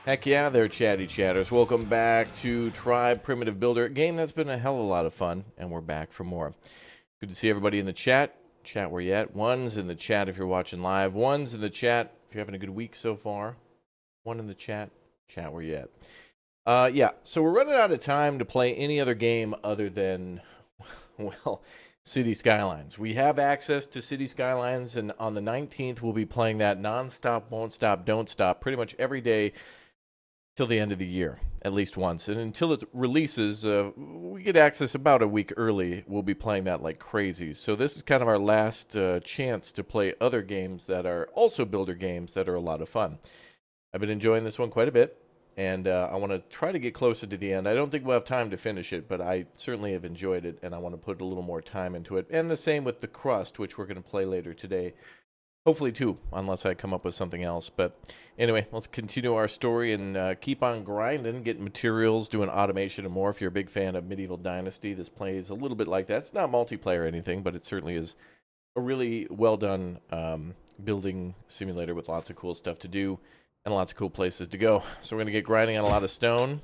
Heck yeah there, chatty chatters. Welcome back to Tribe Primitive Builder, a game that's been a hell of a lot of fun, and we're back for more. Good to see everybody in the chat. Chat, where you at? One's in the chat if you're watching live. One's in the chat if you're having a good week so far. One in the chat. Chat, where you at? Yeah, so we're running out of time to play any other game other than, well, City Skylines. We have access to City Skylines, and on the 19th, we'll be playing that non-stop, won't stop, don't stop, pretty much every day till the end of the year, at least once. And until it releases, we get access about a week early. We'll be playing that like crazy. So this is kind of our last chance to play other games that are also builder games that are a lot of fun. I've been enjoying this one quite a bit, and I want to try to get closer to the end. I don't think we'll have time to finish it, but I certainly have enjoyed it, and I want to put a little more time into it. And the same with The Crust, which we're going to play later today. Hopefully two, unless I come up with something else. But anyway, let's continue our story and keep on grinding, getting materials, doing automation and more. If you're a big fan of Medieval Dynasty, this plays a little bit like that. It's not multiplayer or anything, but it certainly is a really well-done building simulator with lots of cool stuff to do and lots of cool places to go. So we're going to get grinding on a lot of stone.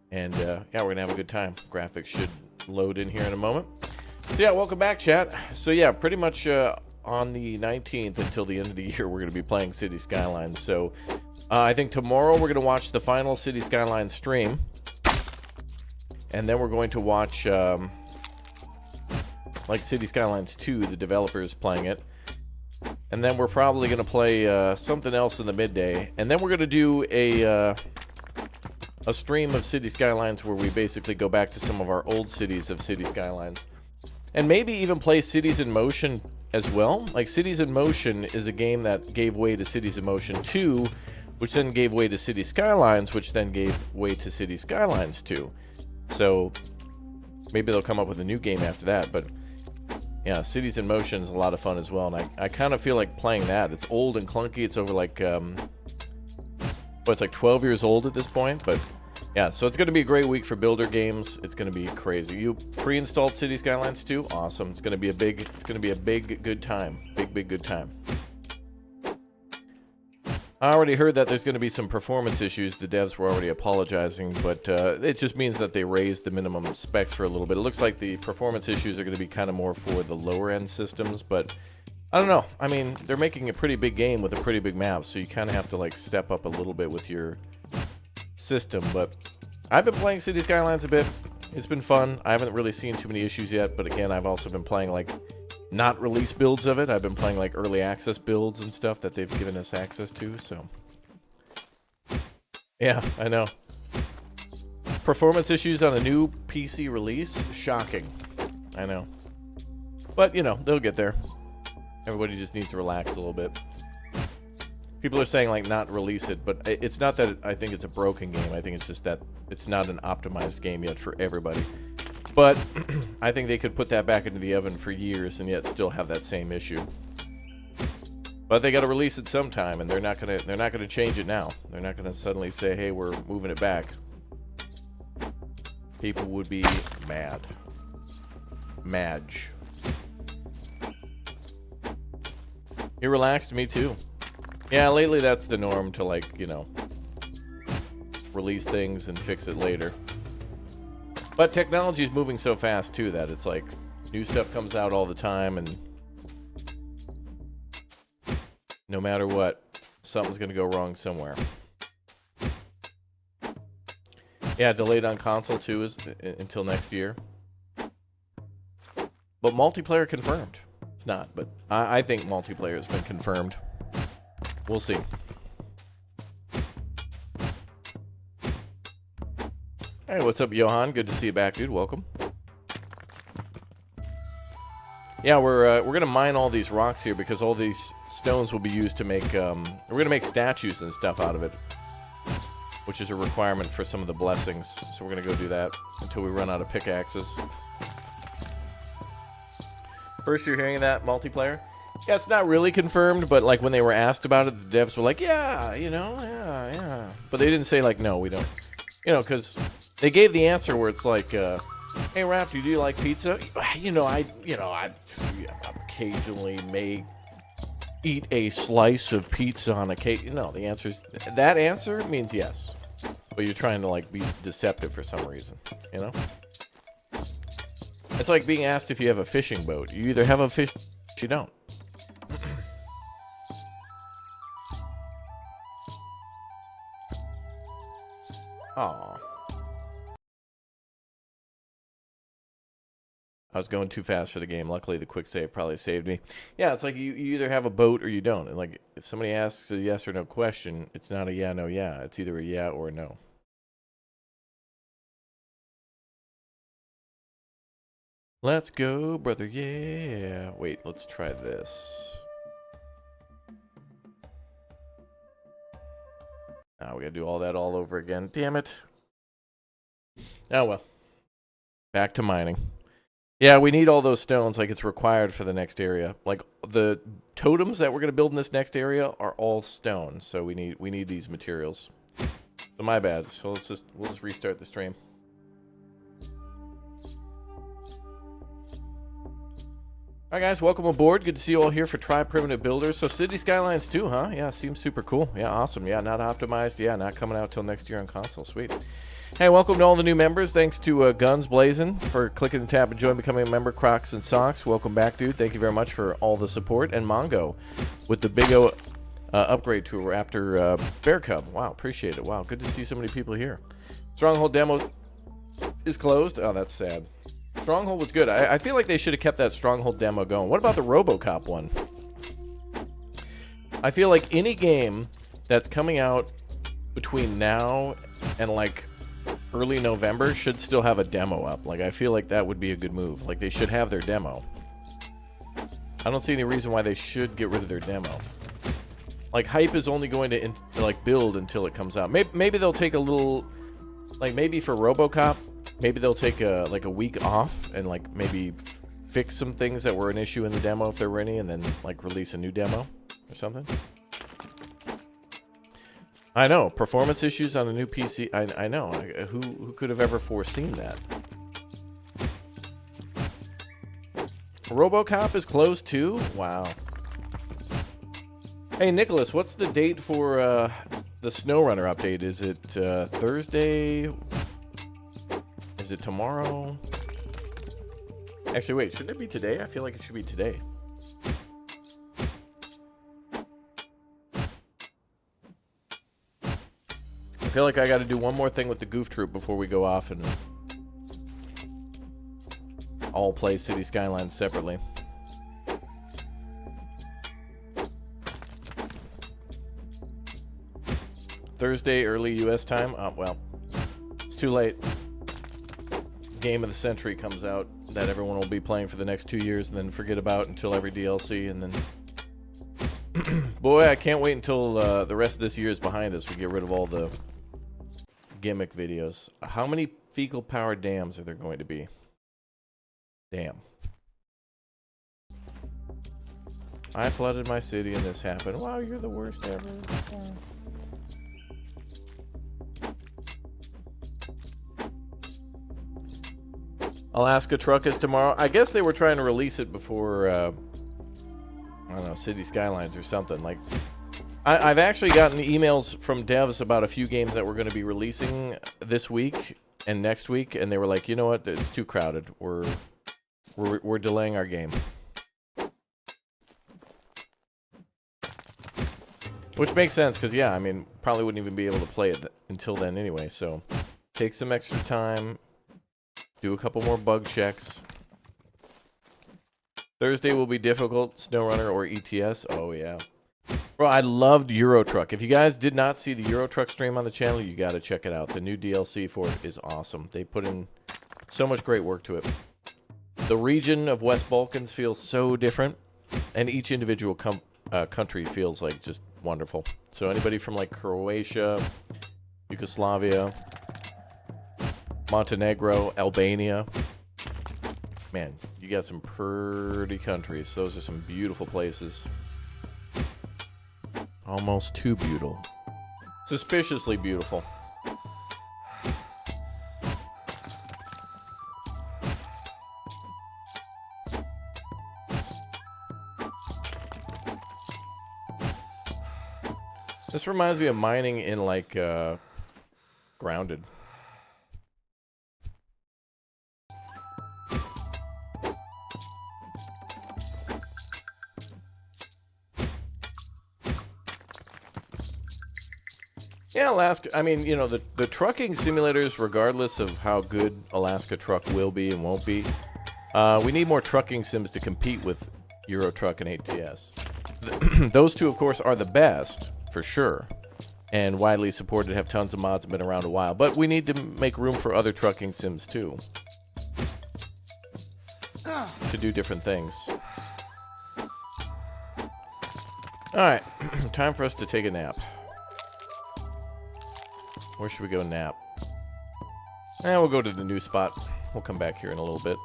And yeah, we're going to have a good time. Graphics should load in here in a moment. So yeah, welcome back, chat. So yeah, pretty much on the 19th until the end of the year, we're going to be playing City Skylines. So I think tomorrow we're going to watch the final City Skylines stream. And then we're going to watch like City Skylines 2, the developers playing it. And then we're probably going to play something else in the midday. And then we're going to do a stream of City Skylines where we basically go back to some of our old cities of City Skylines. And maybe even play Cities in Motion as well. Like, Cities in Motion is a game that gave way to Cities in Motion 2, which then gave way to City Skylines, which then gave way to City Skylines 2. So maybe they'll come up with a new game after that. But yeah, Cities in Motion is a lot of fun as well. And I kind of feel like playing that. It's old and clunky. It's over like, it's like 12 years old at this point. But yeah, so it's going to be a great week for builder games. It's going to be crazy. You pre-installed City Skylines 2? Awesome. It's going to be a big good time. Big good time. I already heard that there's going to be some performance issues. The devs were already apologizing, but it just means that they raised the minimum specs for a little bit. It looks like the performance issues are going to be kind of more for the lower end systems, but I don't know. I mean, they're making a pretty big game with a pretty big map, so you kind of have to like step up a little bit with your system. But I've been playing City Skylines a bit. It's been fun. I haven't really seen too many issues yet, but again, I've also been playing like not release builds of it. I've been playing like early access builds and stuff that they've given us access to, so. Yeah, I know. Performance issues on a new PC release? Shocking. I know. But, you know, they'll get there. Everybody just needs to relax a little bit. People are saying, like, not release it, but it's not that I think it's a broken game. I think it's just that it's not an optimized game yet for everybody. But I think they could put that back into the oven for years and yet still have that same issue. But they got to release it sometime, and they're not gonna change it now. They're not gonna suddenly say, "Hey, we're moving it back." People would be mad. Madge. You relaxed? Me too. Yeah, lately that's the norm to, like, you know, release things and fix it later. But technology is moving so fast too that it's like new stuff comes out all the time, and no matter what, something's gonna go wrong somewhere. Yeah, delayed on console too is until next year. But multiplayer confirmed. It's not, but I think multiplayer has been confirmed. We'll see. Hey, what's up, Johan? Good to see you back, dude. Welcome. Yeah, we're gonna mine all these rocks here because all these stones will be used to make. We're gonna make statues and stuff out of it, which is a requirement for some of the blessings. So we're gonna go do that until we run out of pickaxes. First, you're hearing that multiplayer? Yeah, it's not really confirmed, but like when they were asked about it, the devs were like, "Yeah, you know, yeah." But they didn't say like, "No, we don't," you know, because they gave the answer where it's like, "Hey, Raptor, do you like pizza?" I occasionally may eat a slice of pizza on occasion. No, the answer is that answer means yes, but you're trying to like be deceptive for some reason, you know. It's like being asked if you have a fishing boat. You either have a fish or you don't. Aw. I was going too fast for the game. Luckily, the quick save probably saved me. Yeah, it's like you either have a boat or you don't. And like if somebody asks a yes or no question, it's not a yeah, no, yeah. It's either a yeah or a no. Let's go, brother. Yeah. Wait, let's try this. Now we gotta do all that all over again. Damn it. Oh well. Back to mining. Yeah, we need all those stones. Like it's required for the next area. Like the totems that we're gonna build in this next area are all stone. So we need these materials. So my bad. So we'll just restart the stream. All right, guys, welcome aboard. Good to see you all here for Try Primitive Builders. So City Skylines 2, huh? Yeah, seems super cool. Yeah, awesome. Yeah, not optimized. Yeah, not coming out till next year on console. Sweet. Hey, welcome to all the new members. Thanks to Guns Blazing for clicking the tab and join becoming a member. Crocs and Socks, welcome back, dude. Thank you very much for all the support. And Mongo with the Big O upgrade to a Raptor Bear Cub. Wow, appreciate it. Wow, good to see so many people here. Stronghold demo is closed. Oh, that's sad. Stronghold was good. I feel like they should have kept that Stronghold demo going. What about the RoboCop one? I feel like any game that's coming out between now and like early November should still have a demo up. Like I feel like that would be a good move. Like they should have their demo. I don't see any reason why they should get rid of their demo. Like hype is only going to like build until it comes out. Maybe they'll take a little, like maybe for RoboCop. Maybe they'll take a week off and like maybe fix some things that were an issue in the demo if there were any, and then like release a new demo or something. I know, performance issues on a new PC. I know. Who could have ever foreseen that? RoboCop is closed too? Wow. Hey Nicholas, what's the date for the SnowRunner update? Is it Thursday? Is it tomorrow? Actually, wait, shouldn't it be today? I feel like it should be today. I feel like I got to do one more thing with the Goof Troop before we go off and all play City Skylines separately. Thursday, early U.S. time. Well, it's too late. Game of the century comes out that everyone will be playing for the next 2 years and then forget about until every DLC, and then boy, I can't wait until the rest of this year is behind us. We get rid of all the gimmick videos. How many fecal powered dams are there going to be? Damn. I flooded my city and this happened. Wow, you're the worst ever. Alaska Truck is tomorrow. I guess they were trying to release it before, I don't know, City Skylines or something. Like, I've actually gotten emails from devs about a few games that we're going to be releasing this week and next week, and they were like, you know what, it's too crowded. We're delaying our game. Which makes sense, because, yeah, I mean, probably wouldn't even be able to play it until then anyway, so take some extra time. Do a couple more bug checks. Thursday will be difficult. SnowRunner or ETS. Oh, yeah. Bro, I loved Euro Truck. If you guys did not see the Euro Truck stream on the channel, you got to check it out. The new DLC for it is awesome. They put in so much great work to it. The region of West Balkans feels so different, and each individual country feels like just wonderful. So anybody from like Croatia, Yugoslavia, Montenegro, Albania. Man, you got some pretty countries. Those are some beautiful places. Almost too beautiful. Suspiciously beautiful. This reminds me of mining in like Grounded. Yeah, Alaska, I mean, you know, the trucking simulators, regardless of how good Alaska Truck will be and won't be, we need more trucking sims to compete with Euro Truck and ATS. Those two, of course, are the best, for sure, and widely supported, have tons of mods, and been around a while, but we need to make room for other trucking sims, too, to do different things. Alright, time for us to take a nap. Where should we go nap? We'll go to the new spot. We'll come back here in a little bit.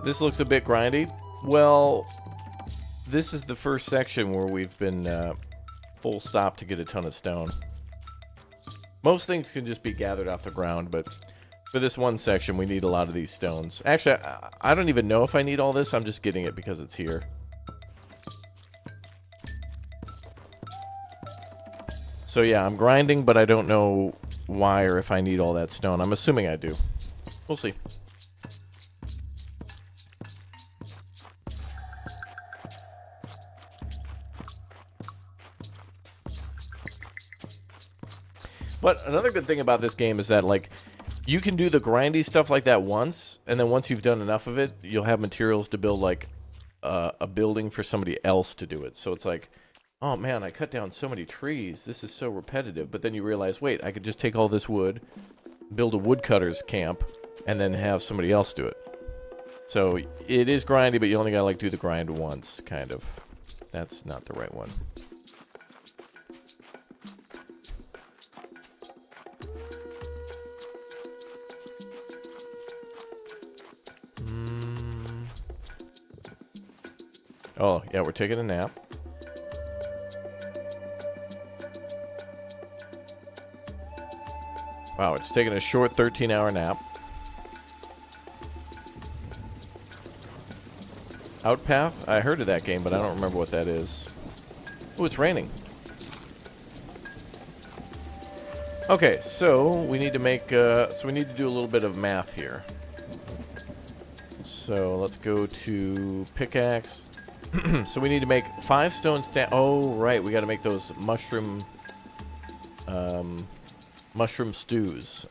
This looks a bit grindy. Well, this is the first section where we've been full stop to get a ton of stone. Most things can just be gathered off the ground, but for this one section, we need a lot of these stones. Actually, I don't even know if I need all this. I'm just getting it because it's here. So yeah, I'm grinding, but I don't know why or if I need all that stone. I'm assuming I do. We'll see. But another good thing about this game is that, like, you can do the grindy stuff like that once, and then once you've done enough of it, you'll have materials to build, like, a building for somebody else to do it. So it's like, oh man, I cut down so many trees. This is so repetitive. But then you realize, wait, I could just take all this wood, build a woodcutter's camp, and then have somebody else do it. So it is grindy, but you only gotta like do the grind once, kind of. That's not the right one. Oh, yeah, we're taking a nap. Wow, it's taking a short 13-hour nap. Outpath? I heard of that game, but I don't remember what that is. Oh, it's raining. Okay, so we need to make, we need to do a little bit of math here. So let's go to pickaxe. So we need to make 5 stone oh, right, we got to make those mushroom stews.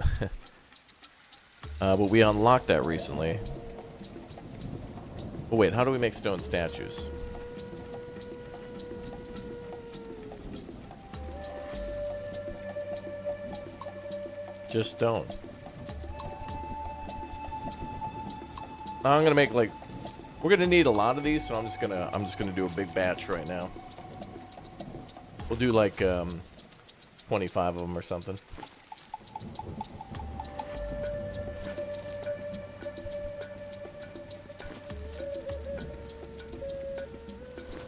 But we unlocked that recently. Oh wait, how do we make stone statues? Just stone. I'm gonna make like, we're gonna need a lot of these, so I'm just gonna do a big batch right now. We'll do like 25 of them or something.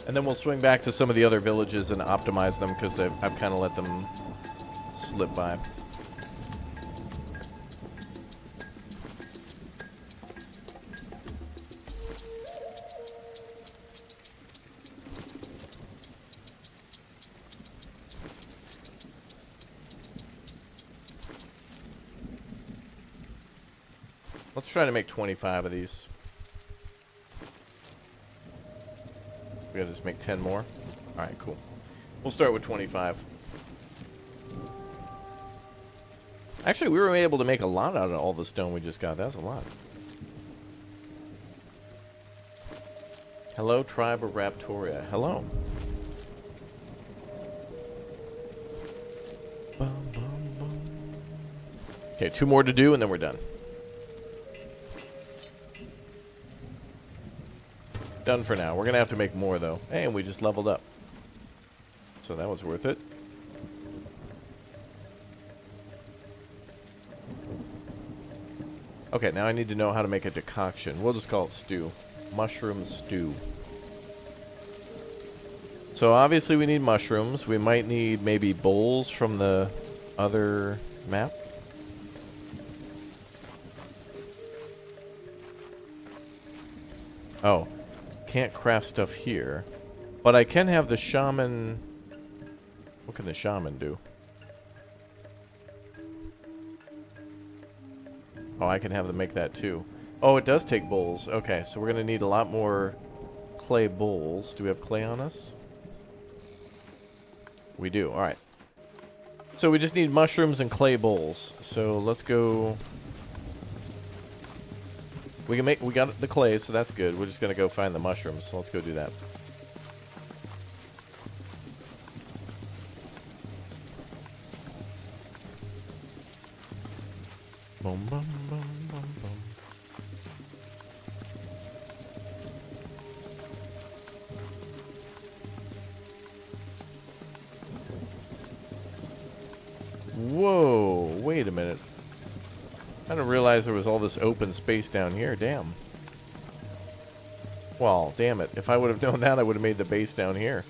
And then we'll swing back to some of the other villages and optimize them because I've kind of let them slip by. Let's try to make 25 of these. We gotta just make 10 more. Alright, cool. We'll start with 25. Actually, we were able to make a lot out of all the stone we just got. That's a lot. Hello, tribe of Raptoria. Hello. Okay, 2 more to do and then we're done. Done for now. We're going to have to make more, though. Hey, and we just leveled up. So that was worth it. Okay, now I need to know how to make a decoction. We'll just call it stew. Mushroom stew. So obviously we need mushrooms. We might need maybe bowls from the other map. Oh. Can't craft stuff here, but I can have the shaman. What can the shaman do? Oh, I can have them make that too. Oh, it does take bowls. Okay, so we're gonna need a lot more clay bowls. Do we have clay on us? We do. All right. So we just need mushrooms and clay bowls. So let's go. We got the clay, so that's good. We're just gonna go find the mushrooms, so let's go do that. Boom, boom, boom, boom, boom. Whoa, wait a minute. I didn't realize there was all this open space down here. Damn. Well, damn it. If I would have known that, I would have made the base down here.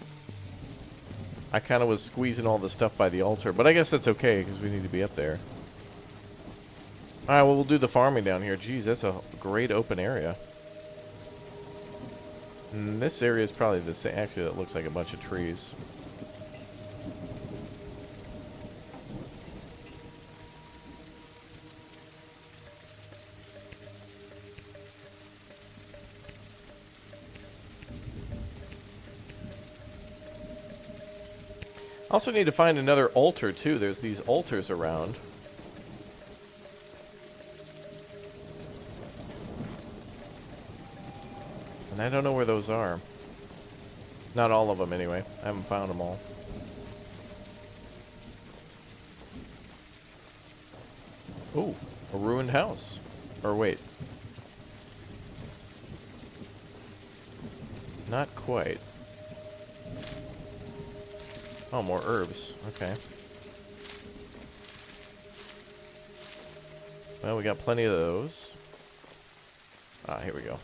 I kind of was squeezing all the stuff by the altar. But I guess that's okay, because we need to be up there. Alright, well, we'll do the farming down here. Jeez, that's a great open area. And this area is probably the same. Actually, that looks like a bunch of trees. Also need to find another altar, too. There's these altars around. And I don't know where those are. Not all of them, anyway. I haven't found them all. Ooh, a ruined house. Or wait. Not quite. Oh, more herbs. Okay. Well, we got plenty of those. Ah, here we go.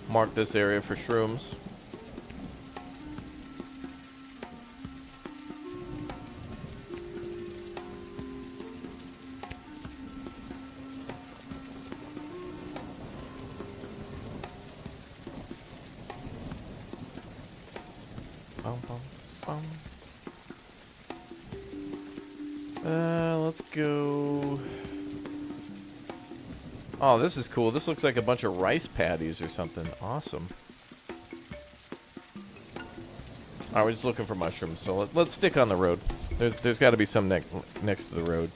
Mark this area for shrooms. Let's go. Oh, this is cool. This looks like a bunch of rice paddies or something. Awesome. Alright, we're just looking for mushrooms, so let's stick on the road. There's got to be some next to the road.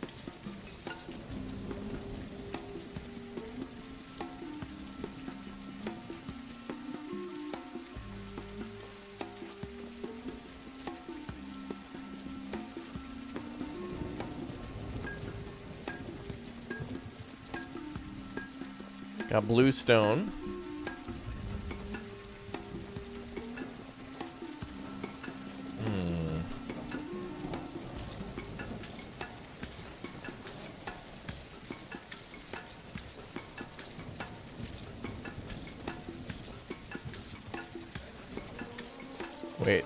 Got blue stone. Wait.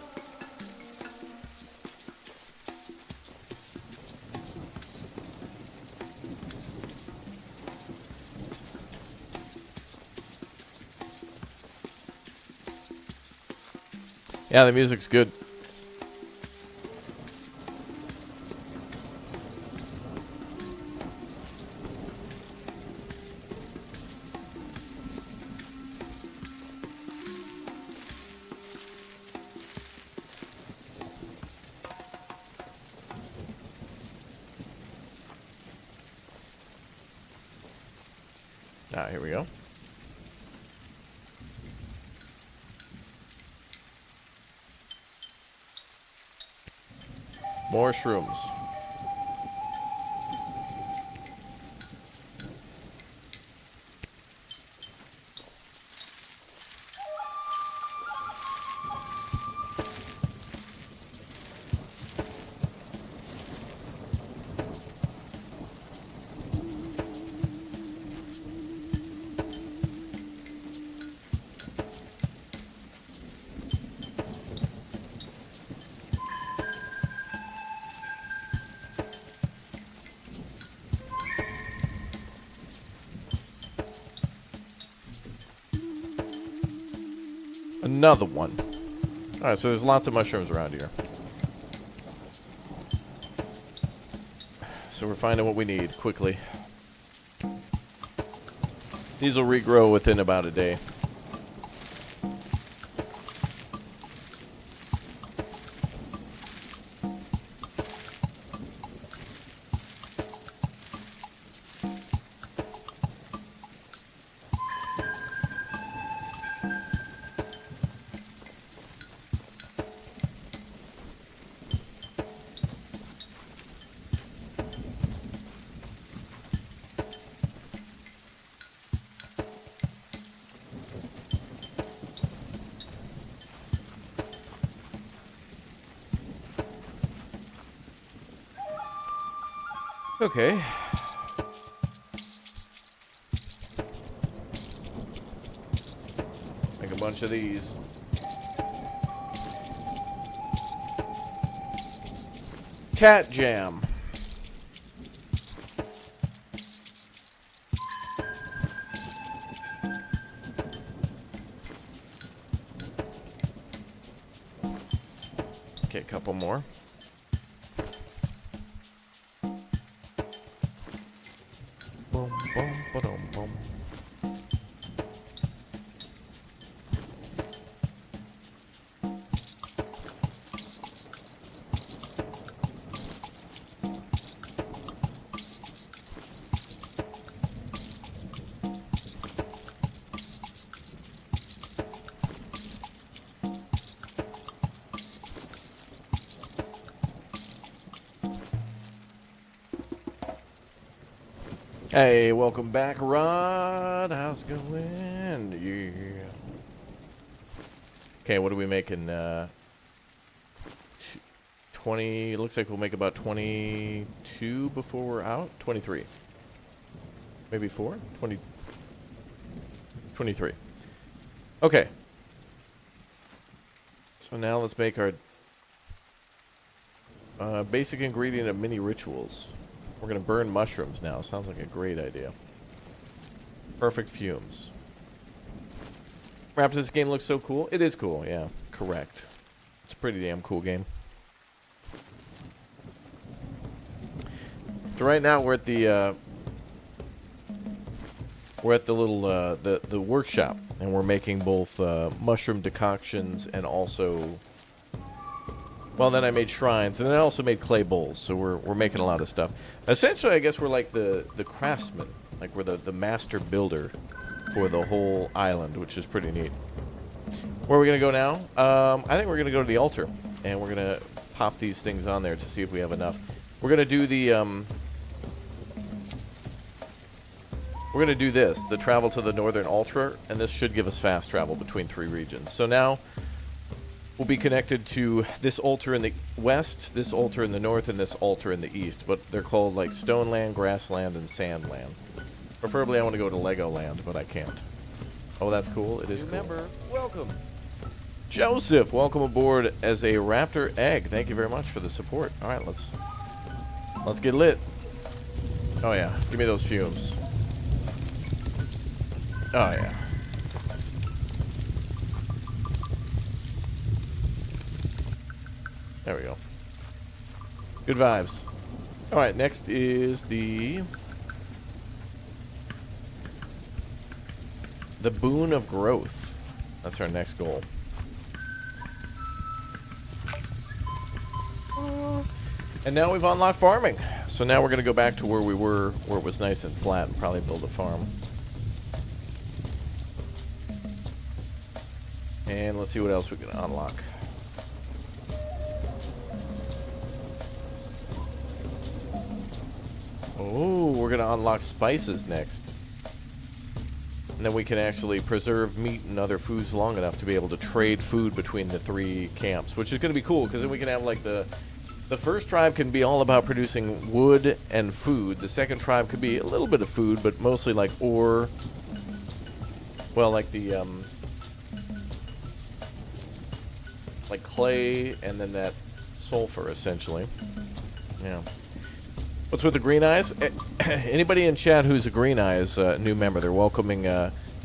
Yeah, the music's good. Ah, here we go. More shrooms. Another one. Alright, so there's lots of mushrooms around here. So we're finding what we need quickly. These will regrow within about a day. Okay. Make a bunch of these. Cat jam. Okay, a couple more. Boom, boom, ba-dum, boom. Hey, welcome back, Rod. How's it going? Yeah. Okay, what are we making? 20. Looks like we'll make about 22 before we're out. 23. Maybe 4? 20. 23. Okay. So now let's make our basic ingredient of mini rituals. We're going to burn mushrooms now. Sounds like a great idea. Perfect fumes. Perhaps this game looks so cool. It is cool, yeah. Correct. It's a pretty damn cool game. So right now we're at the little the workshop, and we're making both mushroom decoctions and also, well, then I made shrines, and then I also made clay bowls. So we're making a lot of stuff. Essentially, I guess we're like the craftsman, like we're the master builder for the whole island, which is pretty neat. Where are we gonna go now? I think we're gonna go to the altar, and we're gonna pop these things on there to see if we have enough. We're gonna do the we're going to do this, the travel to the northern ultra, and this should give us fast travel between 3 regions. So now we'll be connected to this ultra in the west, this ultra in the north, and this ultra in the east. But they're called like Stone Land, Grassland, and Sandland. Preferably I want to go to Legoland, but I can't. Oh, that's cool. It is cool. Remember, welcome. Joseph, welcome aboard as a Raptor Egg. Thank you very much for the support. All right, let's get lit. Oh yeah, give me those fumes. Oh yeah. There we go. Good vibes. All right, next is the Boon of Growth. That's our next goal. And now we've unlocked farming. So now we're going to go back to where we were, where it was nice and flat, and probably build a farm. And let's see what else we can unlock. Oh, we're going to unlock spices next. And then we can actually preserve meat and other foods long enough to be able to trade food between the 3 camps, which is going to be cool, because then we can have like the first tribe can be all about producing wood and food. The second tribe could be a little bit of food, but mostly like ore. Well, like the like clay and then that sulfur, essentially. Yeah. What's with the green eyes? Anybody in chat who's a green eyes new member? They're welcoming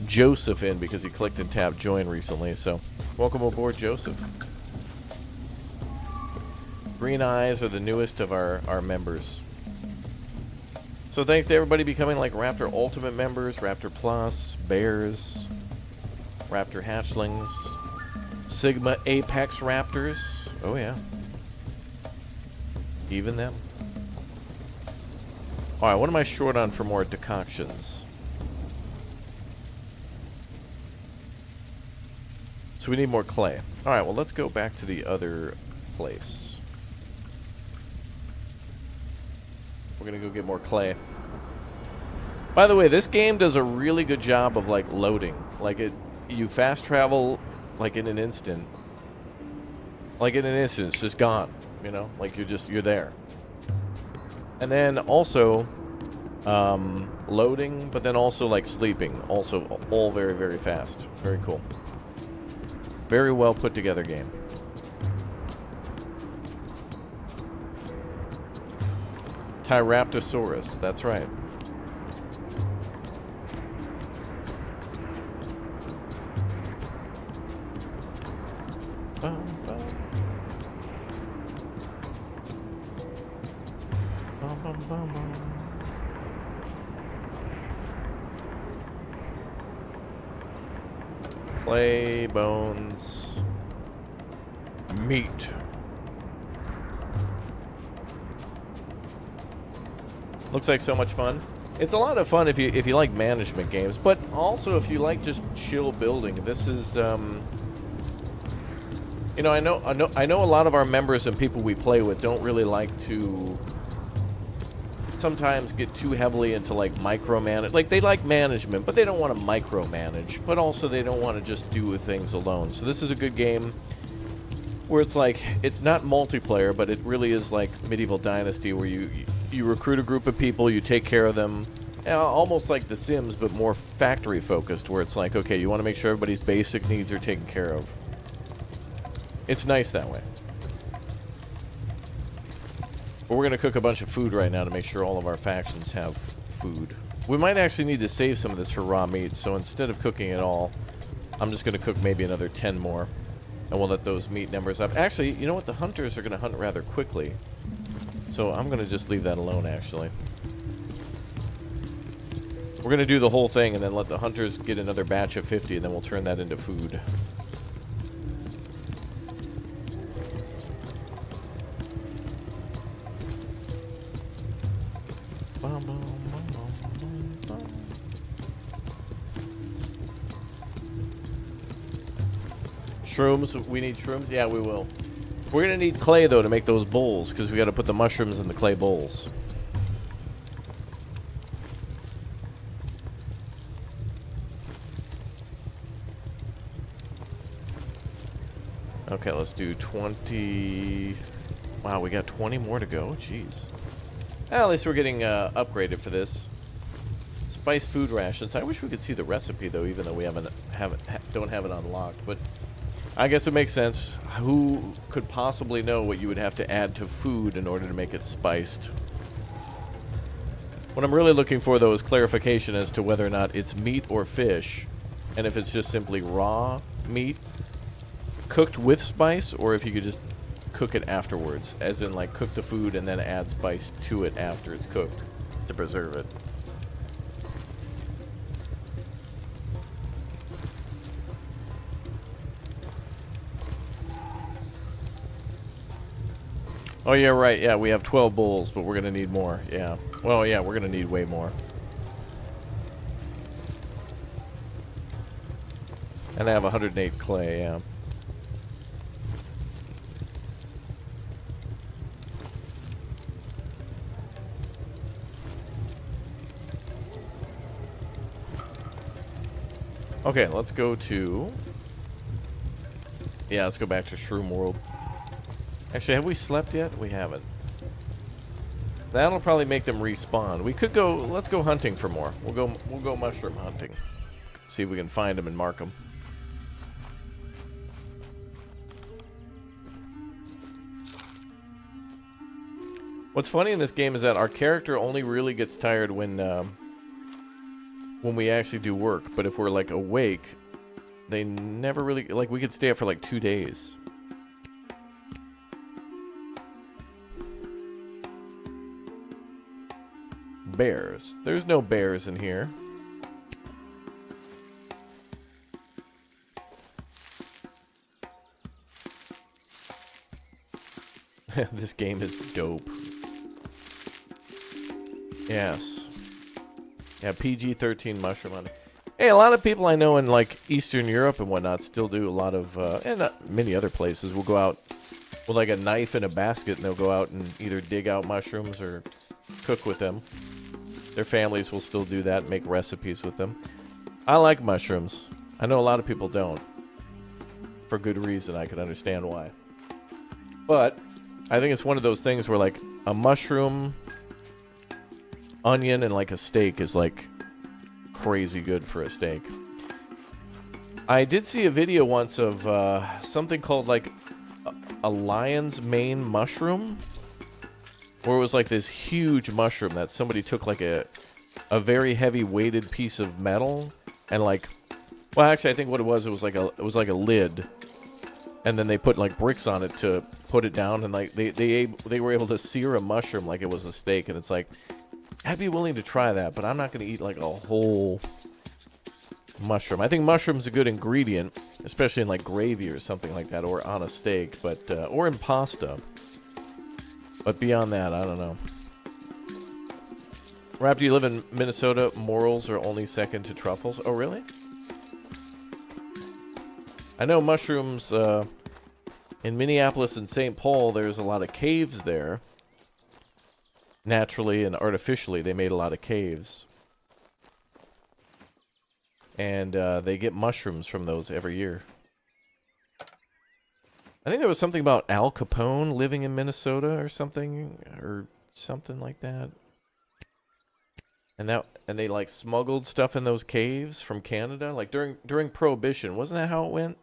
Joseph in because he clicked and tapped join recently. So, welcome aboard, Joseph. Green eyes are the newest of our members. So thanks to everybody becoming like Raptor Ultimate members, Raptor Plus, Bears, Raptor Hatchlings, Sigma Apex Raptors. Oh yeah. Even them. Alright, what am I short on for more decoctions? So we need more clay. Alright, well let's go back to the other place. We're gonna go get more clay. By the way, this game does a really good job of like loading. Like you fast travel like in an instant. Like in an instant, it's just gone. You know, like you're there. And then also loading, but then also like sleeping. Also all very, very fast. Very cool. Very well put together game. Tyraptosaurus, that's right. Bum, bum. Bum, bum, bum, bum. Clay, bones, meat. Looks like so much fun. It's a lot of fun if you like management games, but also if you like just chill building. This is you know, I know a lot of our members and people we play with don't really like to sometimes get too heavily into like micromanage. Like they like management, but they don't want to micromanage, but also they don't want to just do things alone. So this is a good game where it's like it's not multiplayer, but it really is like Medieval Dynasty, where you recruit a group of people, you take care of them, almost like The Sims, but more factory focused, where it's like, okay, you want to make sure everybody's basic needs are taken care of. It's nice that way. But we're going to cook a bunch of food right now to make sure all of our factions have food. We might actually need to save some of this for raw meat, so instead of cooking it all, I'm just going to cook maybe another 10 more, and we'll let those meat numbers up. Actually, you know what? The hunters are going to hunt rather quickly. So I'm going to just leave that alone, actually. We're going to do the whole thing and then let the hunters get another batch of 50, and then we'll turn that into food. Shrooms, we need shrooms? Yeah, we will. We're going to need clay, though, to make those bowls, because we got to put the mushrooms in the clay bowls. Okay, let's do 20. Wow, we got 20 more to go. Jeez. Well, at least we're getting upgraded for this. Spice food rations. I wish we could see the recipe though, even though we don't have it unlocked. But I guess it makes sense. Who could possibly know what you would have to add to food in order to make it spiced? What I'm really looking for though is clarification as to whether or not it's meat or fish, and if it's just simply raw meat cooked with spice, or if you could just cook it afterwards, as in like cook the food and then add spice to it after it's cooked to preserve it. Oh yeah, right, yeah, we have 12 bowls, but we're gonna need more, yeah. Well, yeah, we're gonna need way more. And I have 108 clay, yeah. Okay, let's go to... Yeah, let's go back to Shroom World. Actually, have we slept yet? We haven't. That'll probably make them respawn. We could go... Let's go hunting for more. We'll go mushroom hunting. See if we can find them and mark them. What's funny in this game is that our character only really gets tired when we actually do work. But if we're like awake, they never really... Like, we could stay up for like 2 days. Bears. There's no bears in here. This game is dope. Yes. Yeah, PG-13 mushroom hunting. Hey, a lot of people I know in like Eastern Europe and whatnot still do a lot of, and many other places will go out with like a knife and a basket, and they'll go out and either dig out mushrooms or cook with them. Their families will still do that, make recipes with them. I like mushrooms. I know a lot of people don't. For good reason, I can understand why. But I think it's one of those things where like a mushroom, onion, and like a steak is like crazy good for a steak. I did see a video once of something called like a lion's mane mushroom, where it was like this huge mushroom that somebody took like a very heavy weighted piece of metal and like, well, actually I think what it was like a lid, and then they put like bricks on it to put it down, and like they were able to sear a mushroom like it was a steak. And it's like, I'd be willing to try that, but I'm not going to eat like a whole mushroom. I think mushroom's a good ingredient, especially in like gravy or something like that, or on a steak, but or in pasta. But beyond that, I don't know. Raptor, you live in Minnesota. Morels are only second to truffles. Oh, really? I know mushrooms in Minneapolis and St. Paul, there's a lot of caves there. Naturally and artificially, they made a lot of caves. And they get mushrooms from those every year. I think there was something about Al Capone living in Minnesota or something like that. And they like smuggled stuff in those caves from Canada, like during Prohibition. Wasn't that how it went?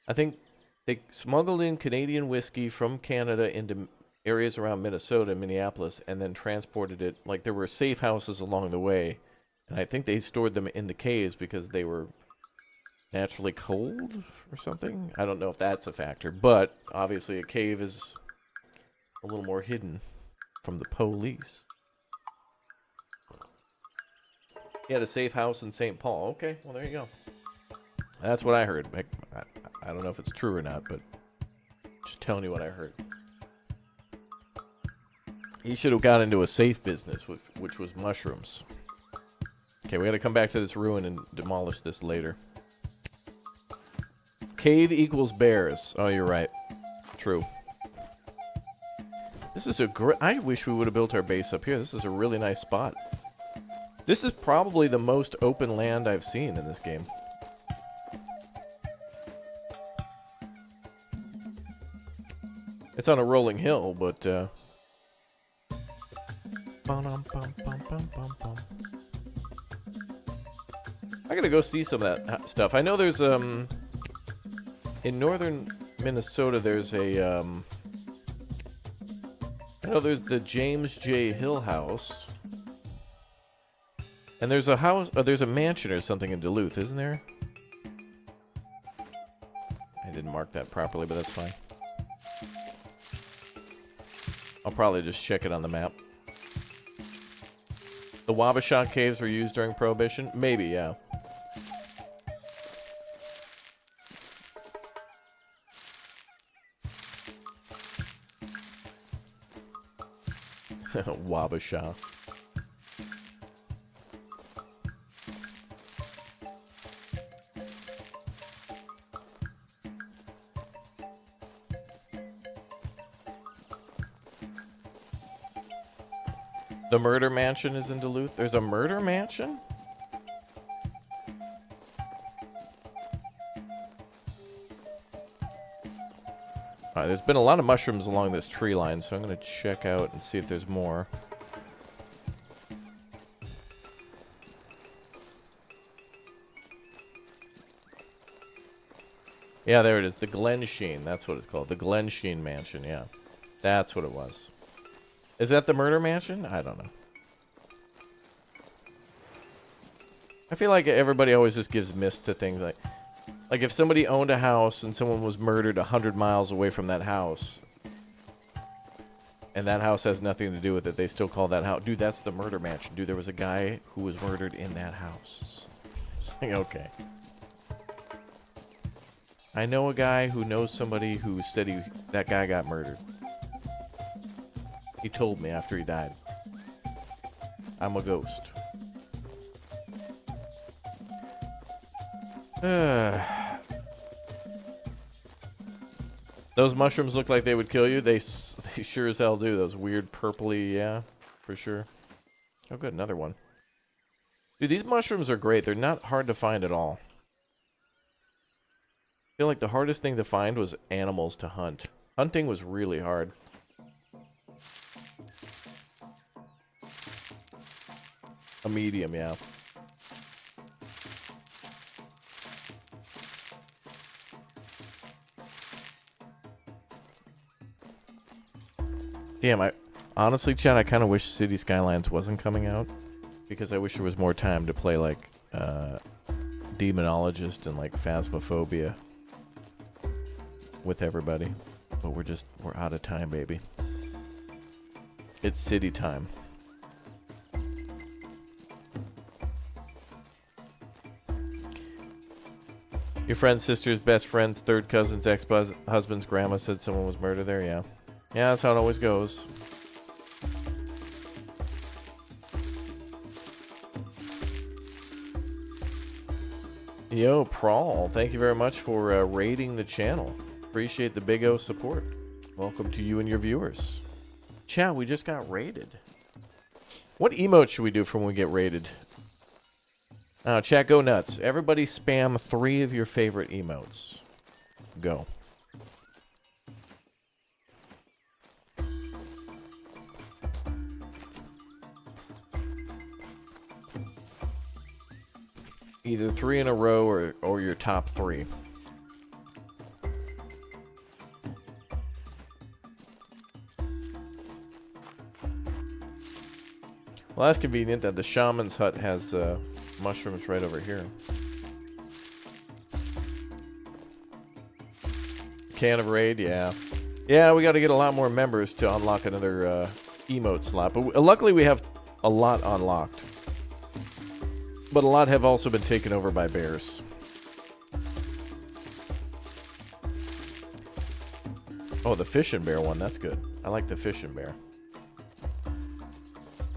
I think they smuggled in Canadian whiskey from Canada into areas around Minnesota and Minneapolis, and then transported it. Like there were safe houses along the way, and I think they stored them in the caves because they were naturally cold or something. I don't know if that's a factor, but obviously a cave is a little more hidden from the police. He had a safe house in St. Paul. Okay, well there you go. That's what I heard. I don't know if it's true or not, but just telling you what I heard. He should have got into a safe business, which was mushrooms. Okay, we got to come back to this ruin and demolish this later. Cave equals bears. Oh, you're right. True. This is a great... I wish we would have built our base up here. This is a really nice spot. This is probably the most open land I've seen in this game. It's on a rolling hill, but I gotta go see some of that stuff. I know there's in northern Minnesota there's a I know there's the James J. Hill House, and there's a house, there's a mansion or something in Duluth, isn't there? I didn't mark that properly, but that's fine. I'll probably just check it on the map. The Wabasha caves were used during Prohibition? Maybe, yeah. Wabasha. The murder mansion is in Duluth. There's a murder mansion? Alright, there's been a lot of mushrooms along this tree line, so I'm going to check out and see if there's more. Yeah, there it is. The Glensheen. That's what it's called. The Glensheen Mansion, yeah. That's what it was. Is that the murder mansion? I don't know. I feel like everybody always just gives mist to things like if somebody owned a house and someone was murdered 100 miles away from that house, and that house has nothing to do with it, they still call that house. Dude, that's the murder mansion. Dude, there was a guy who was murdered in that house. It's like, okay. I know a guy who knows somebody who said that guy got murdered. He told me after he died. I'm a ghost. Those mushrooms look like they would kill you. They sure as hell do. Those weird purpley, yeah, for sure. Oh, good, another one. Dude, these mushrooms are great. They're not hard to find at all. I feel like the hardest thing to find was animals to hunt. Hunting was really hard. A medium, yeah. Damn, honestly, Chad, I kind of wish City Skylines wasn't coming out, because I wish there was more time to play like Demonologist and like Phasmophobia with everybody. But we're out of time, baby. It's city time. Your friend's sister's best friend's third cousin's ex-husband's grandma said someone was murdered there, yeah. Yeah, that's how it always goes. Yo, Prawl, thank you very much for raiding the channel. Appreciate the Big O support. Welcome to you and your viewers. Chat, we just got raided. What emote should we do for when we get raided? Chat, go nuts. Everybody spam 3 of your favorite emotes. Go. Either 3 in a row or your top 3. Well, that's convenient that the shaman's hut has mushrooms right over here. Can of raid, yeah. Yeah, we got to get a lot more members to unlock another emote slot. But luckily we have a lot unlocked. But a lot have also been taken over by bears. Oh, the fish and bear one, that's good. I like the fish and bear.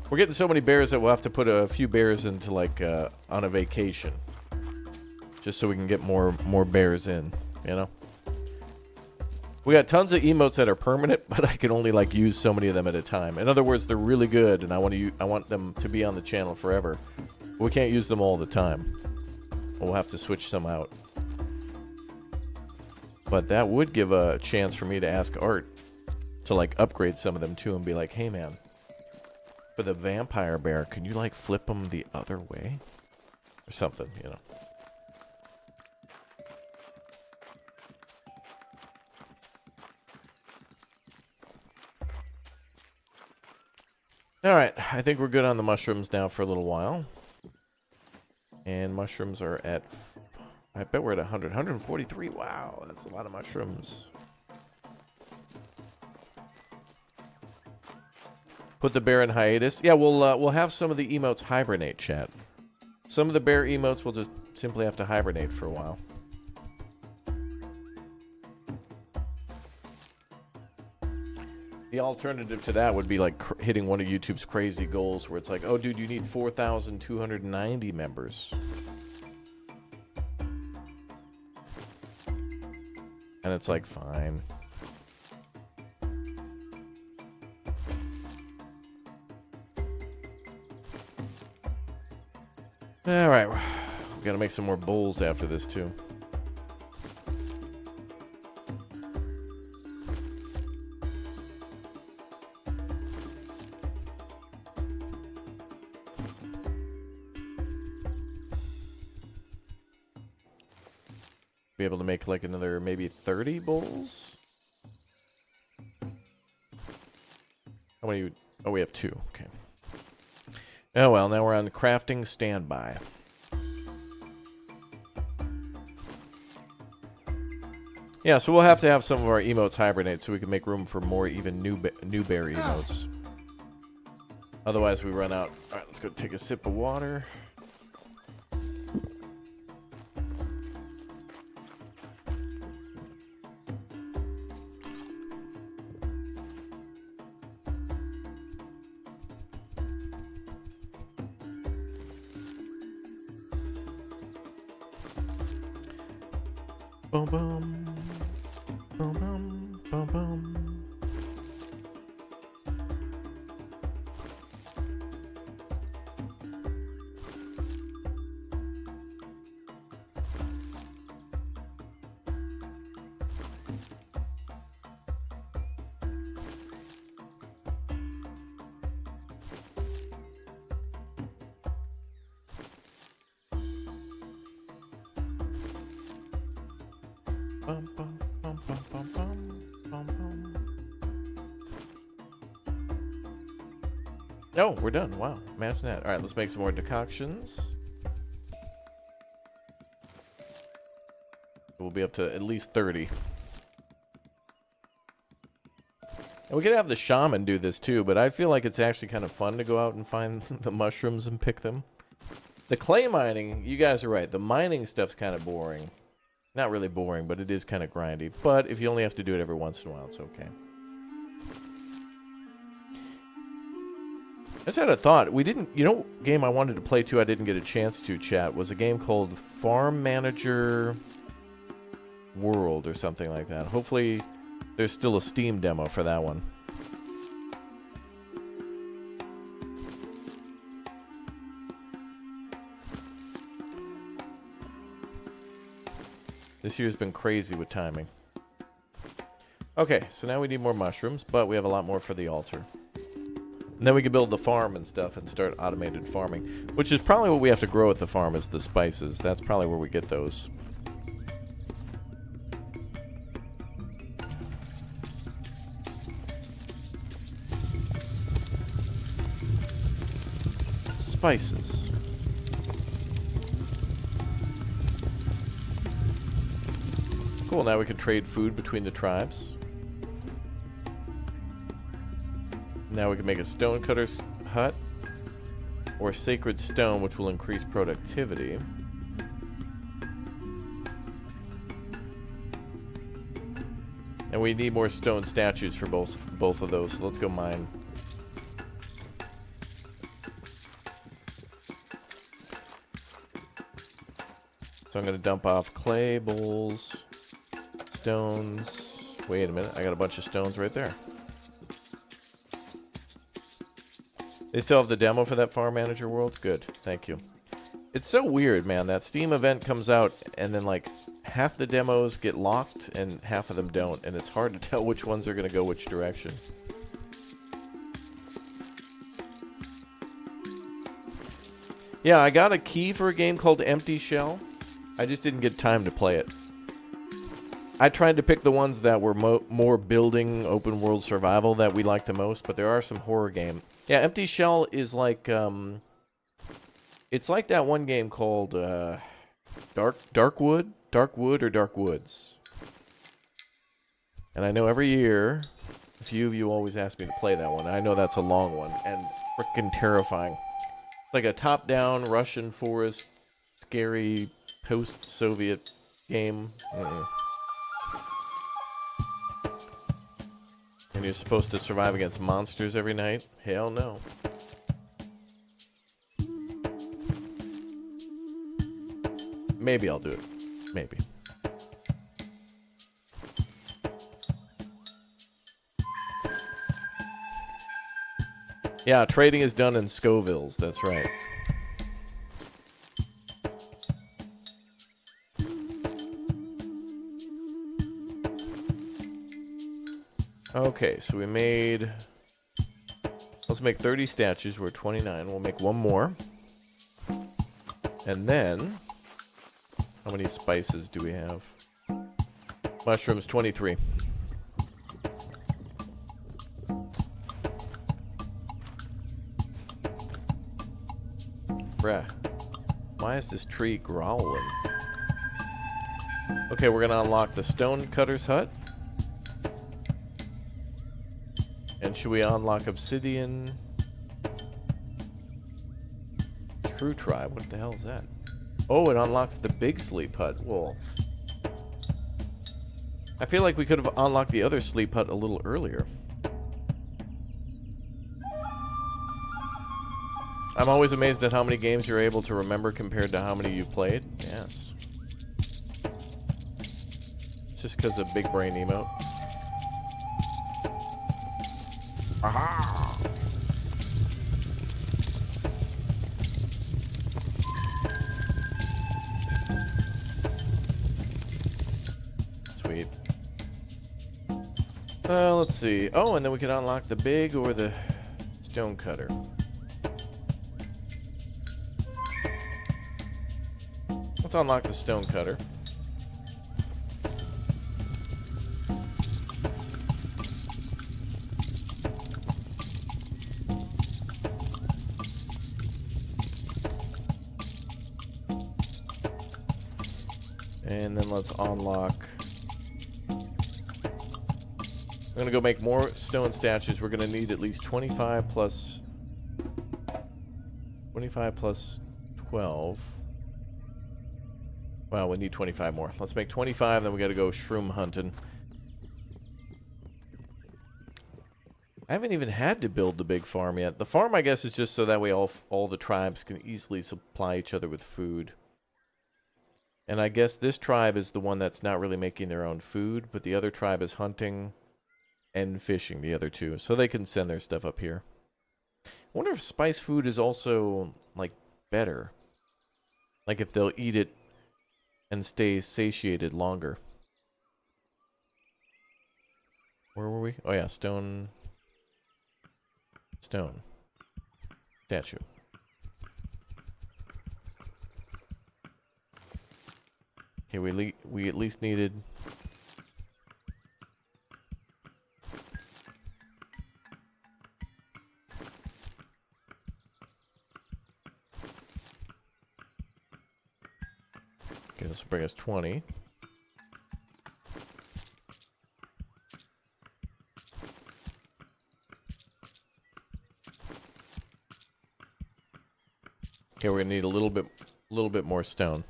We're getting so many bears that we'll have to put a few bears into like on a vacation. Just so we can get more bears in, you know? We got tons of emotes that are permanent, but I can only like use so many of them at a time. In other words, they're really good and I want them to be on the channel forever. We can't use them all the time. We'll have to switch some out. But that would give a chance for me to ask Art to like upgrade some of them too and be like, hey man, for the vampire bear, can you like flip them the other way? Or something, you know. Alright, I think we're good on the mushrooms now for a little while. And mushrooms are at, I bet we're at 100, 143. Wow, that's a lot of mushrooms. Put the bear in hiatus. Yeah, we'll have some of the emotes hibernate, chat. Some of the bear emotes will just simply have to hibernate for a while. The alternative to that would be like hitting one of YouTube's crazy goals where it's like, oh, dude, you need 4,290 members. And it's like, fine. All right, we gotta make some more bowls after this too. Be able to make like another maybe 30 bowls. How many? Oh, we have 2. Okay. Oh well, now we're on crafting standby. Yeah, so we'll have to have some of our emotes hibernate so we can make room for more even new bear emotes. Otherwise, we run out. All right, let's go take a sip of water. Boom, boom. Boom, boom. Boom, boom. Bum, bum, bum, bum, bum, bum, bum, bum. Oh, we're done. Wow. Imagine that. All right, let's make some more decoctions. We'll be up to at least 30. And we could have the shaman do this too, but I feel like it's actually kind of fun to go out and find the mushrooms and pick them. The clay mining, you guys are right. The mining stuff's kind of boring. Not really boring, but it is kind of grindy. But if you only have to do it every once in a while, it's okay. I just had a thought. We didn't, you know, game I wanted to play too, I didn't get a chance to, chat, was a game called Farm Manager World or something like that. Hopefully there's still a Steam demo for that one. This year's been crazy with timing. Okay, so now we need more mushrooms, but we have a lot more for the altar. And then we can build the farm and stuff and start automated farming, which is probably what we have to grow at the farm is the spices. That's probably where we get those. Spices. Cool, now we can trade food between the tribes. Now we can make a stonecutter's hut or sacred stone, which will increase productivity. And we need more stone statues for both of those, so let's go mine. So I'm going to dump off clay, bowls, stones. Wait a minute, I got a bunch of stones right there. They still have the demo for that Farm Manager World? Good, thank you. It's so weird, man. That Steam event comes out, and then, like, half the demos get locked and half of them don't, and it's hard to tell which ones are going to go which direction. Yeah, I got a key for a game called Empty Shell. I just didn't get time to play it. I tried to pick the ones that were more building, open world survival that we like the most, but there are some horror games. Yeah, Empty Shell is like, it's like that one game called Darkwood or Dark Woods. And I know every year, a few of you always ask me to play that one. I know that's a long one and freaking terrifying. Like a top-down Russian forest, scary post-Soviet game. And you're supposed to survive against monsters every night? Hell no. Maybe I'll do it. Maybe. Yeah, trading is done in Scovilles. That's right. Okay, so we made... Let's make 30 statues. We're 29. We'll make one more. And then... How many spices do we have? Mushrooms, 23. Bruh. Why is this tree growling? Okay, we're gonna unlock the stone cutter's hut. And should we unlock obsidian? True tribe, what the hell is that? Oh, it unlocks the big sleep hut. Whoa. I feel like we could have unlocked the other sleep hut a little earlier. I'm always amazed at how many games you're able to remember compared to how many you played. Yes. It's just because of big brain emote. Aha! Sweet. Let's see. Oh, and then we can unlock the big or the stone cutter. Let's unlock the stone cutter. And then let's unlock... I'm going to go make more stone statues. We're going to need at least 25 plus 12. Wow, we need 25 more. Let's make 25, then we got to go shroom hunting. I haven't even had to build the big farm yet. The farm, I guess, is just so that way all the tribes can easily supply each other with food. And I guess this tribe is the one that's not really making their own food, but the other tribe is hunting and fishing, the other two, so they can send their stuff up here. I wonder if spice food is also, like, better. Like, if they'll eat it and stay satiated longer. Where were we? Oh, yeah, stone. Stone. Statue. Okay, we at least needed... Okay, this will bring us 20. Okay, we're gonna need a little bit more stone.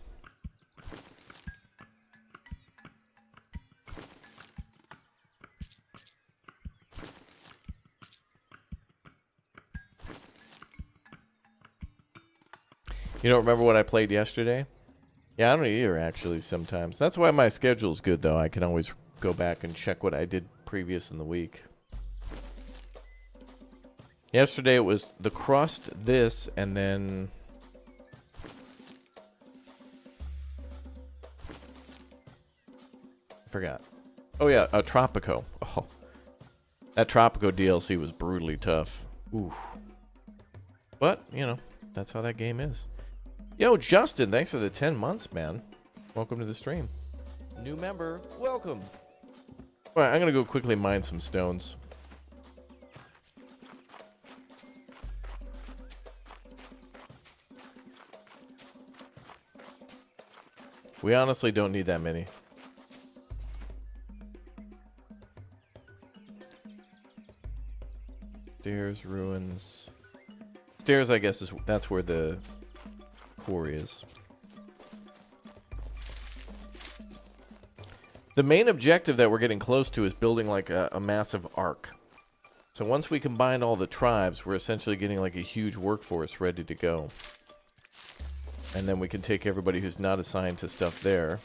You don't remember what I played yesterday? Yeah, I don't either, actually, sometimes. That's why my schedule's good, though. I can always go back and check what I did previous in the week. Yesterday it was the crust, this, and then... forgot. Oh yeah, a Tropico. Oh, that Tropico DLC was brutally tough. Ooh. But, you know, that's how that game is. Yo, Justin, thanks for the 10 months, man. Welcome to the stream. New member, welcome. All right, I'm going to go quickly mine some stones. We honestly don't need that many. Stairs, ruins. Stairs, I guess, that's where the quarry is. The main objective that we're getting close to is building like a massive arc. So once we combine all the tribes, we're essentially getting like a huge workforce ready to go. And then we can take everybody who's not assigned to stuff there.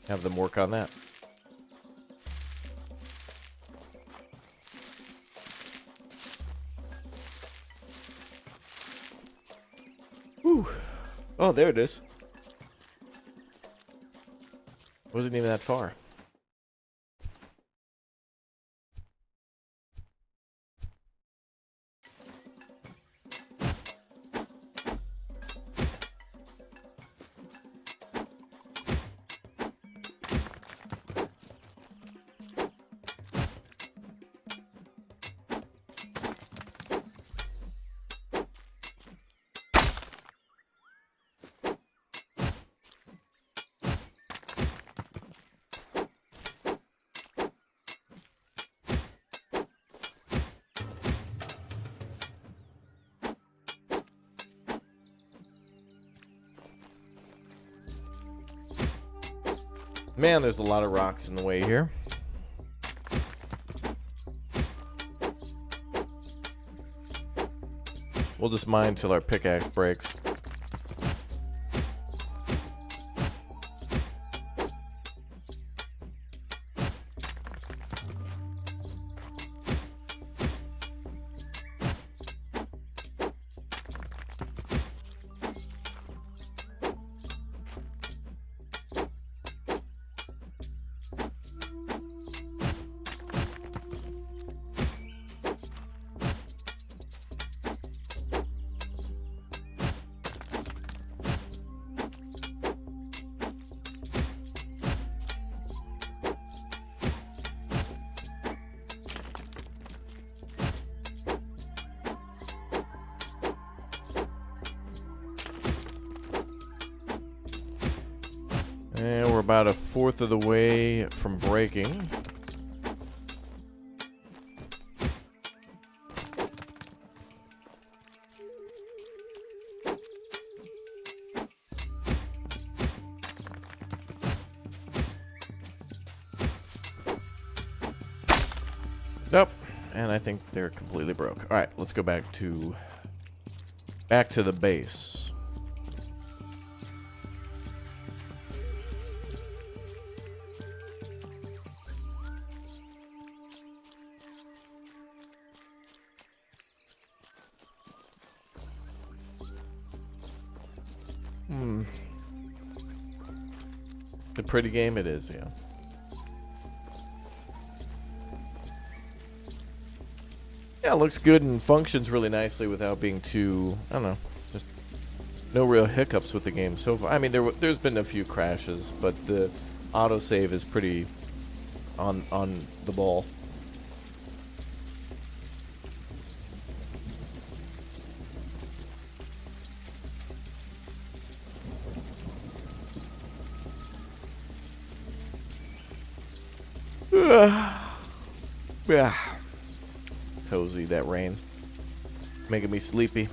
Have them work on that. Whew. Oh, there it is. Wasn't even that far. Man, there's a lot of rocks in the way here. We'll just mine till our pickaxe breaks. And we're about a fourth of the way from breaking. Nope. And I think they're completely broke. All right, let's go back to the base. A pretty game it is, yeah. Yeah, it looks good and functions really nicely without being too, I don't know, just no real hiccups with the game so far. I mean, there's been a few crashes, but the autosave is pretty on the ball. Yeah. Cozy, that rain. Making me sleepy.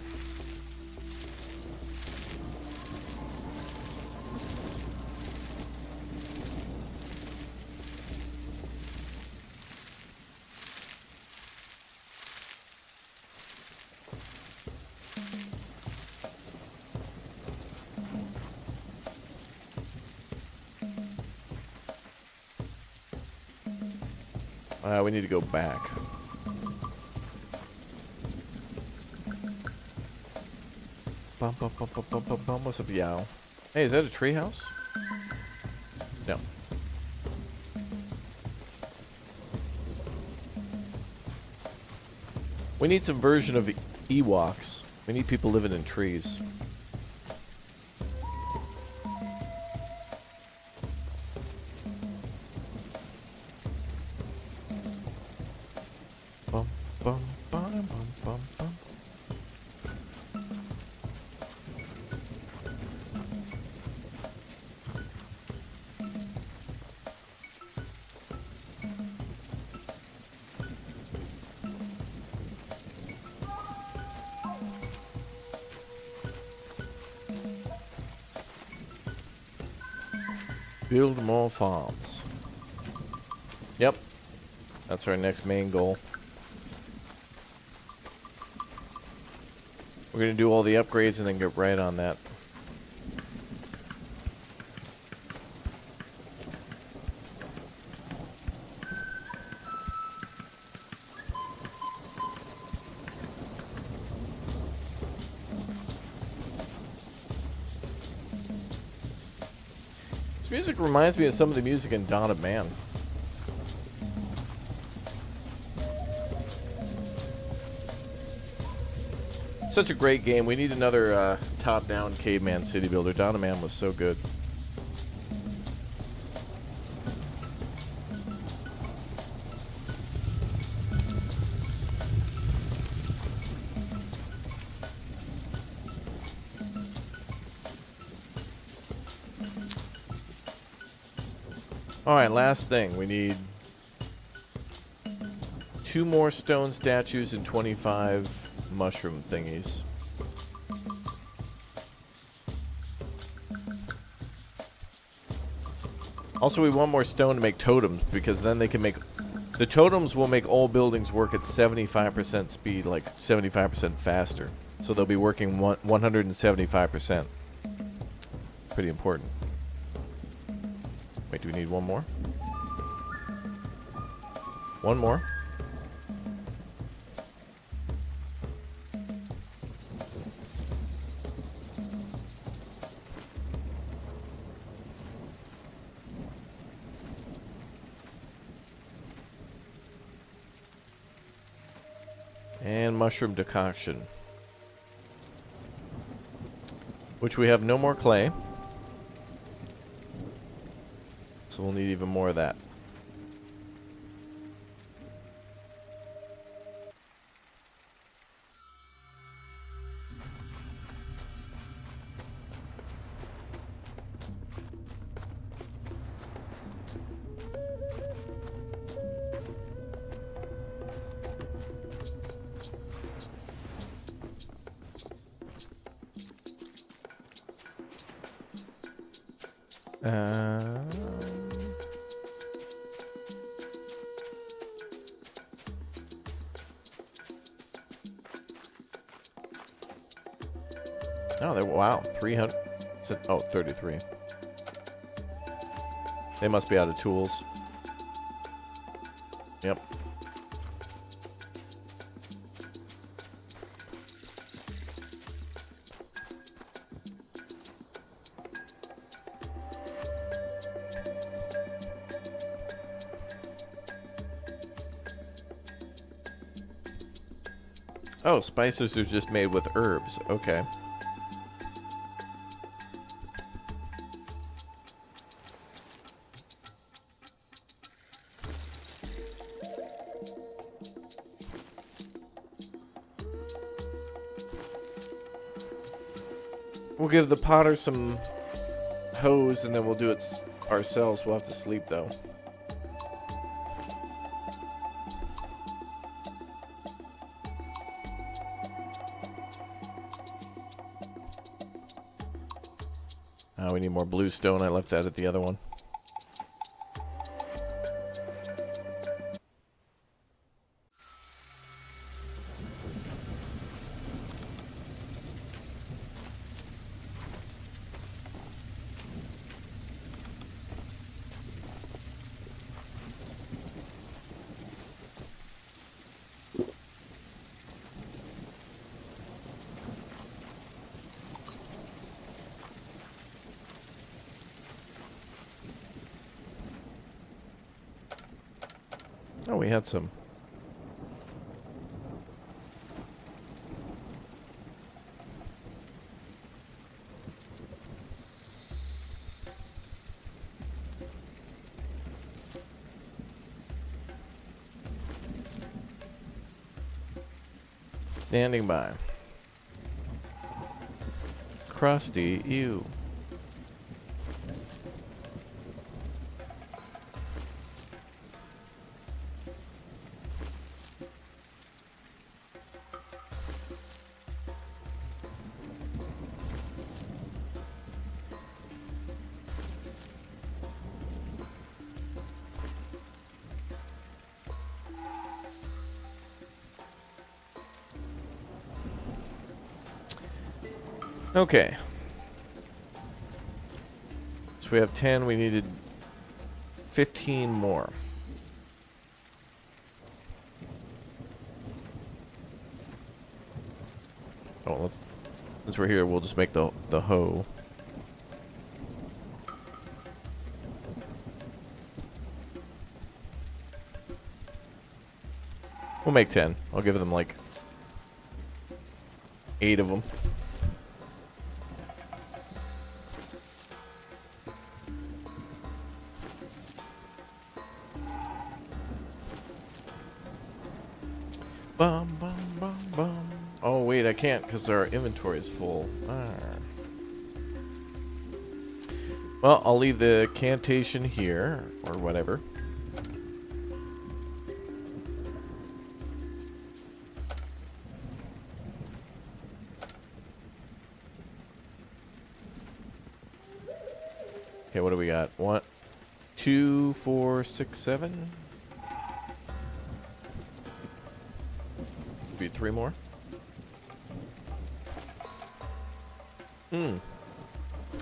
We need to go back. Bum, bum, bum, bum, bum, bum, bum. What's up, Yow? Hey, is that a treehouse? No. We need some version of Ewoks. We need people living in trees. Bum, bum, bum, bum, bum, bum. Build more farms. Yep. That's our next main goal. We're going to do all the upgrades and then get right on that. This music reminds me of some of the music in Dawn of Man. Such a great game. We need another top-down caveman city builder. Dawn of Man was so good. Alright, last thing. We need 2 more stone statues and 25 mushroom thingies. Also, we want more stone to make totems, because then they can make... The totems will make all buildings work at 75% speed, like 75% faster. So they'll be working 175%. Pretty important. Wait, do we need one more? One more. And mushroom decoction. Which we have no more clay. So we'll need even more of that. Oh, wow, 300. Oh, 33. They must be out of tools. Yep. Oh, spices are just made with herbs. Okay. We'll give the potter some hose and then we'll do it ourselves. We'll have to sleep though. We need more blue stone. I left that at the other one. Oh, we had some. Standing by. Crusty, ew. Okay. So we have 10. We needed 15 more. Oh, since we're here, we'll just make the hoe. We'll make 10. I'll give them like 8 of them. Bum, bum, bum, bum. Oh, wait, I can't because our inventory is full. Well, I'll leave the cantation here, or whatever. Okay, what do we got? 1, 2, 4, 6, 7. Be 3 more. I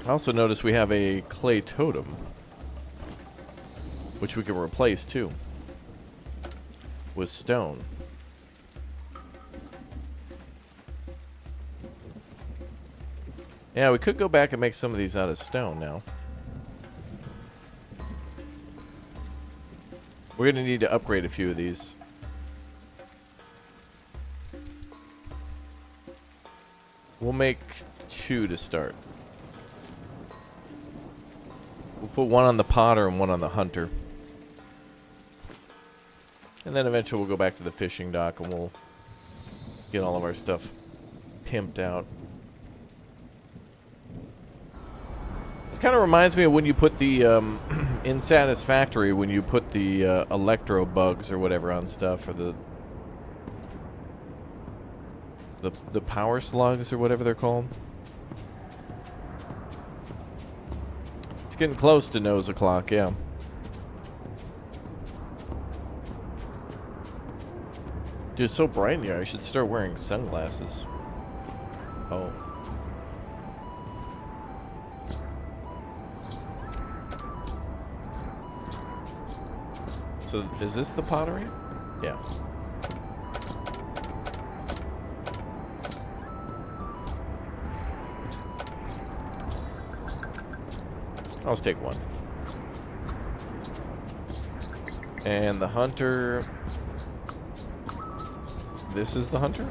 also noticed we have a clay totem, which we can replace too with stone. Yeah, we could go back and make some of these out of stone now. We're gonna need to upgrade a few of these. We'll make 2 to start. We'll put 1 on the potter and 1 on the hunter. And then eventually we'll go back to the fishing dock and we'll get all of our stuff pimped out. This kind of reminds me of when you put the, in Satisfactory, when you put the electro bugs or whatever on stuff, or the power slugs or whatever they're called. It's getting close to nose o'clock, yeah. Dude, it's so bright in here. I should start wearing sunglasses. Oh. So, is this the pottery? Yeah. I'll just take 1. And the hunter. This is the hunter?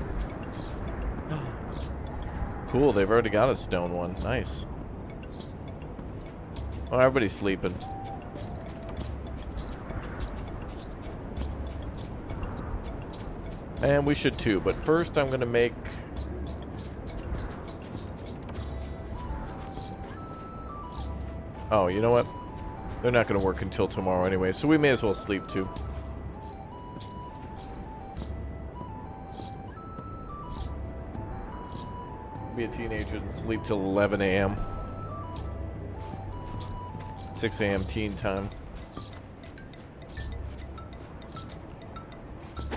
Cool, they've already got a stone one. Nice. Oh, everybody's sleeping. And we should too, but first I'm gonna make... Oh, you know what? They're not gonna work until tomorrow anyway, so we may as well sleep too. Be a teenager and sleep till 11 a.m. 6 a.m. teen time.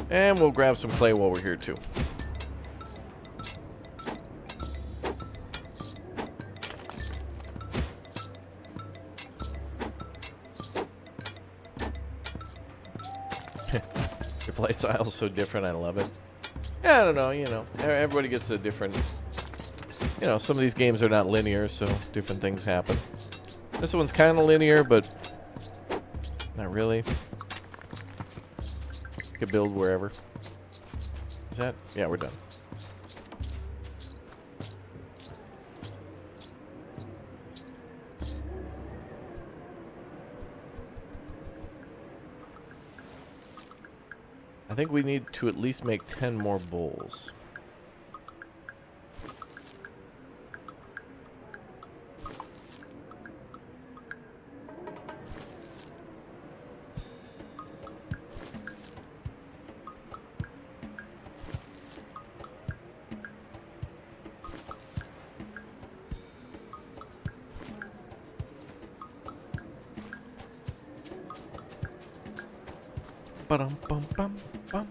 And we'll grab some clay while we're here too. Your play style's so different, I love it. Yeah, I don't know, you know. Everybody gets a different... You know, some of these games are not linear, so different things happen. This one's kind of linear, but not really. Could build wherever. Is that? Yeah, we're done. I think we need to at least make 10 more bowls. Bum bum bum bum.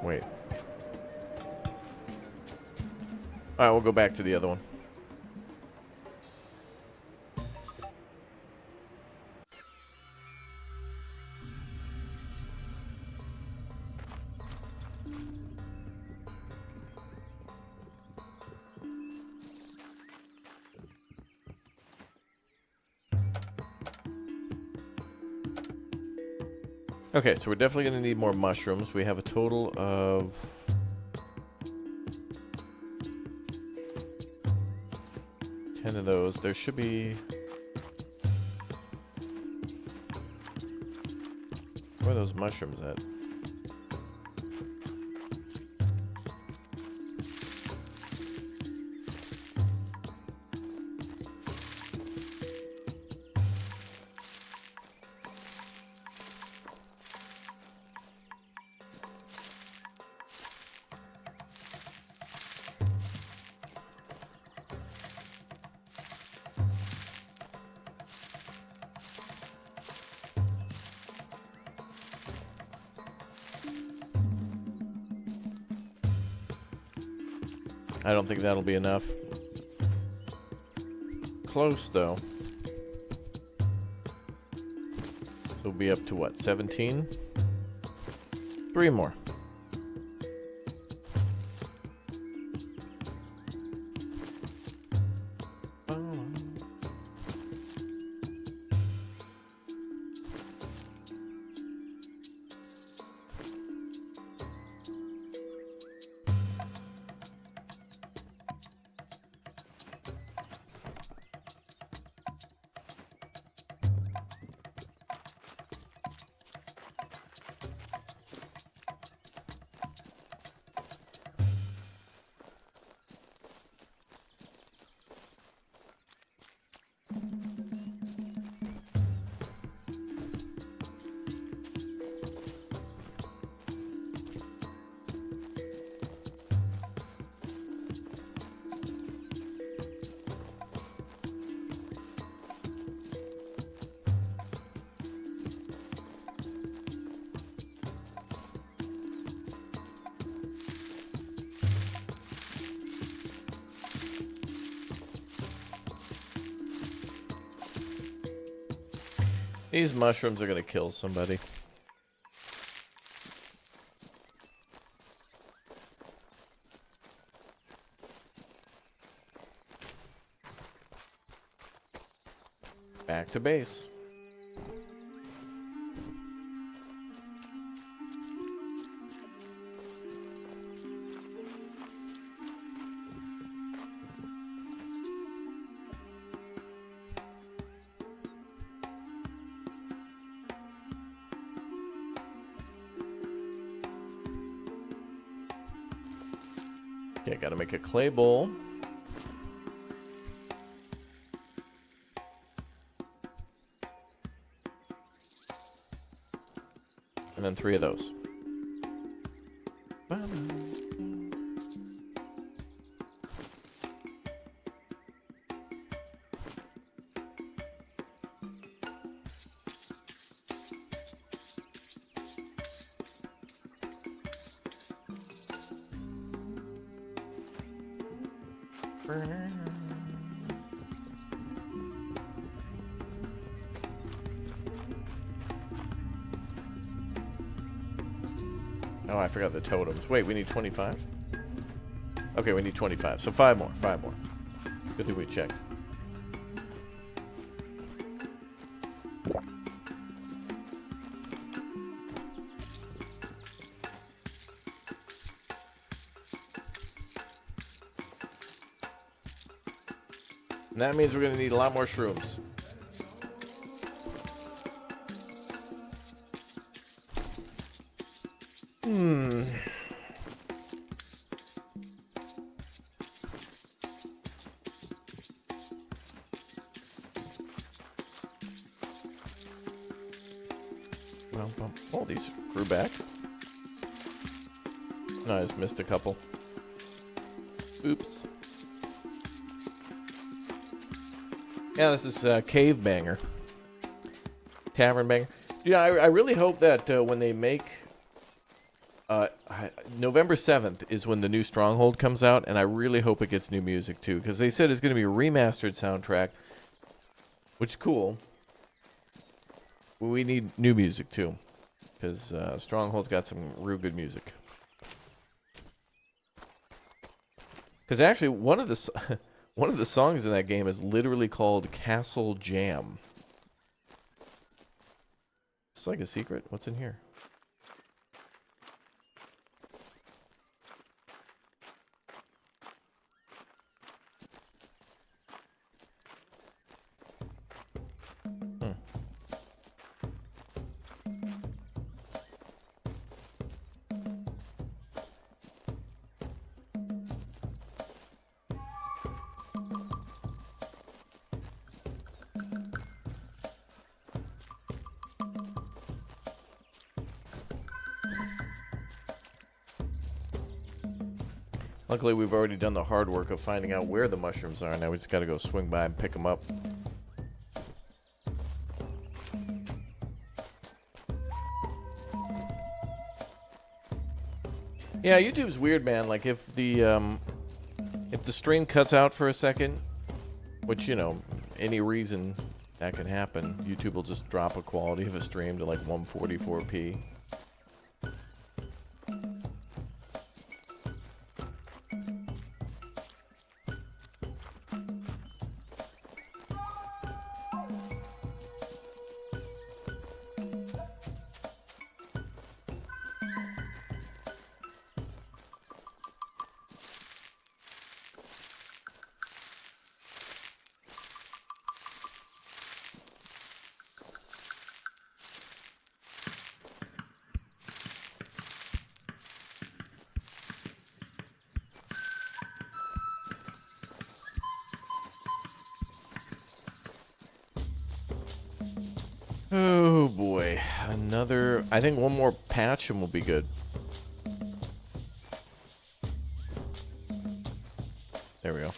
Wait. All right, we'll go back to the other one. Okay, so we're definitely going to need more mushrooms. We have a total of 10 of those. There should be... Where are those mushrooms at? I don't think that'll be enough. Close, though. So we'll be up to what, 17? 3 more. These mushrooms are gonna kill somebody. Back to base. Okay, gotta make a clay bowl. And then 3 of those. Oh, I forgot the totems. Wait, we need 25? Okay, we need 25. So 5 more. 5 more. Good thing we checked. And that means we're going to need a lot more shrooms. Oh, these grew back. No, I just missed a couple. Oops. Yeah, this is Cave Banger. Tavern Banger. Yeah, I really hope that when they make... November 7th is when the new Stronghold comes out, and I really hope it gets new music, too. Because they said it's going to be a remastered soundtrack, which is cool. We need new music, too. Because Stronghold's got some real good music. Because actually, one of the songs in that game is literally called Castle Jam. It's like a secret. What's in here? Luckily, we've already done the hard work of finding out where the mushrooms are. Now we just got to go swing by and pick them up. Yeah, YouTube's weird, man. Like if the stream cuts out for a second, which, you know, any reason that can happen, YouTube will just drop a quality of a stream to like 144p. Oh boy, another, I think one more patch and we'll be good. There we go.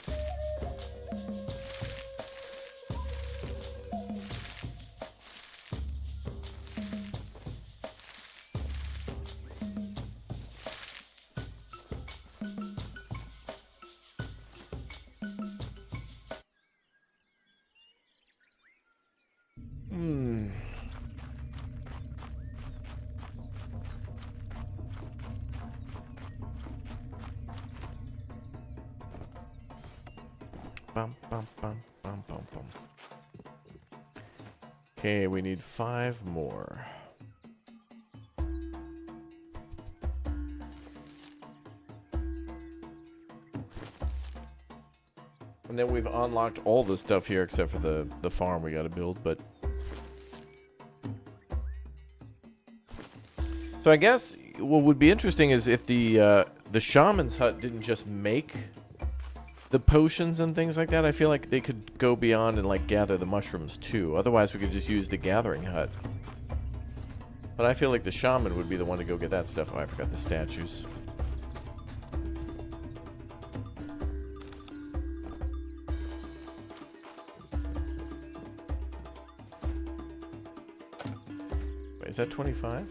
Okay, we need 5 more. And then we've unlocked all the stuff here except for the farm we gotta build, but... So I guess what would be interesting is if the shaman's hut didn't just make the potions and things like that. I feel like they could go beyond and like gather the mushrooms too. Otherwise we could just use the gathering hut. But I feel like the shaman would be the one to go get that stuff. Oh, I forgot the statues. Wait, is that 25?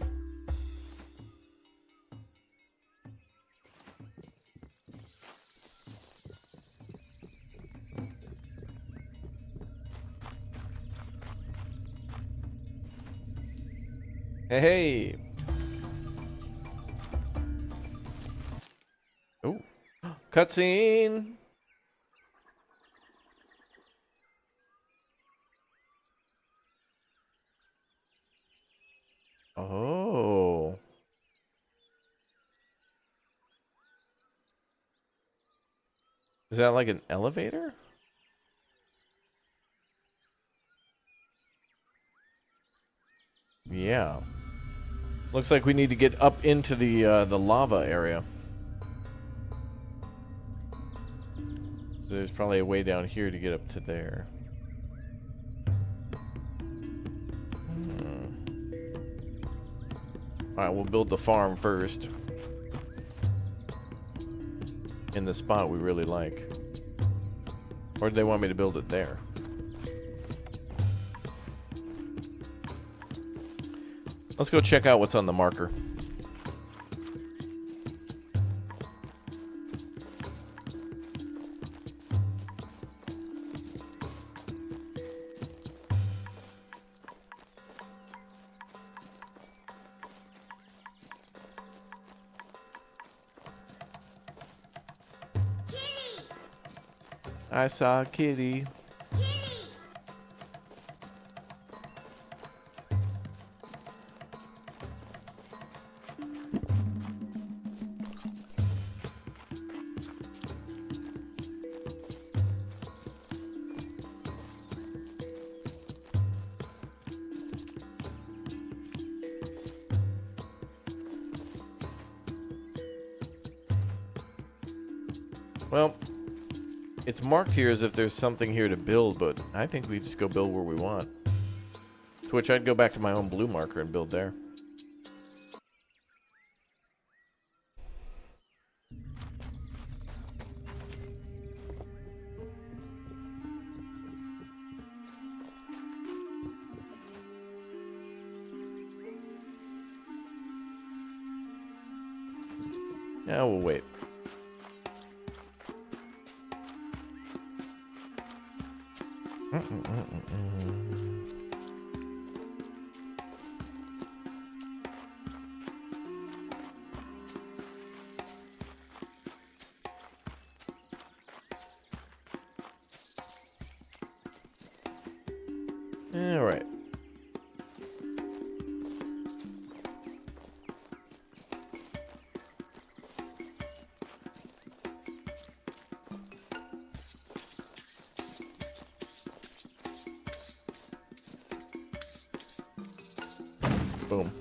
Hey! Cutscene. Oh. Is that like an elevator? Yeah. Looks like we need to get up into the lava area. So there's probably a way down here to get up to there. Alright, we'll build the farm first. In the spot we really like. Or do they want me to build it there? Let's go check out what's on the marker. I saw a kitty. Well, it's marked here as if there's something here to build, but I think we just go build where we want. To which I'd go back to my own blue marker and build there. Yeah, we'll wait. All right. Boom.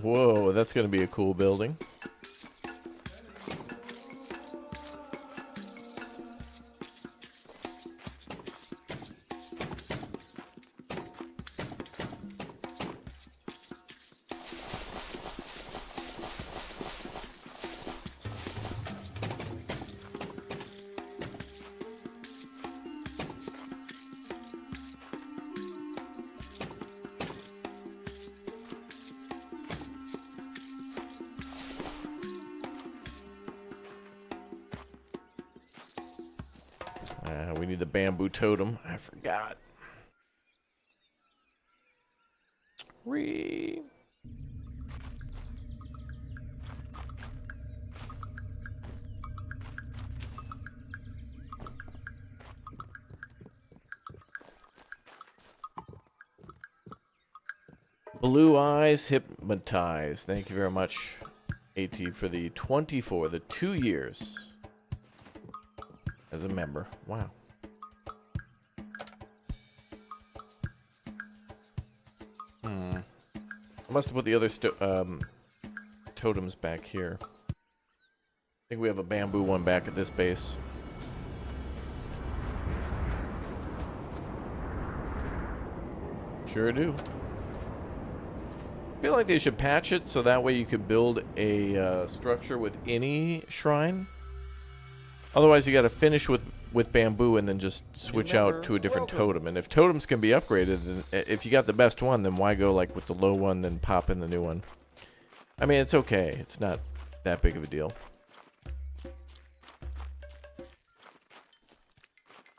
Whoa, that's going to be a cool building. We need the bamboo totem. I forgot. Blue eyes hypnotized. Thank you very much, AT, for the 2 years as a member. Wow. I must have put the other totems back here. I think we have a bamboo one back at this base. Sure do. feel like they should patch it so that way you could build a structure with any shrine. Otherwise, you got to finish with bamboo and then just switch out to a different totem. And if totems can be upgraded, then if you got the best one, then why go like with the low one, then pop in the new one? I mean, it's okay. It's not that big of a deal.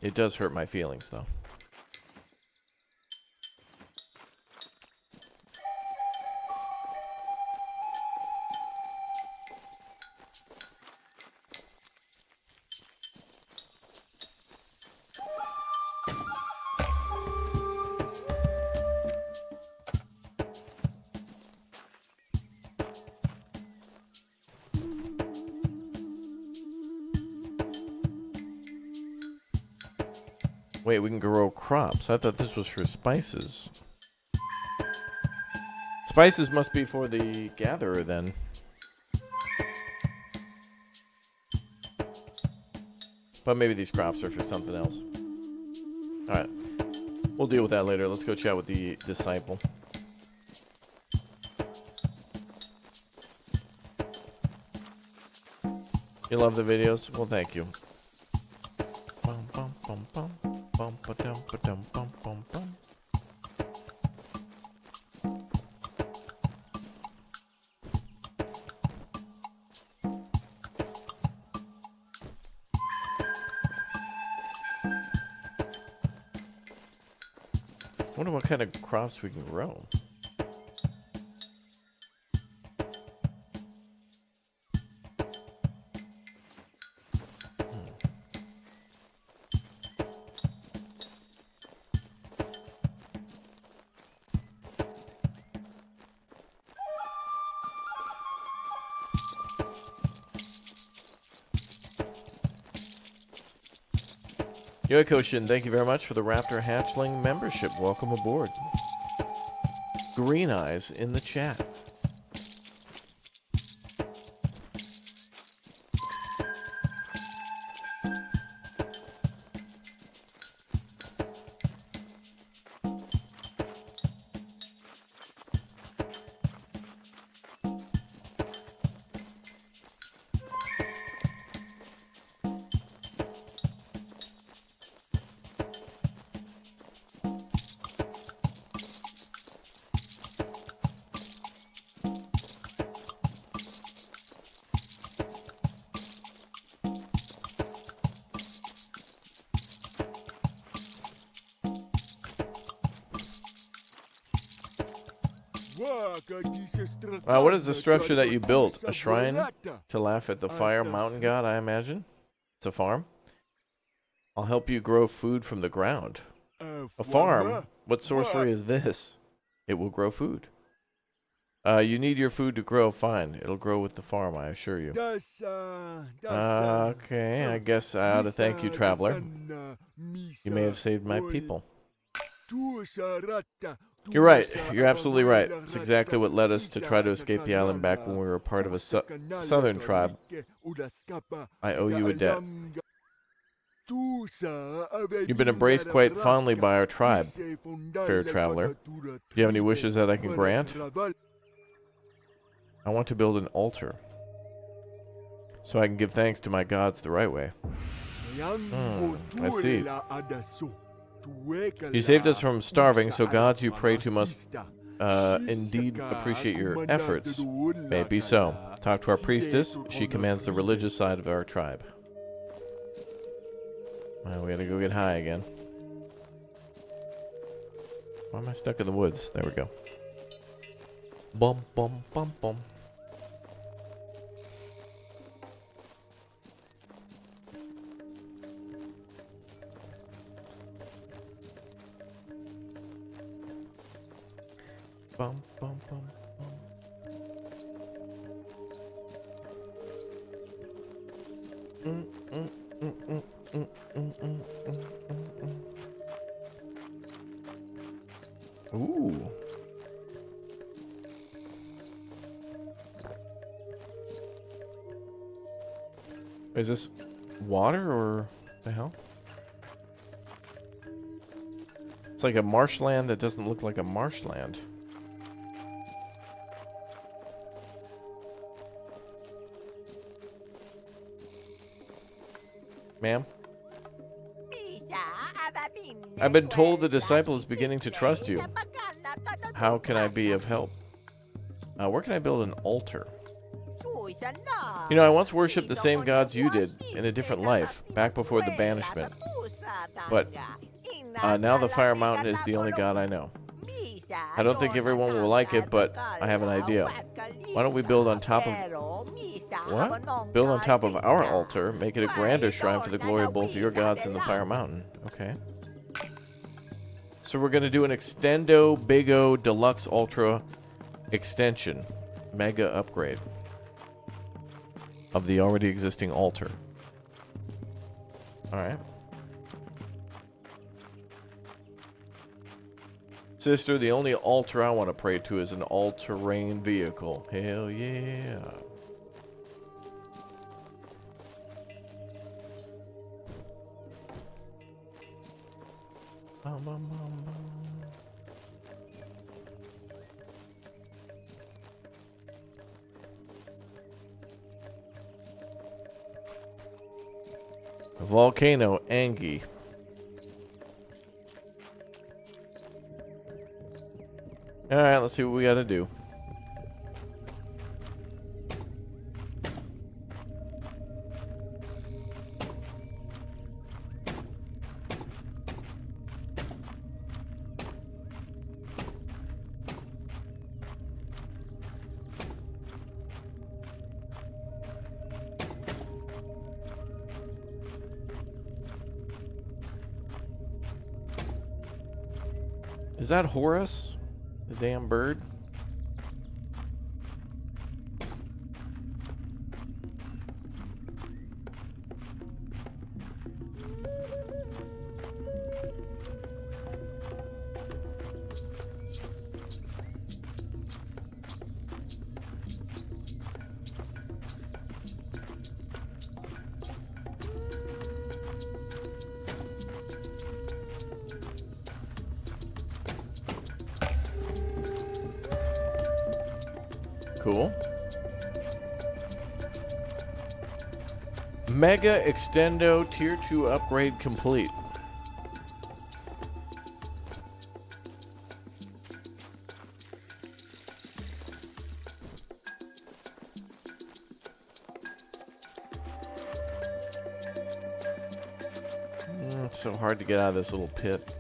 It does hurt my feelings, though. Wait, we can grow crops. I thought this was for spices. Spices must be for the gatherer then. But maybe these crops are for something else. Alright. We'll deal with that later. Let's go chat with the disciple. You love the videos? Well, thank you. Bum, bum, bum, bum. Bum, ba-dum, ba-dum, bum, bum, bum. Wonder what kind of crops we can grow. Yoikoshin, thank you very much for the Raptor Hatchling membership. Welcome aboard. Green Eyes in the chat. What is the structure that you built? A shrine to laugh at the fire mountain god, I imagine? It's a farm? I'll help you grow food from the ground. A farm? What sorcery is this? It will grow food. You need your food to grow. Fine. It'll grow with the farm, I assure you. Okay, I guess I ought to thank you, traveler. You may have saved my people. You're right. You're absolutely right. It's exactly what led us to try to escape the island back when we were part of a southern tribe. I owe you a debt. You've been embraced quite fondly by our tribe, fair traveler. Do you have any wishes that I can grant? I want to build an altar, so I can give thanks to my gods the right way. I see. You saved us from starving, so gods you pray to must indeed appreciate your efforts. May it be so. Talk to our priestess. She commands the religious side of our tribe. Well, we gotta go get high again. Why am I stuck in the woods? There we go. Bum, bum, bum, bum. Bum, bum, bum, bum. Ooh. Is this water or the hell? It's like a marshland that doesn't look like a marshland. Ma'am? I've been told the disciple is beginning to trust you. How can I be of help? Where can I build an altar? You know, I once worshipped the same gods you did in a different life, back before the banishment. But now the Fire Mountain is the only god I know. I don't think everyone will like it, but I have an idea. Why don't we build on top of... What? Build on top of our altar, make it a grander shrine for the glory of both your gods and the Fire Mountain. Okay. So we're going to do an Extendo Bigo Deluxe Ultra extension. Mega upgrade of the already existing altar. Alright. Sister, the only altar I want to pray to is an all-terrain vehicle. Hell yeah. Volcano Angie. Alright, let's see what we gotta do. Is that Horus? The damn bird? Cool. Mega Extendo Tier 2 upgrade complete. It's so hard to get out of this little pit.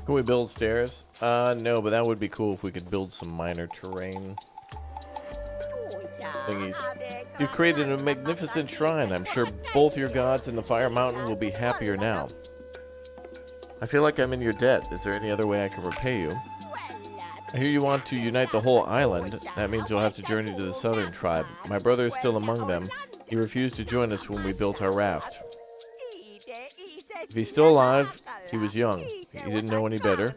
Can we build stairs? No, but that would be cool if we could build some minor terrain thingies. You've created a magnificent shrine. I'm sure both your gods and the Fire Mountain will be happier now. I feel like I'm in your debt. Is there any other way I can repay you? I hear you want to unite the whole island. That means you'll have to journey to the southern tribe. My brother is still among them. He refused to join us when we built our raft. If he's still alive, he was young. He didn't know any better.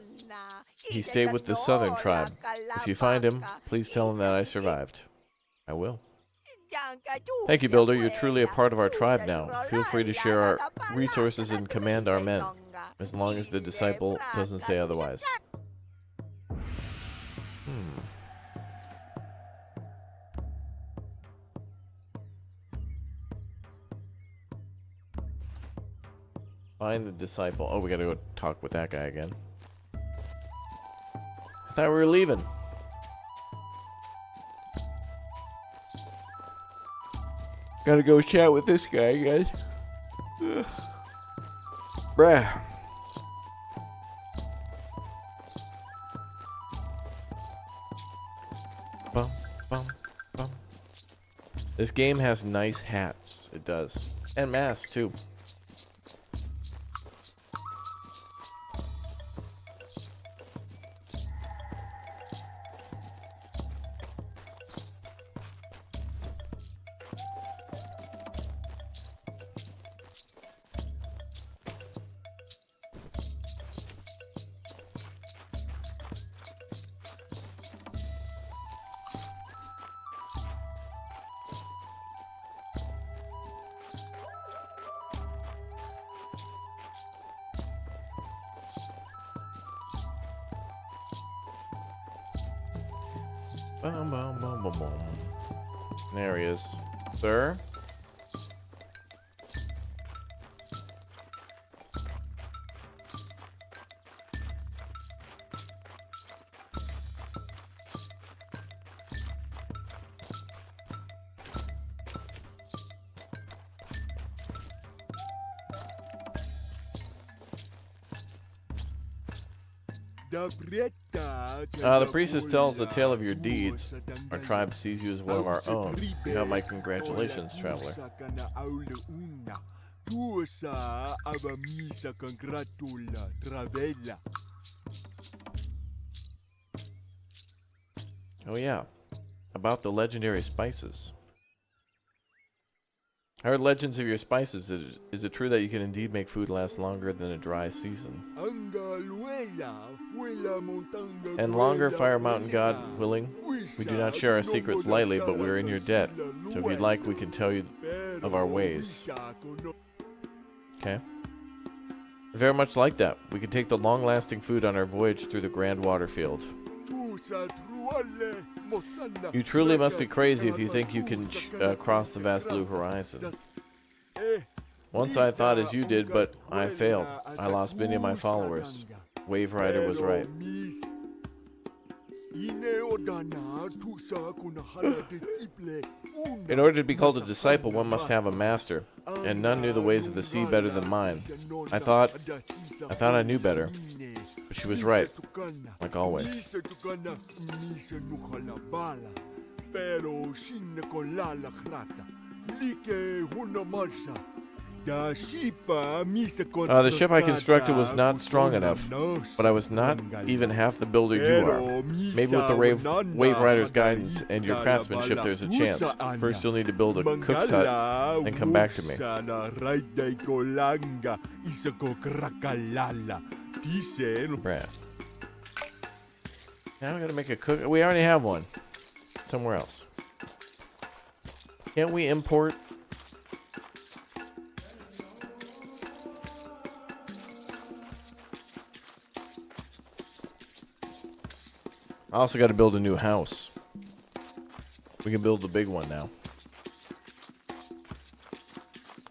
He stayed with the southern tribe. If you find him, please tell him that I survived. I will. Thank you, Builder. You're truly a part of our tribe now. Feel free to share our resources and command our men, as long as the disciple doesn't say otherwise. Find the disciple. Oh, we gotta go talk with that guy again. I thought we were leaving. Gotta go chat with this guy, guys. Ugh. Bruh. Bum, bum, bum. This game has nice hats. It does. And masks, too. Boom, boom, boom, boom, boom. There he is. Sir? The priestess tells the tale of your deeds. Our tribe sees you as one of our own. You have my congratulations, traveler. Oh yeah, about the legendary spices. I heard legends of your spices. Is it true that you can indeed make food last longer than a dry season? And longer, Fire Mountain God willing. We do not share our secrets lightly, but we are in your debt. So if you'd like, we can tell you of our ways. Okay. Very much like that. We can take the long-lasting food on our voyage through the Grand Waterfield. You truly must be crazy if you think you can cross the vast blue horizon. Once I thought as you did, but I failed. I lost many of my followers. Wave Rider was right. In order to be called a disciple, one must have a master, and none knew the ways of the sea better than mine. I thought I knew better, but she was right, like always. The ship I constructed was not strong enough, but I was not even half the builder you are. Maybe with the Wave Rider's guidance and your craftsmanship there's a chance. First you'll need to build a cook's hut, then come back to me. Brad. Now I gotta make a cook. We already have one. Somewhere else. Can't we import? I also got to build a new house. We can build the big one now.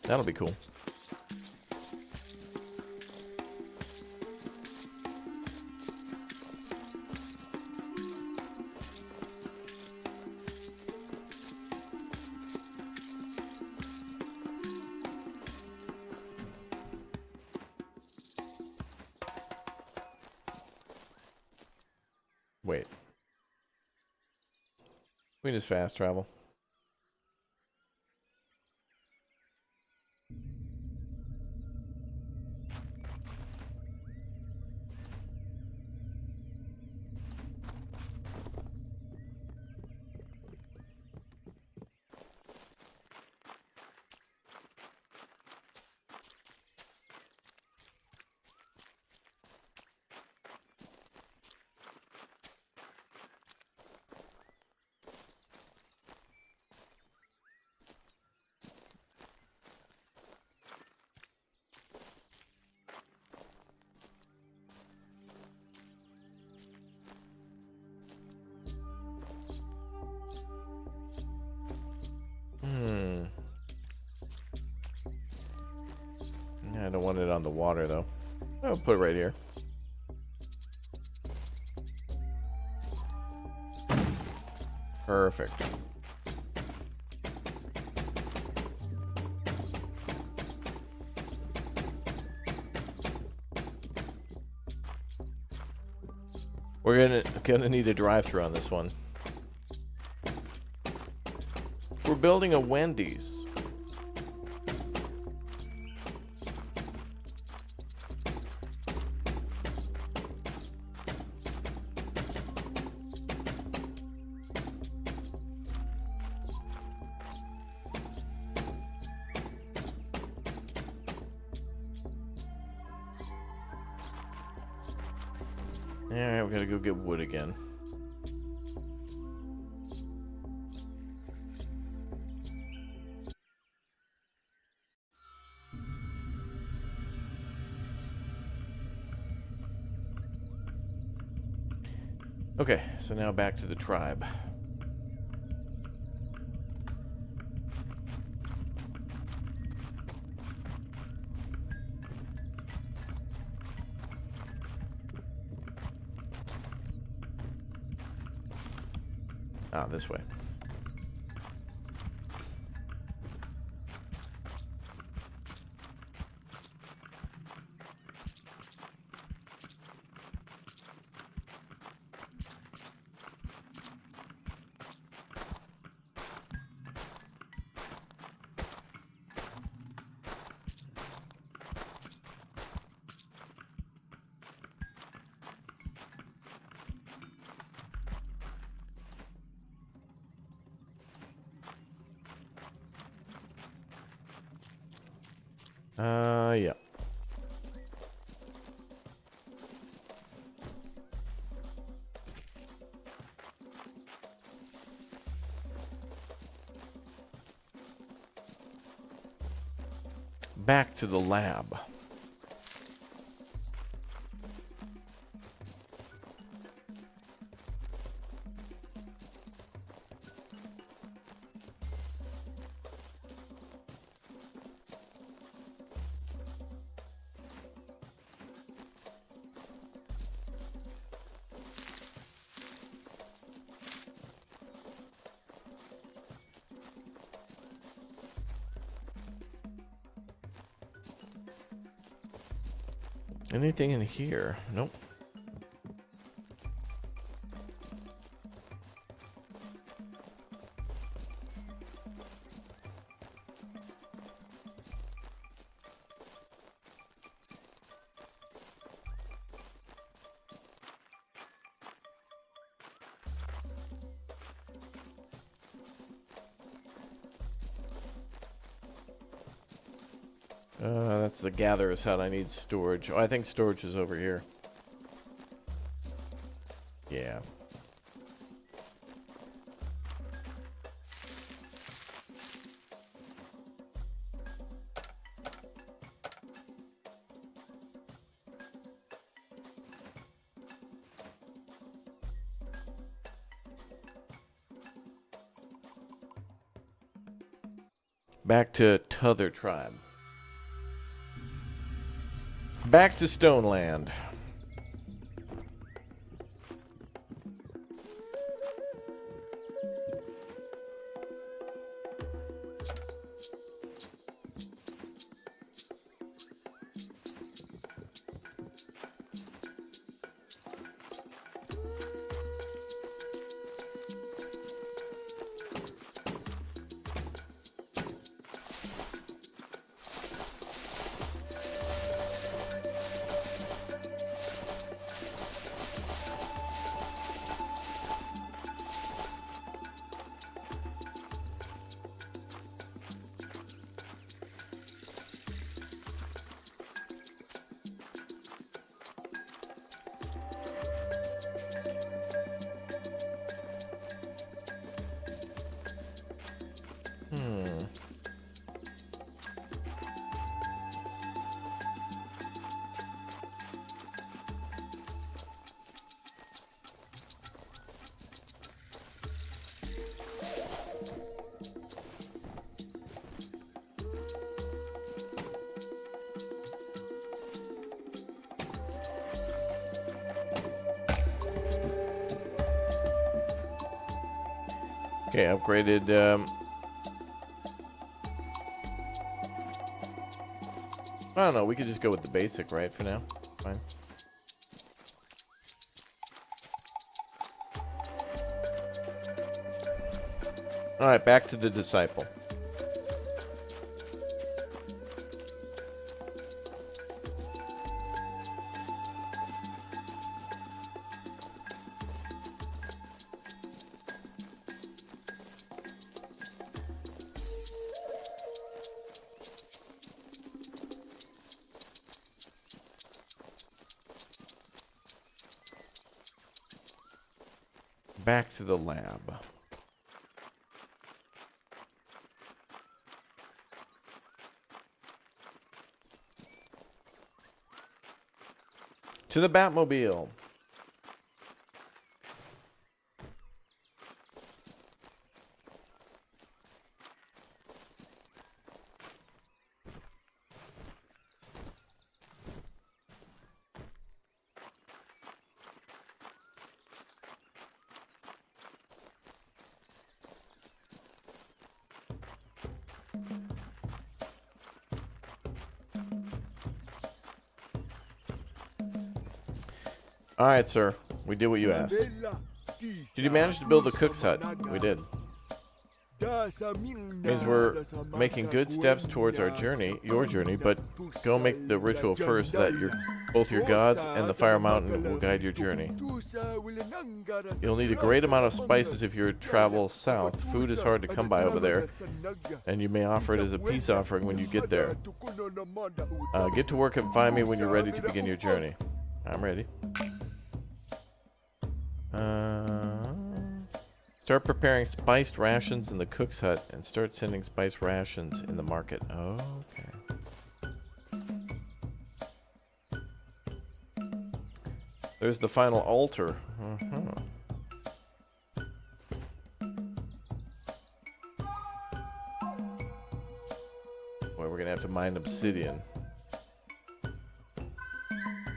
That'll be cool. Wait. We can just fast travel. I don't want it on the water, though. I'll put it right here. Perfect. We're gonna need a drive-thru on this one. We're building a Wendy's. Alright, we gotta go get wood again. Okay, so now back to the tribe. Ah, this way. Yeah. Back to the lab. Anything in here? Nope. That's the gatherer's hut. I need storage. Oh, I think storage is over here. Yeah. Back to T'other tribe. Back to Stoneland. Okay, upgraded. I don't know. We could just go with the basic, right? For now, fine. All right, back to the disciple. Back to the lab. To the Batmobile. All right, sir. We did what you asked. Did you manage to build the cook's hut? We did. Means we're making good steps towards our journey, your journey, but go make the ritual first so that both your gods and the Fire Mountain will guide your journey. You'll need a great amount of spices if you travel south. Food is hard to come by over there, and you may offer it as a peace offering when you get there. Get to work and find me when you're ready to begin your journey. I'm ready. Start preparing spiced rations in the cook's hut and start sending spiced rations in the market. Oh, okay. There's the final altar. Boy, we're gonna have to mine obsidian.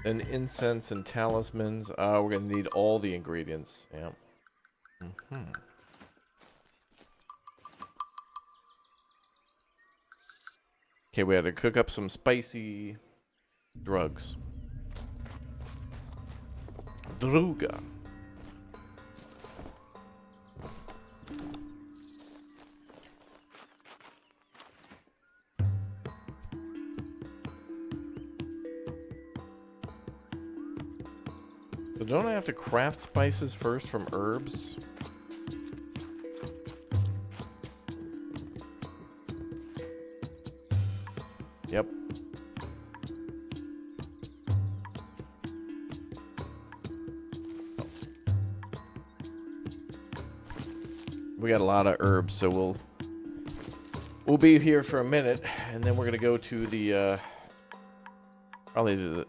Then incense and talismans. We're gonna need all the ingredients. Yeah. Okay, we had to cook up some spicy drugs. Druga. So don't I have to craft spices first from herbs? Yep. We got a lot of herbs, so we'll be here for a minute, and then we're gonna go to the probably to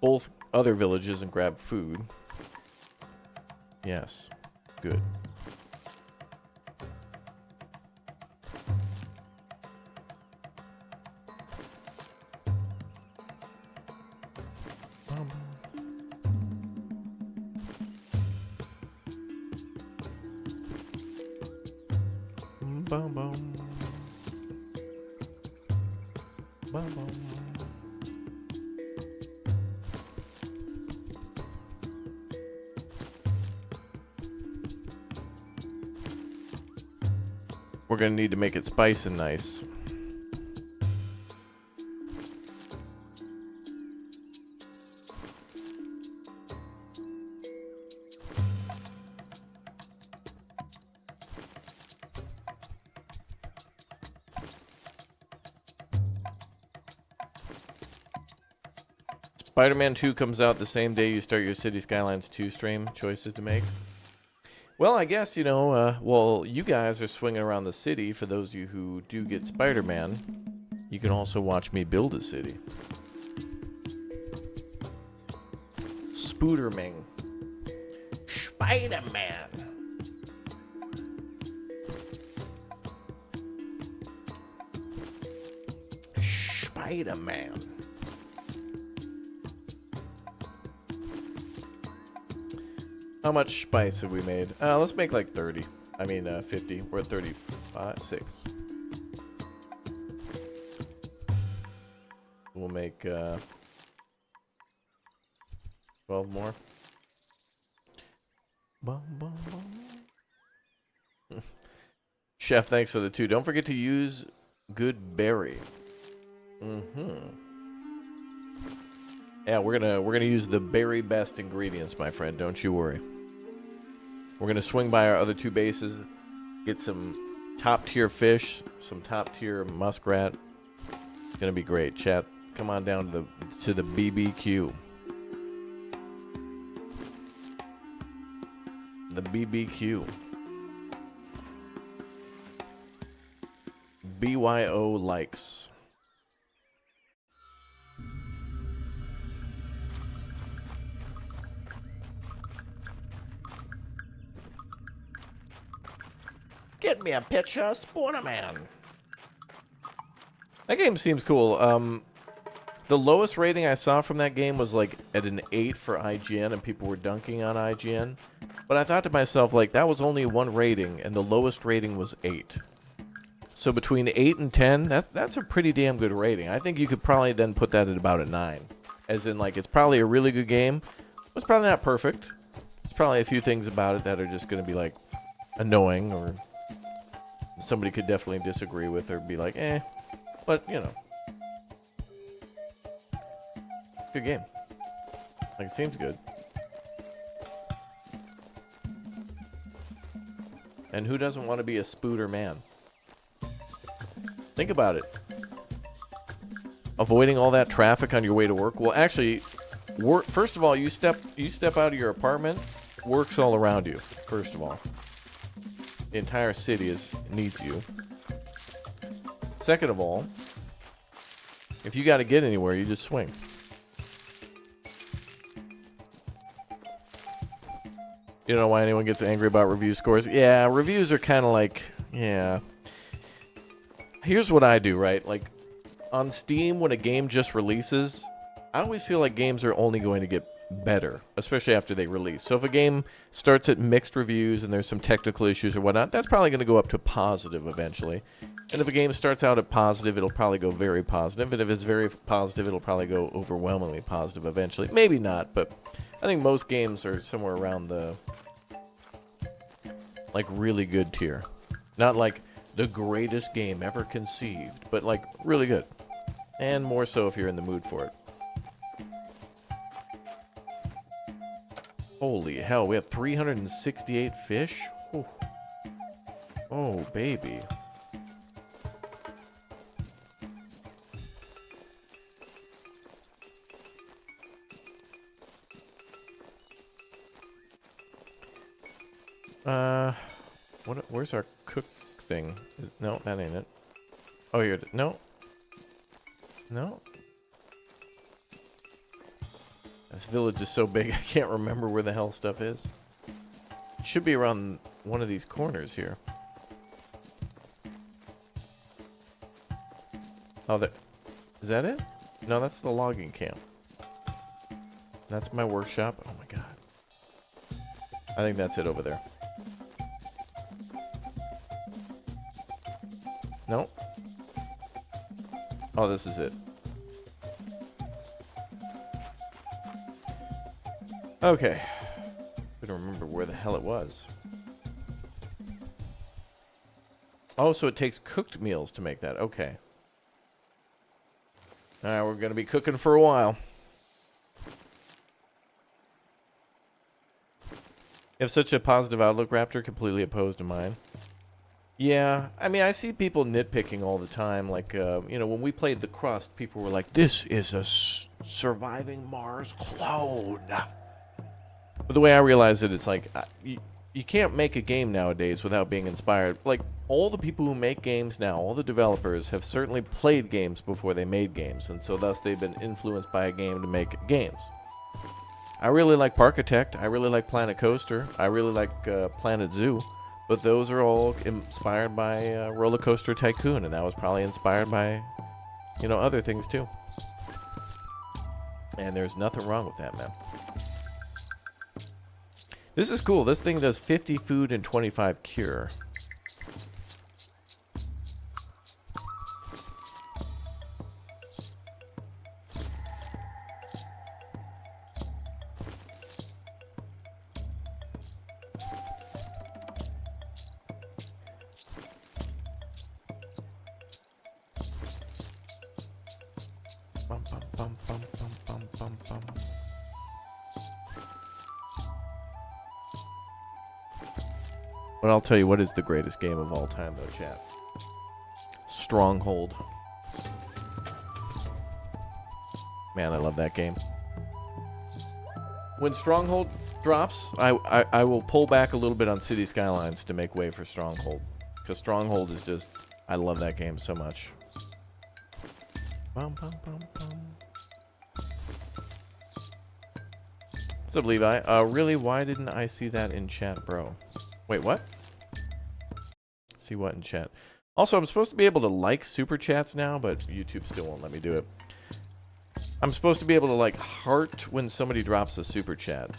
both other villages and grab food. Yes, good. Boom, boom. Boom, boom. We're gonna need to make it spicy and nice. Spider-Man 2 comes out the same day you start your City Skylines 2 stream. Choices to make. Well, I guess, you know, while you guys are swinging around the city, for those of you who do get Spider-Man, you can also watch me build a city. Spooderman. Spider-Man. Spider-Man. How much spice have we made? Let's make like 30. I mean, 50. We're at 35, 6. We'll make 12 more. Bum, bum, bum. Chef, thanks for the 2. Don't forget to use good berry. Yeah, we're gonna use the very best ingredients, my friend. Don't you worry. We're gonna swing by our other 2 bases, get some top tier fish, some top tier muskrat. It's gonna be great. Chat, come on down to the BBQ. The BBQ. BYO likes. Get me a picture of Spider-Man. That game seems cool. The lowest rating I saw from that game was like at an 8 for IGN, and people were dunking on IGN. But I thought to myself, like, that was only 1 rating, and the lowest rating was 8. So between 8 and 10, that's a pretty damn good rating. I think you could probably then put that at about a 9. As in, like, it's probably a really good game. It's probably not perfect. There's probably a few things about it that are just going to be, like, annoying, or somebody could definitely disagree with, or be like, eh. But, you know. Good game. Like, it seems good. And who doesn't want to be a spooter man? Think about it. Avoiding all that traffic on your way to work. Well, actually, first of all, you step out of your apartment, work's all around you. First of all, the entire city needs you. Second of all, if you got to get anywhere, you just swing. You don't know why anyone gets angry about review scores? Yeah, reviews are kind of like, yeah. Here's what I do, right? Like, on Steam, when a game just releases, I always feel like games are only going to get better, especially after they release. So if a game starts at mixed reviews and there's some technical issues or whatnot, that's probably going to go up to positive eventually. And if a game starts out at positive, it'll probably go very positive. And if it's very positive, it'll probably go overwhelmingly positive eventually. Maybe not, but I think most games are somewhere around the, like, really good tier. Not like the greatest game ever conceived, but, like, really good. And more so if you're in the mood for it. Holy hell, we have 368 fish? Whew. Oh, baby. Where's our cook thing? No, that ain't it. Oh, here. No. No. This village is so big, I can't remember where the hell stuff is. It should be around one of these corners here. Oh, is that it? No, that's the logging camp. That's my workshop. Oh my god. I think that's it over there. Nope. Oh, this is it. Okay. I don't remember where the hell it was. Oh, so it takes cooked meals to make that. Okay. Alright, we're going to be cooking for a while. You have such a positive outlook, Raptor, completely opposed to mine. Yeah, I mean, I see people nitpicking all the time. Like, you know, when we played The Crust, people were like, this is a surviving Mars clone. But the way I realize it, it's like, you can't make a game nowadays without being inspired. Like, all the people who make games now, all the developers, have certainly played games before they made games. And so thus they've been influenced by a game to make games. I really like Parkitect. I really like Planet Coaster. I really like Planet Zoo. But those are all inspired by Roller Coaster Tycoon, and that was probably inspired by, you know, other things too. And there's nothing wrong with that, man. This is cool. This thing does 50 food and 25 cure. But I'll tell you what is the greatest game of all time, though, chat. Stronghold. Man, I love that game. When Stronghold drops, I will pull back a little bit on City Skylines to make way for Stronghold. Because Stronghold is just... I love that game so much. Bum, bum, bum, bum. What's up, Levi? Really, why didn't I see that in chat, bro? Wait, what? See what in chat? Also, I'm supposed to be able to like super chats now, but YouTube still won't let me do it. I'm supposed to be able to like heart when somebody drops a super chat.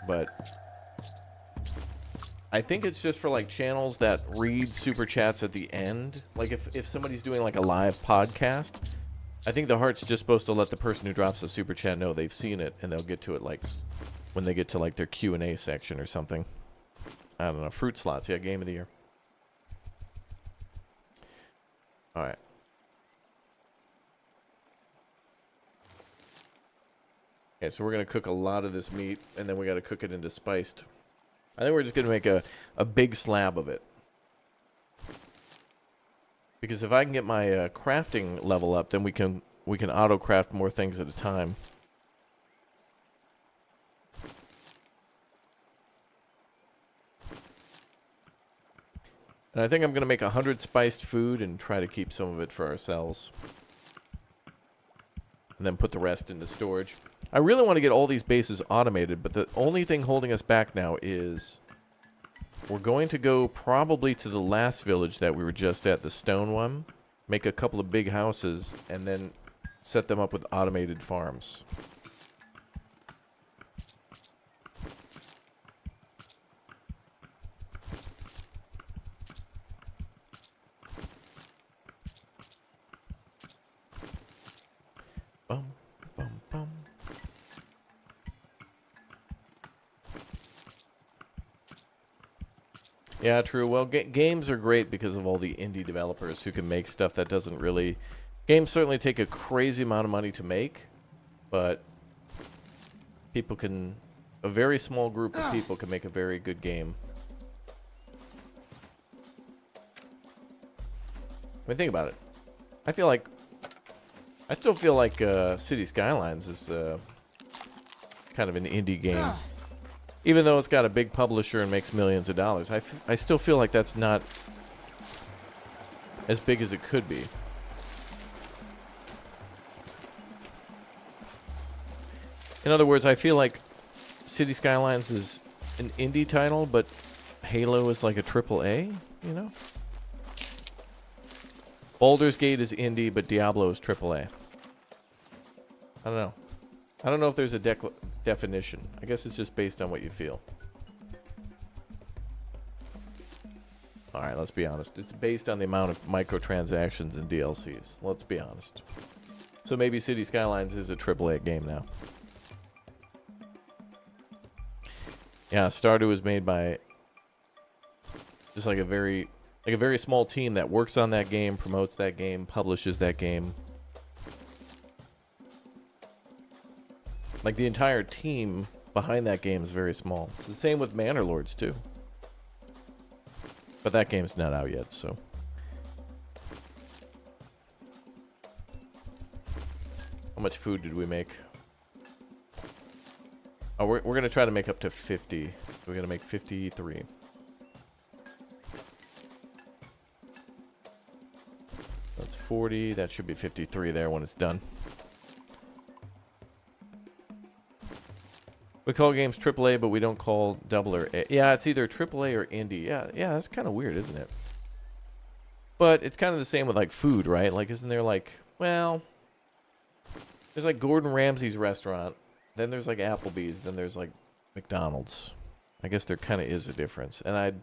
But I think it's just for like channels that read super chats at the end. Like if somebody's doing like a live podcast, I think the heart's just supposed to let the person who drops the super chat know they've seen it, and they'll get to it like when they get to like their Q&A section or something. I don't know. Fruit slots, yeah, game of the year. All right. Okay, so we're gonna cook a lot of this meat, and then we got to cook it into spiced. I think we're just gonna make a big slab of it. Because if I can get my crafting level up, then we can auto craft more things at a time. And I think I'm gonna make 100 spiced food and try to keep some of it for ourselves, and then put the rest into storage. I really want to get all these bases automated, but the only thing holding us back now is we're going to go probably to the last village that we were just at, the stone one, make a couple of big houses, and then set them up with automated farms. Bum, bum, bum. Yeah, true. Well, games are great because of all the indie developers who can make stuff that doesn't really... Games certainly take a crazy amount of money to make, but people can... A very small group of people can make a very good game. I mean, think about it. I still feel like City Skylines is kind of an indie game. Even though it's got a big publisher and makes millions of dollars, I still feel like that's not as big as it could be. In other words, I feel like City Skylines is an indie title, but Halo is like a AAA, you know? Baldur's Gate is indie, but Diablo is AAA. I don't know. I don't know if there's a definition. I guess it's just based on what you feel. Alright, let's be honest. It's based on the amount of microtransactions and DLCs. Let's be honest. So maybe City Skylines is a AAA game now. Yeah, Stardew was made by just like a very small team that works on that game, promotes that game, publishes that game. Like, the entire team behind that game is very small. It's the same with Manor Lords, too. But that game's not out yet, so... How much food did we make? Oh, we're going to try to make up to 50. So we're going to make 53. That's 40. That should be 53 there when it's done. We call games AAA, but we don't call double or A. Yeah, it's either AAA or indie. Yeah, that's kind of weird, isn't it? But it's kind of the same with, like, food, right? Like, isn't there, like... Well... There's, like, Gordon Ramsay's restaurant. Then there's, like, Applebee's. Then there's, like, McDonald's. I guess there kind of is a difference. And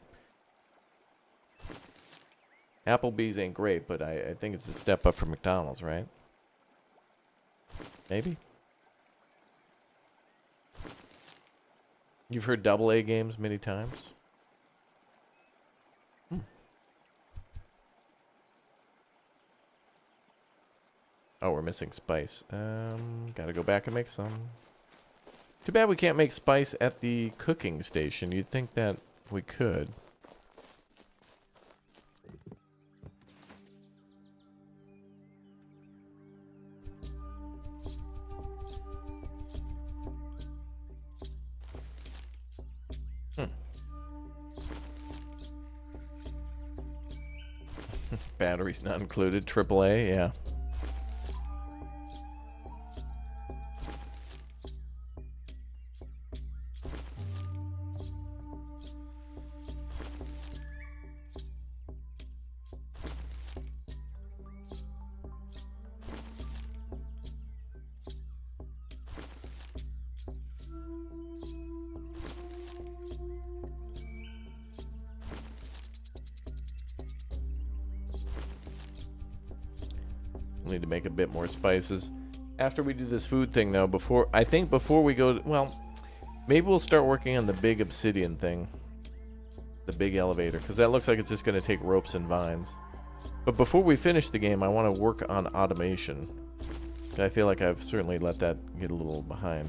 Applebee's ain't great, but I think it's a step up from McDonald's, right? Maybe? You've heard AA games many times? Oh, we're missing spice. Gotta go back and make some. Too bad we can't make spice at the cooking station. You'd think that we could. Batteries not included. AAA, yeah. We'll need to make a bit more spices. After we do this food thing, though, I think before we go, well, maybe we'll start working on the big obsidian thing. The big elevator, because that looks like it's just going to take ropes and vines. But before we finish the game, I want to work on automation. I feel like I've certainly let that get a little behind.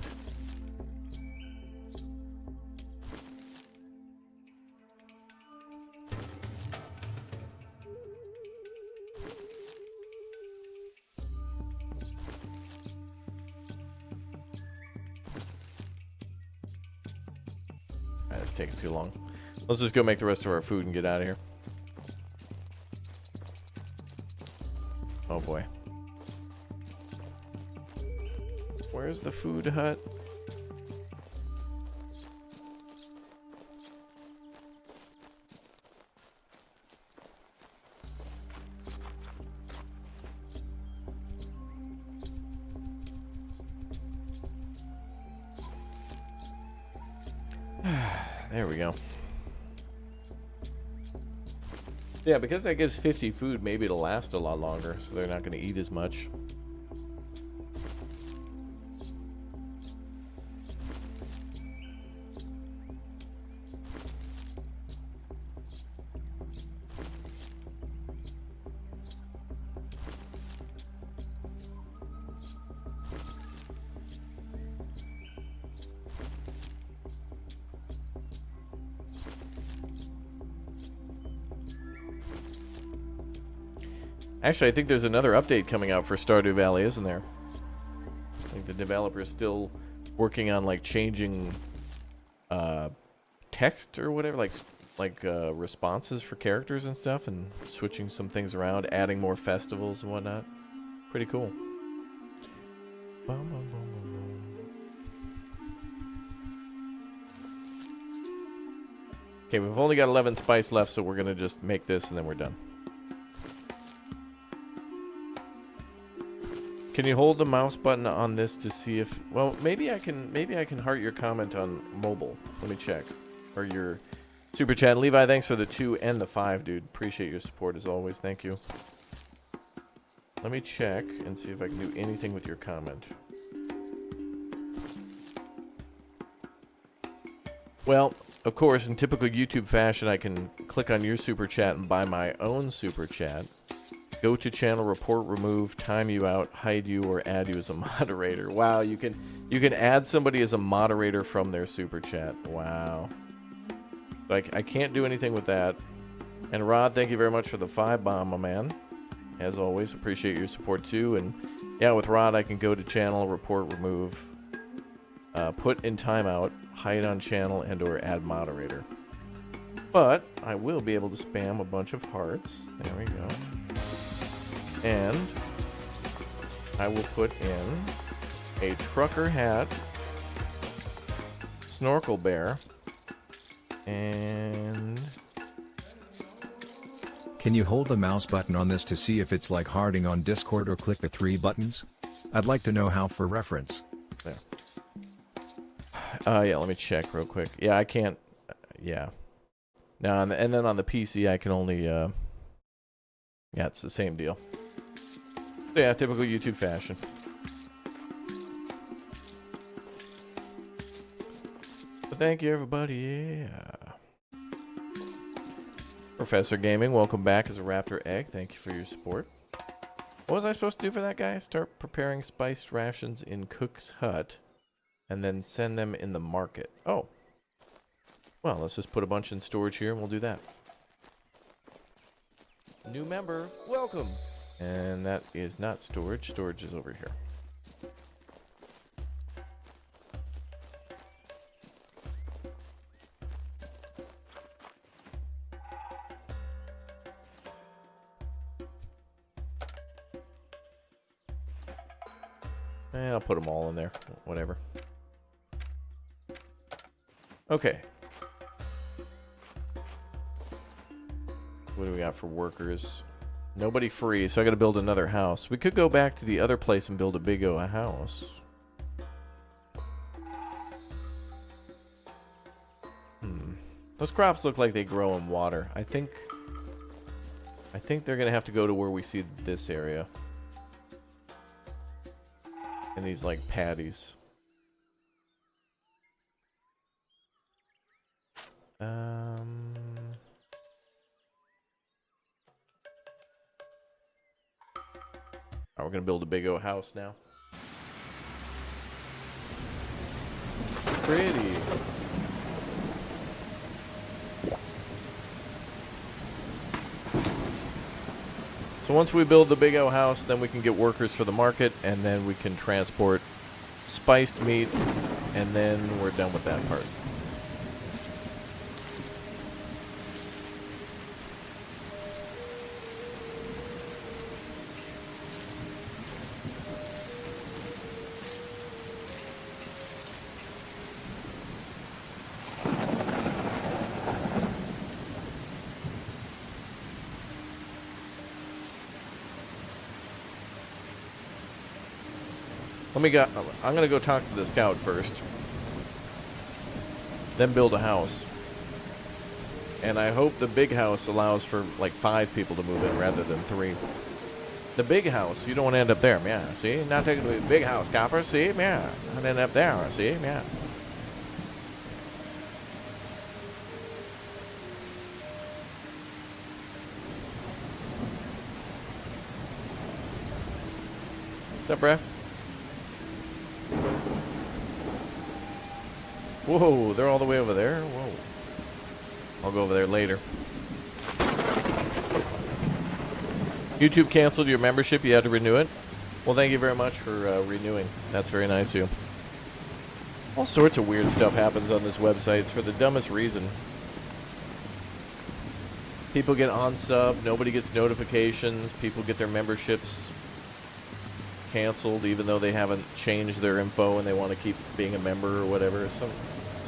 It's taking too long. Let's just go make the rest of our food and get out of here. Oh boy. Where's the food hut? There we go. Yeah, because that gives 50 food, maybe it'll last a lot longer, so they're not going to eat as much. Actually, I think there's another update coming out for Stardew Valley, isn't there? I think the developer is still working on like changing text or whatever, like responses for characters and stuff, and switching some things around, adding more festivals and whatnot. Pretty cool. Okay, we've only got 11 spice left, so we're gonna just make this and then we're done. Can you hold the mouse button on this to see if... Well, maybe I can heart your comment on mobile. Let me check. Or your super chat. Levi, thanks for the 2 and the 5, dude. Appreciate your support as always. Thank you. Let me check and see if I can do anything with your comment. Well, of course, in typical YouTube fashion, I can click on your super chat and buy my own super chat. Go to channel, report, remove, time you out, hide you, or add you as a moderator. Wow, you can add somebody as a moderator from their super chat. Wow. Like, I can't do anything with that. And Rod, thank you very much for the 5 bomb, my man. As always, appreciate your support too. And yeah, with Rod, I can go to channel, report, remove, put in timeout, hide on channel, and or add moderator. But I will be able to spam a bunch of hearts. There we go. And I will put in a trucker hat, snorkel bear, and... Can you hold the mouse button on this to see if it's like harding on Discord, or click the 3 buttons? I'd like to know how for reference. There. Yeah, let me check real quick. Yeah, I can't... yeah. Now, and then on the PC, I can only... yeah, it's the same deal. Yeah, typical YouTube fashion. But thank you, everybody. Yeah. Professor Gaming, welcome back as a Raptor Egg. Thank you for your support. What was I supposed to do for that guy? Start preparing spiced rations in Cook's hut, and then send them in the market. Oh. Well, let's just put a bunch in storage here, and we'll do that. New member, welcome. And that is not storage. Storage is over here. I'll put them all in there. Whatever. Okay. What do we got for workers? Nobody free, so I gotta build another house. We could go back to the other place and build a big house. Those crops look like they grow in water. I think they're gonna have to go to where we see this area. in these like patties. We're gonna build a big old house now. Pretty. So once we build the big old house, then we can get workers for the market, and then we can transport spiced meat, and then we're done with that part. I'm gonna go talk to the scout first, then build a house. And I hope the big house allows for like 5 people to move in rather than 3. The big house, you don't want to end up there, yeah. See, not taking the big house, copper. See, yeah, and end up there. See, yeah. What's up, bruh? Whoa, they're all the way over there? Whoa. I'll go over there later. YouTube canceled your membership. You had to renew it. Well, thank you very much for renewing. That's very nice of you. All sorts of weird stuff happens on this website. It's for the dumbest reason. People get on-sub. Nobody gets notifications. People get their memberships canceled even though they haven't changed their info and they want to keep being a member or whatever. Some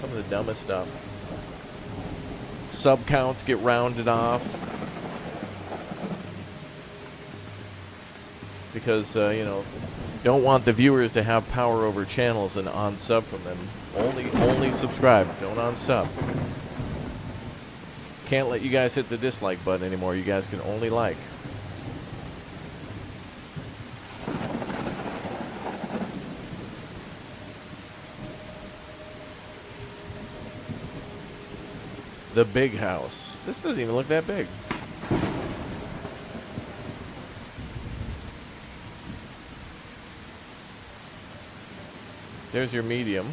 of the dumbest stuff. Sub counts get rounded off because don't want the viewers to have power over channels and on-sub from them. Only subscribe, don't on-sub. Can't let you guys hit the dislike button anymore. You guys can only like. The big house. This doesn't even look that big. There's your medium.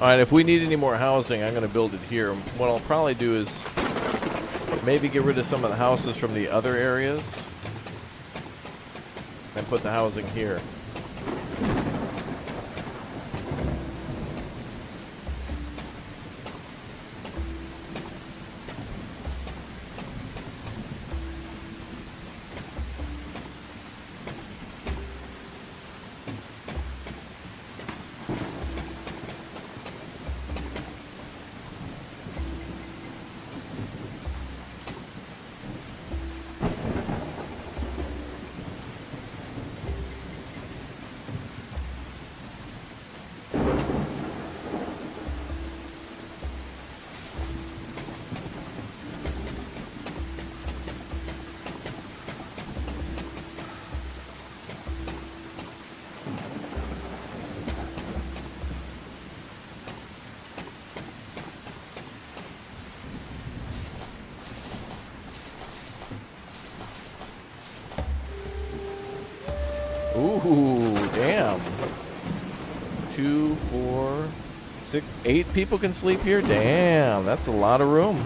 Alright, if we need any more housing, I'm going to build it here. What I'll probably do is maybe get rid of some of the houses from the other areas and put the housing here. Ooh, damn. 2, 4, 6, 8 people can sleep here? Damn, that's a lot of room.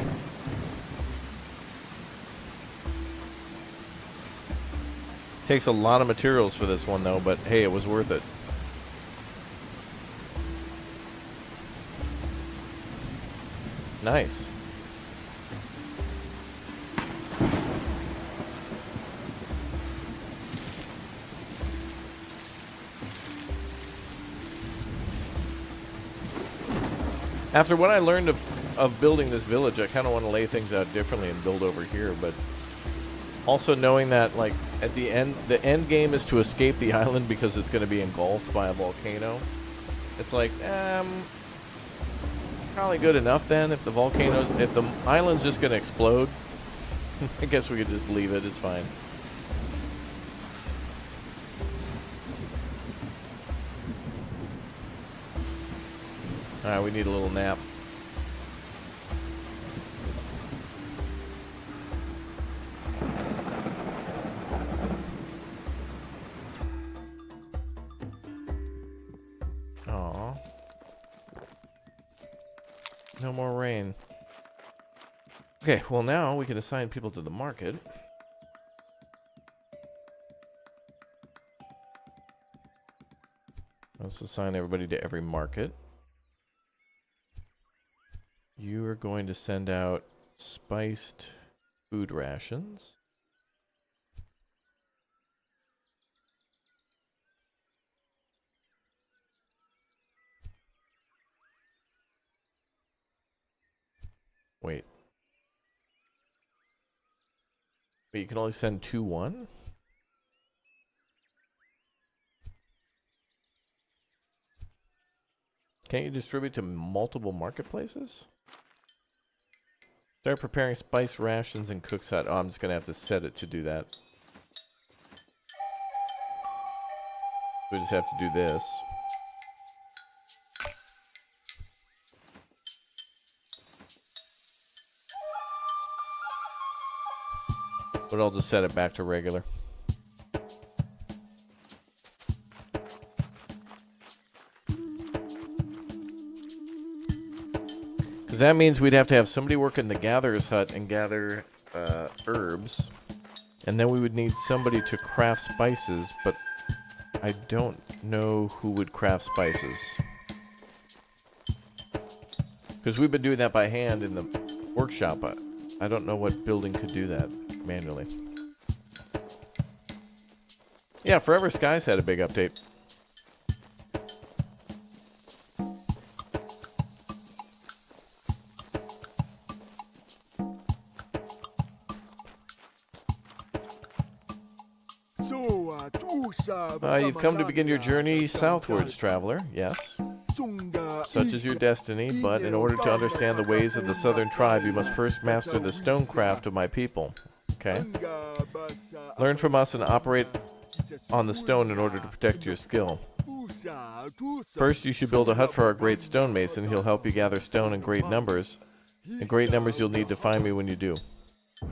Takes a lot of materials for this one, though, but hey, it was worth it. Nice. After what I learned of building this village, I kind of want to lay things out differently and build over here, but also knowing that, like, at the end game is to escape the island because it's going to be engulfed by a volcano. It's like, probably good enough then if the island's just going to explode. I guess we could just leave it, it's fine. Alright, we need a little nap. Aw. No more rain. Okay, well now we can assign people to the market. Let's assign everybody to every market. You are going to send out spiced food rations. Wait. Wait, you can only send 2-1? Can't you distribute to multiple marketplaces? Start preparing spice rations and cook's hut. Oh, I'm just going to have to set it to do that. We just have to do this. But I'll just set it back to regular. Because that means we'd have to have somebody work in the gatherer's hut and gather herbs. And then we would need somebody to craft spices, but I don't know who would craft spices. Because we've been doing that by hand in the workshop. I don't know what building could do that manually. Yeah, Forever Skies had a big update. You've come to begin your journey southwards, traveler. Yes. Such is your destiny, but in order to understand the ways of the southern tribe, you must first master the stonecraft of my people. Okay? Learn from us and operate on the stone in order to protect your skill. First, you should build a hut for our great stonemason. He'll help you gather stone in great numbers. In great numbers, you'll need to find me when you do. Okay,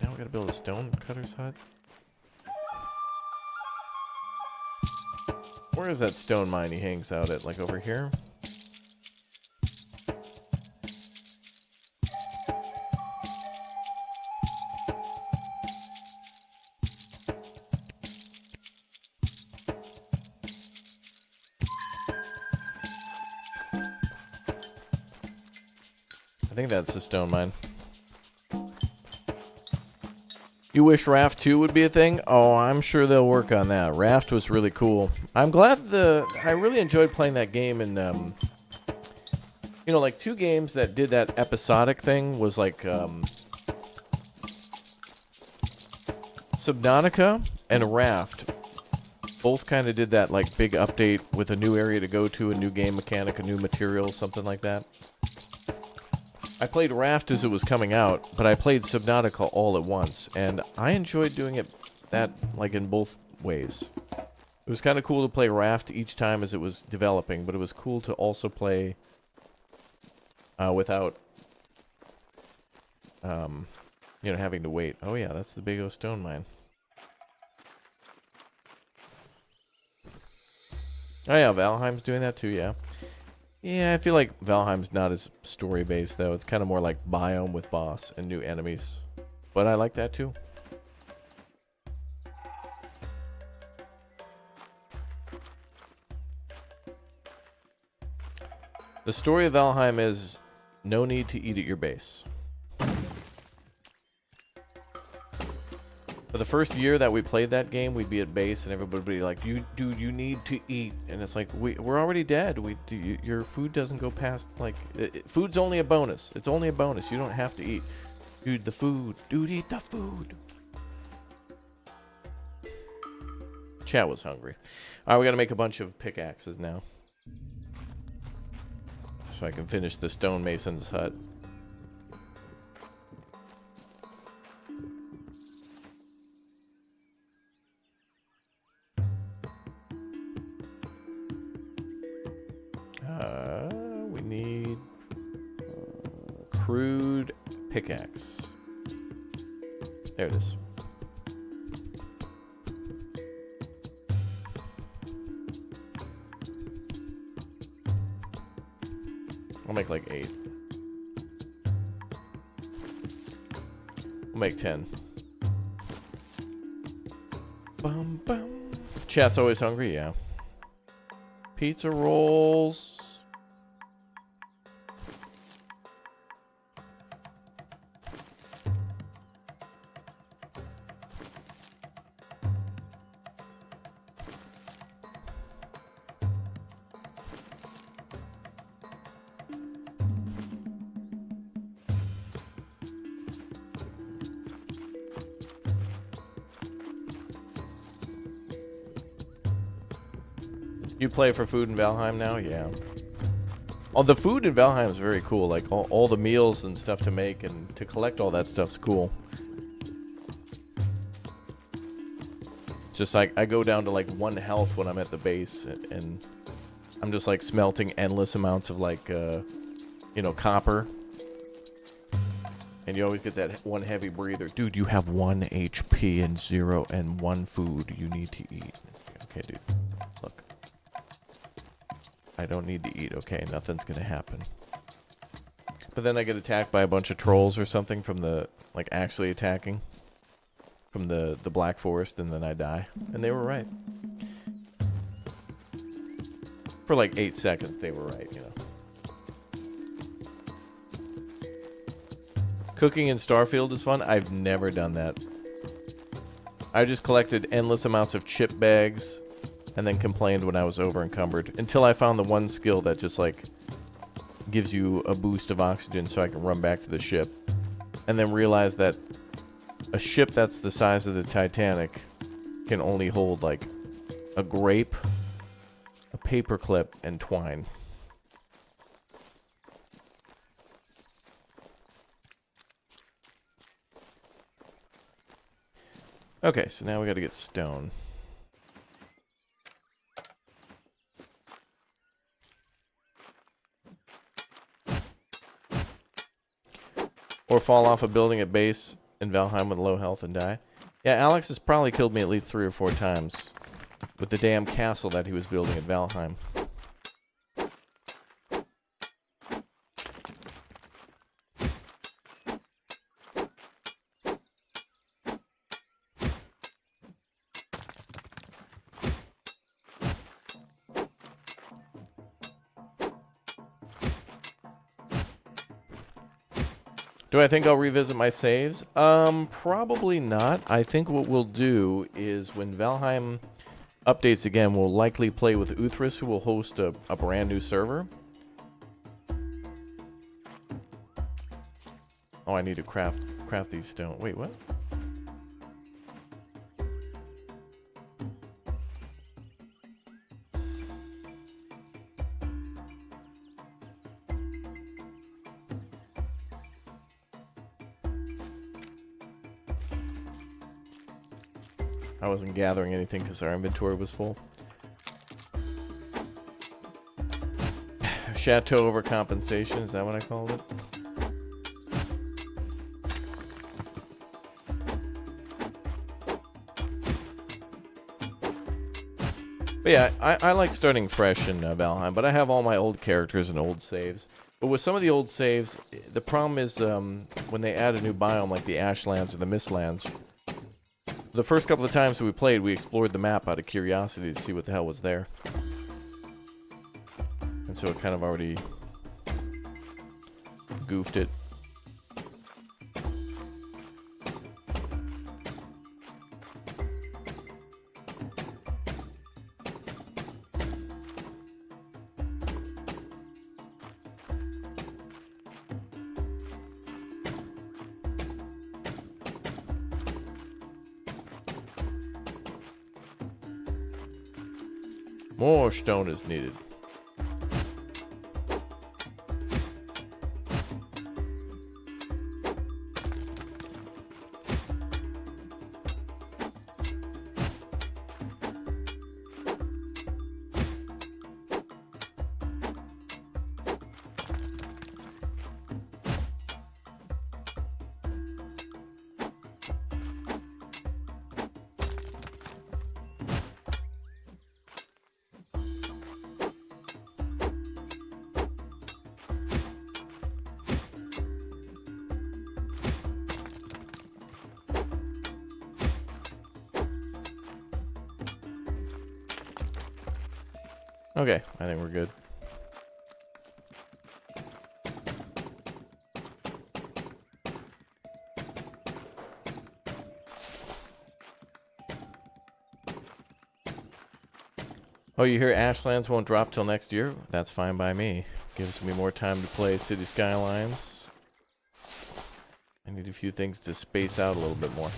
now we gotta build a stone cutter's hut. Where is that stone mine he hangs out at? Like over here? I think that's the stone mine. You wish Raft 2 would be a thing? Oh, I'm sure they'll work on that. Raft was really cool. I'm glad I really enjoyed playing that game and, you know, like 2 games that did that episodic thing was like, Subnautica and Raft. Both kind of did that like big update with a new area to go to, a new game mechanic, a new material, something like that. I played Raft as it was coming out, but I played Subnautica all at once, and I enjoyed doing it that, like, in both ways. It was kind of cool to play Raft each time as it was developing, but it was cool to also play without, you know, having to wait. Oh yeah, that's the Big O stone mine. Oh yeah, Valheim's doing that too, yeah. Yeah, I feel like Valheim's not as story-based, though. It's kind of more like biome with boss and new enemies. But I like that, too. The story of Valheim is no need to eat at your base. For the first year that we played that game, we'd be at base and everybody would be like, dude, you need to eat. And it's like, we're already dead. Your food doesn't go past, like, food's only a bonus. It's only a bonus. You don't have to eat. Dude, the food. Dude, eat the food. Chat was hungry. All right, we got to make a bunch of pickaxes now. So I can finish the stonemason's hut. We need crude pickaxe. There it is. I'll make like 8. We'll make 10. Bum, bum. Chat's always hungry, yeah. Pizza rolls. You play for food in Valheim now? Yeah. Oh, the food in Valheim is very cool. Like, all the meals and stuff to make and to collect all that stuff's cool. It's just like, I go down to like 1 health when I'm at the base. And I'm just like smelting endless amounts of like, you know, copper. And you always get that one heavy breather. Dude, you have 1 HP and 0 and 1 food you need to eat. Okay, dude. Look. I don't need to eat, okay? Nothing's gonna happen. But then I get attacked by a bunch of trolls or something from the, like, actually attacking. From the Black Forest, and then I die. And they were right. For like 8 seconds, they were right, you know. Cooking in Starfield is fun. I've never done that. I just collected endless amounts of chip bags and then complained when I was over encumbered until I found the one skill that just like gives you a boost of oxygen so I can run back to the ship, and then realized that a ship that's the size of the Titanic can only hold like a grape, a paperclip, and twine. Okay, so now we got to get stone. Or fall off a building at base in Valheim with low health and die. Yeah, Alex has probably killed me at least 3 or 4 times with the damn castle that he was building at Valheim. Do I think I'll revisit my saves? Probably not. I think what we'll do is when Valheim updates again, we'll likely play with Uthris, who will host a brand new server. Oh, I need to craft these stone. Wait, what? I wasn't gathering anything because our inventory was full. Chateau overcompensation, is that what I called it? But yeah, I like starting fresh in Valheim, but I have all my old characters and old saves. But with some of the old saves, the problem is when they add a new biome like the Ashlands or the Mistlands, the first couple of times we played, we explored the map out of curiosity to see what the hell was there. And so it kind of already goofed it. More stone is needed. Okay, I think we're good. Oh, you hear Ashlands won't drop till next year? That's fine by me. Gives me more time to play City Skylines. I need a few things to space out a little bit more.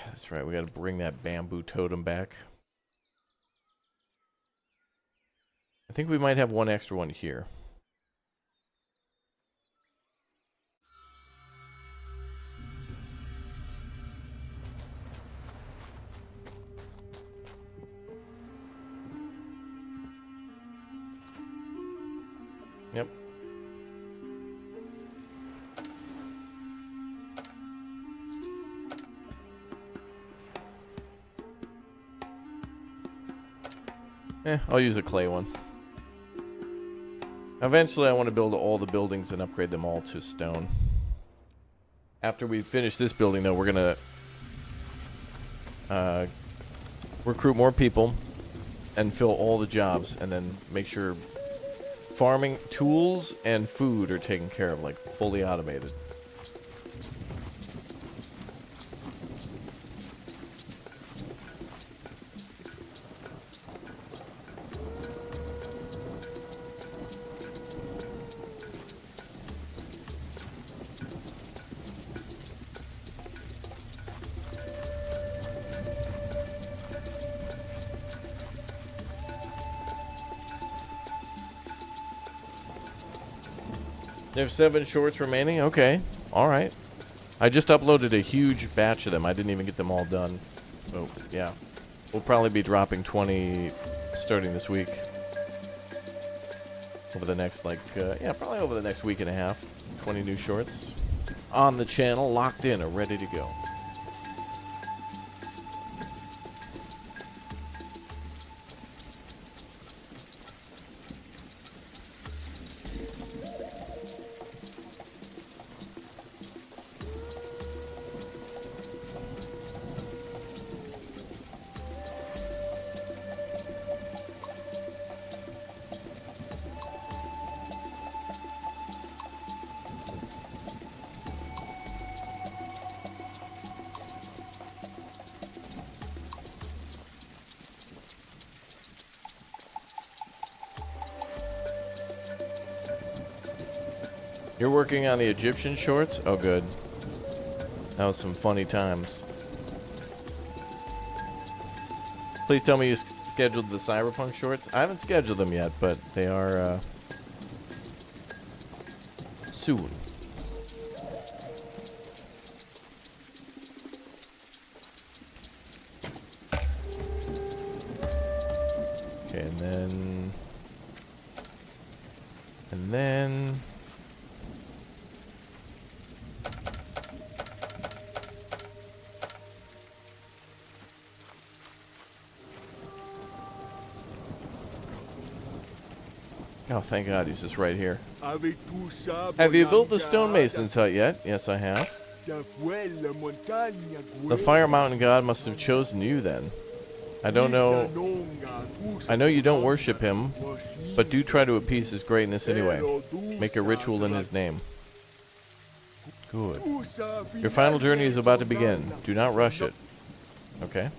That's right. We got to bring that bamboo totem back. I think we might have one extra one here. Yep. I'll use a clay one. Eventually, I want to build all the buildings and upgrade them all to stone. After we finish this building, though, we're going to recruit more people and fill all the jobs, and then make sure farming tools and food are taken care of, like fully automated. There's 7 shorts remaining? Okay. Alright. I just uploaded a huge batch of them. I didn't even get them all done. So, yeah. We'll probably be dropping 20 starting this week. Over the next, yeah, probably over the next week and a half. 20 new shorts. On the channel, locked in, and ready to go. You're working on the Egyptian shorts? Oh, good. That was some funny times. Please tell me you scheduled the Cyberpunk shorts. I haven't scheduled them yet, but they are soon. Okay, and then... Oh, thank God, he's just right here. Have you built the stonemason's hut yet? Yes, I have. The Fire Mountain God must have chosen you then. I don't know. I know you don't worship him, but do try to appease his greatness anyway. Make a ritual in his name. Good. Your final journey is about to begin. Do not rush it. Okay.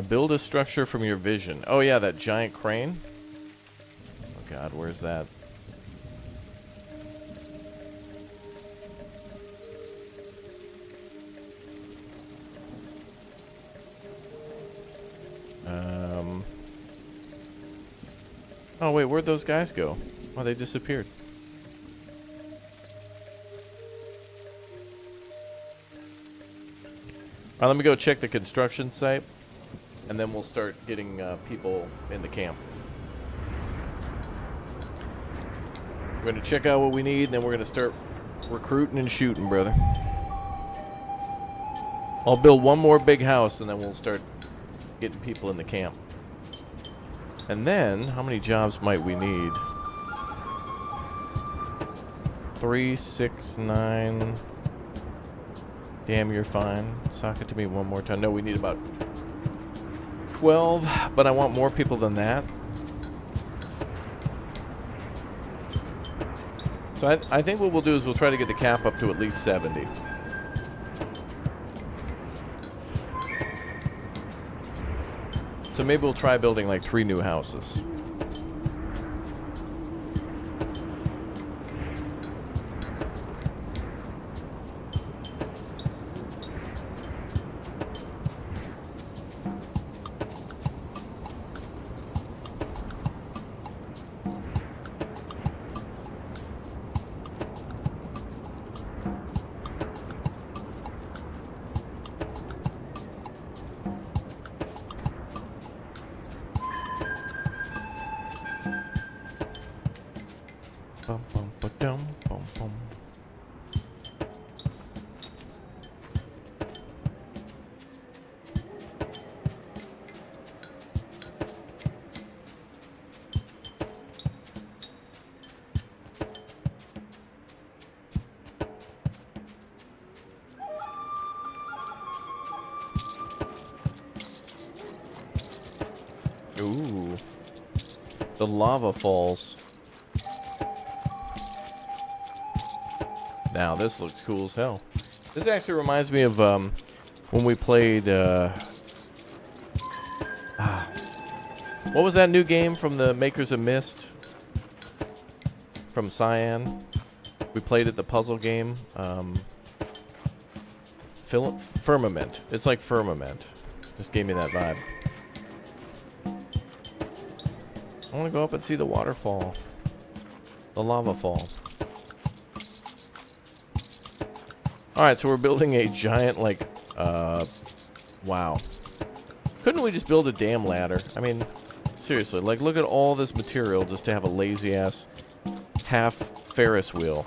Build a structure from your vision. Oh yeah, that giant crane. Oh god, where's that? Oh wait, where'd those guys go? Oh, they disappeared. Alright, let me go check the construction site, and then we'll start getting people in the camp. We're going to check out what we need, and then we're going to start recruiting and shooting, brother. I'll build one more big house, and then we'll start getting people in the camp. And then, how many jobs might we need? 3, 6, 9... Damn, you're fine. Sock it to me one more time. No, we need about 12, but I want more people than that. So I think what we'll do is we'll try to get the cap up to at least 70. So maybe we'll try building like 3 new houses. Bum, bum, ba-dum, bum, bum. Ooh. The lava falls. Now this looks cool as hell. This actually reminds me of when we played what was that new game from the makers of Myst? From Cyan. We played it, the puzzle game. Firmament. It's like Firmament. Just gave me that vibe. I want to go up and see the waterfall. The lava fall. Alright, so we're building a giant, like, wow. Couldn't we just build a damn ladder? I mean, seriously, like, look at all this material just to have a lazy-ass half Ferris wheel.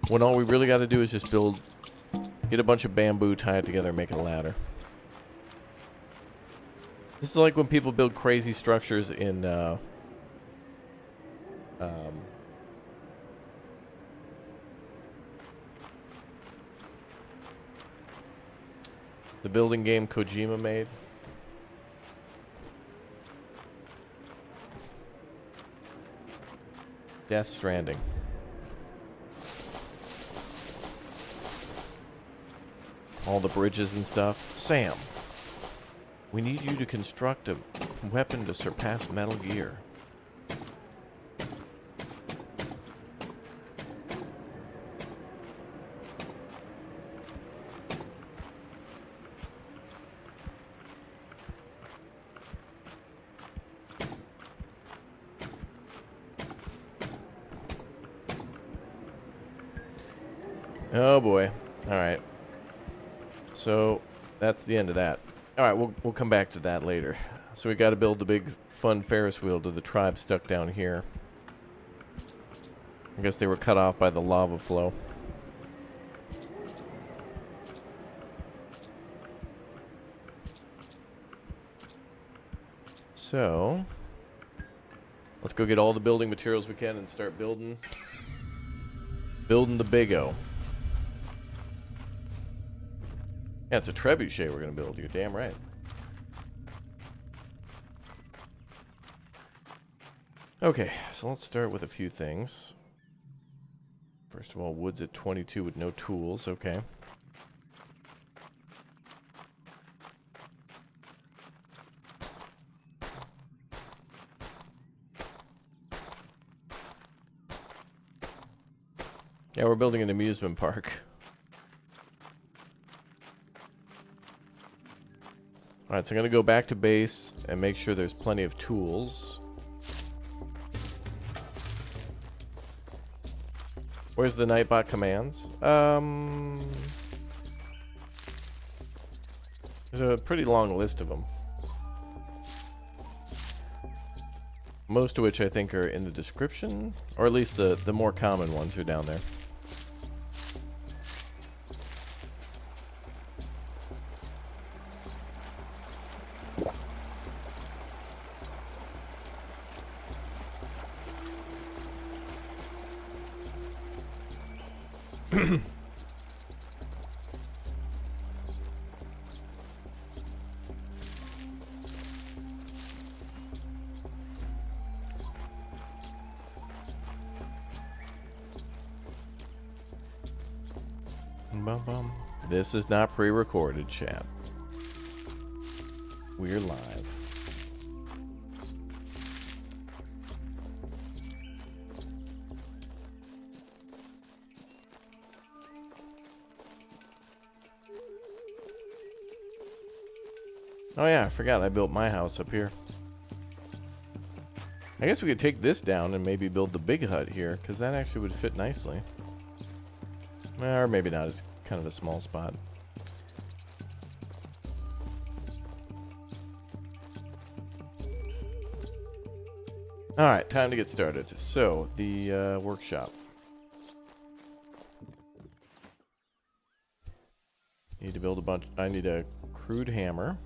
When all we really got to do is just get a bunch of bamboo, tie it together, and make a ladder. This is like when people build crazy structures in, the building game Kojima made. Death Stranding. All the bridges and stuff. Sam, we need you to construct a weapon to surpass Metal Gear. Oh boy. Alright. So that's the end of that. Alright, we'll come back to that later. So we gotta build the big fun Ferris wheel to the tribe stuck down here. I guess they were cut off by the lava flow. So let's go get all the building materials we can and start building. Building the big O. Yeah, it's a trebuchet we're going to build. You're damn right. Okay, so let's start with a few things. First of all, wood's at 22 with no tools. Okay. Yeah, we're building an amusement park. Alright, so I'm going to go back to base and make sure there's plenty of tools. Where's the Nightbot commands? There's a pretty long list of them. Most of which I think are in the description, or at least the more common ones are down there. This is not pre-recorded, chat. We're live. Oh yeah, I forgot I built my house up here. I guess we could take this down and maybe build the big hut here, because that actually would fit nicely. Or maybe not, it's kind of a small spot. Alright, time to get started. So, the workshop. Need to build a bunch. I need a crude hammer.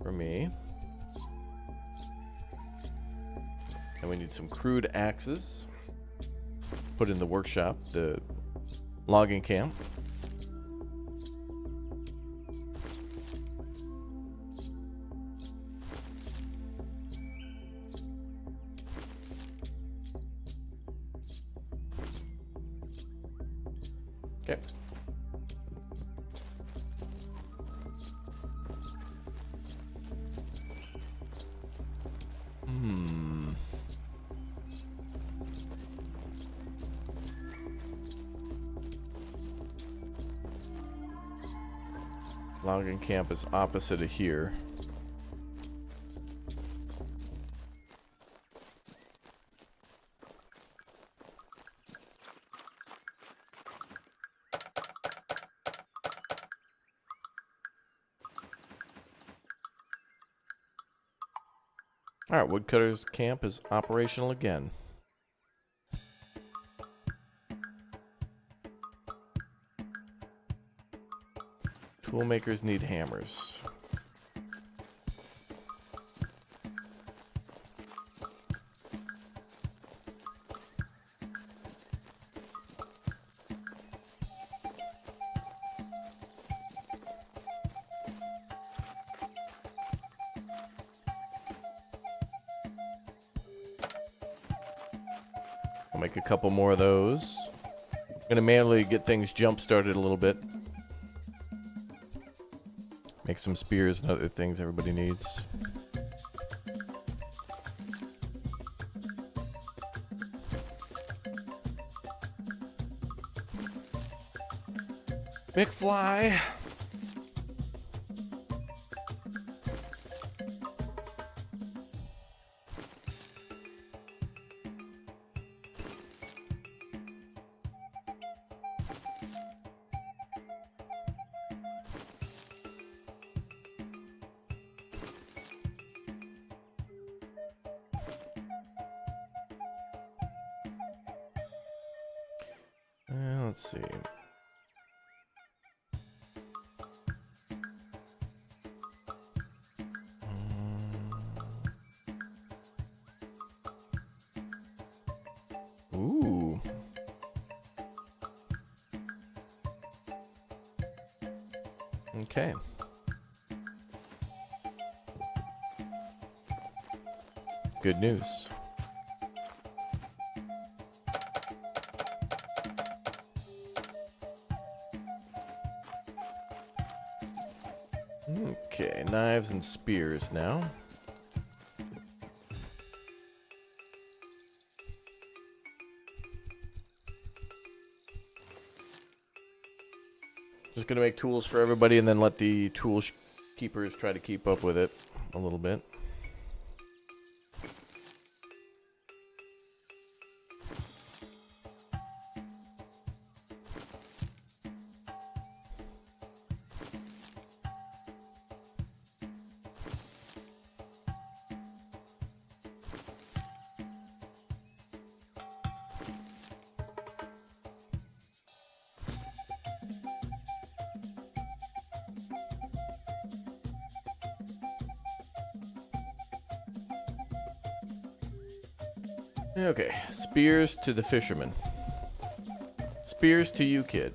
For me. And we need some crude axes. Put in the workshop, the logging camp. Okay. Logging camp is opposite of here. Alright, Woodcutter's camp is operational again. Toolmakers need hammers. I'll make a couple more of those. I'm gonna manually get things jump started a little bit. Make some spears and other things everybody needs. McFly! Let's see. Okay. Good news. Okay, knives and spears now. Just gonna make tools for everybody and then let the tool keepers try to keep up with it a little bit. Okay, spears to the fisherman. Spears to you, kid.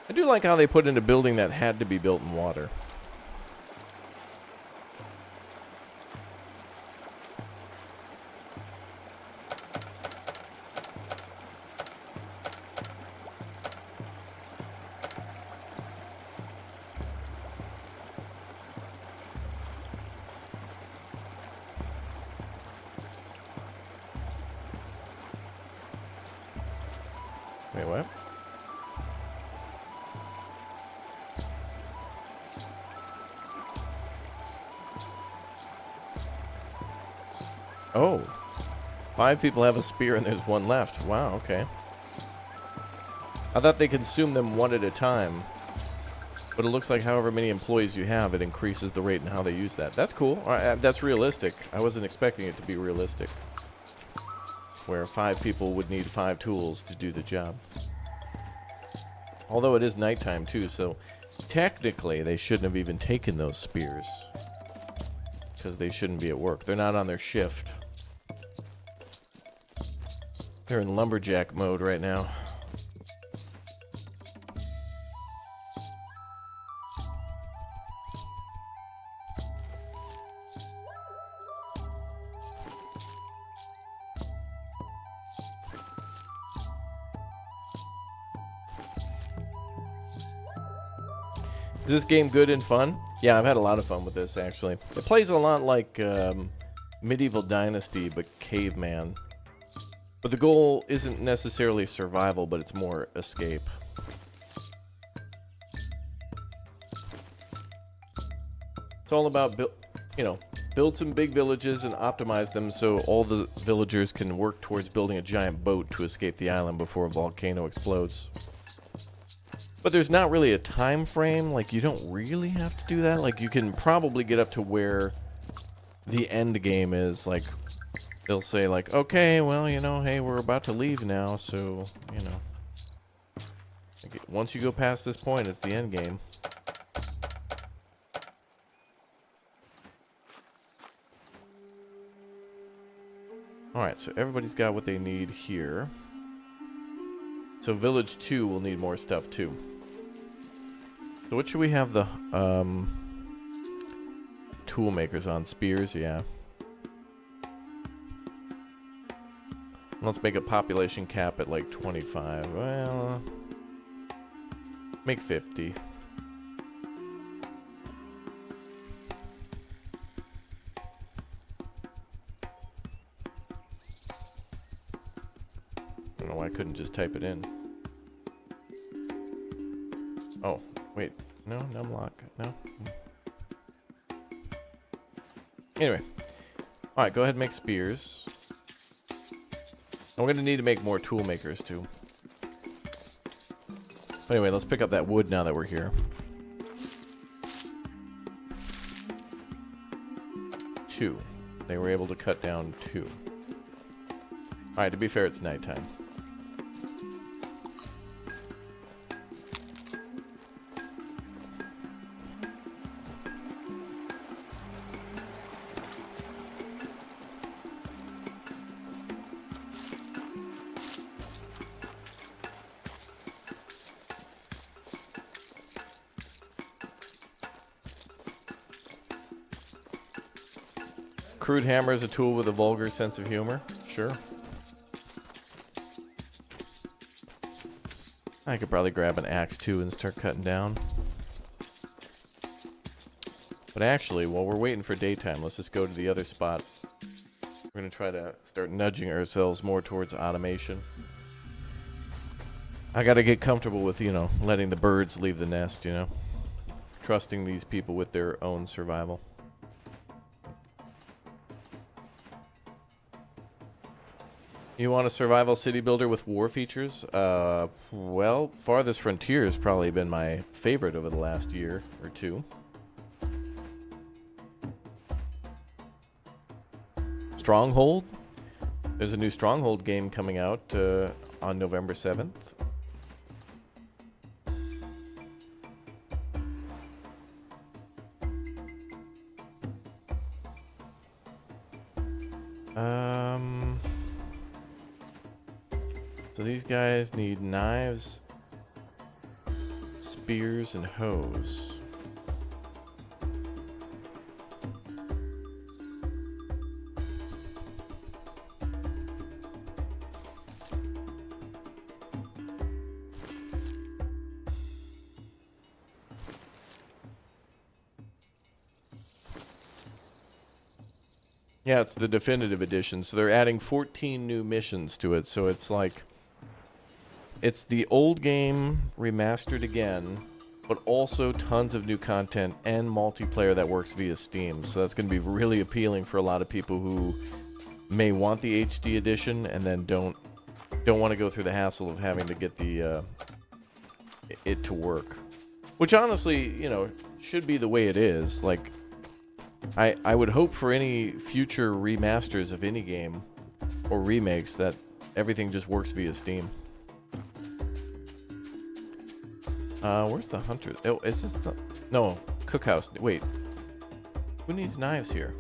I do like how they put in a building that had to be built in water. Wait, what? Oh. 5 people have a spear and there's 1 left. Wow, okay. I thought they consumed them 1 at a time. But it looks like however many employees you have, it increases the rate in how they use that. That's cool. All right, that's realistic. I wasn't expecting it to be realistic. Where 5 people would need 5 tools to do the job. Although it is nighttime too, so technically they shouldn't have even taken those spears. Because they shouldn't be at work. They're not on their shift. They're in lumberjack mode right now. Is this game good and fun? Yeah, I've had a lot of fun with this, actually. It plays a lot like Medieval Dynasty, but caveman. But the goal isn't necessarily survival, but it's more escape. It's all about, build some big villages and optimize them so all the villagers can work towards building a giant boat to escape the island before a volcano explodes. But there's not really a time frame. Like, you don't really have to do that. Like, you can probably get up to where the end game is. Like, they'll say, like, okay, well, hey, we're about to leave now, so, like, once you go past this point, it's the end game. Alright, so everybody's got what they need here. So Village 2 will need more stuff, too. So what should we have the tool makers on? Spears, yeah. Let's make a population cap at like 25. Well, make 50. I don't know why I couldn't just type it in. Oh, wait. No, numlock. No. Anyway. Alright, go ahead and make spears. I'm going to need to make more tool makers, too. But anyway, let's pick up that wood now that we're here. 2. They were able to cut down 2. Alright, to be fair, it's nighttime. Crude hammer is a tool with a vulgar sense of humor. Sure. I could probably grab an axe too and start cutting down. But actually, while we're waiting for daytime, let's just go to the other spot. We're going to try to start nudging ourselves more towards automation. I got to get comfortable with, you know, letting the birds leave the nest, you know. Trusting these people with their own survival. You want a survival city builder with war features? Well, Farthest Frontier has probably been my favorite over the last year or two. Stronghold? There's a new Stronghold game coming out on November 7th. So these guys need knives, spears, and hoes. Yeah, it's the definitive edition, so they're adding 14 new missions to it, so it's like... It's the old game remastered again, but also tons of new content and multiplayer that works via Steam, so that's going to be really appealing for a lot of people who may want the HD edition and then don't want to go through the hassle of having to get the it to work. Which honestly, you know, should be the way it is. Like, I would hope for any future remasters of any game or remakes that everything just works via Steam. Where's the hunter? Oh, is this the... No, cookhouse. Wait. Who needs knives here?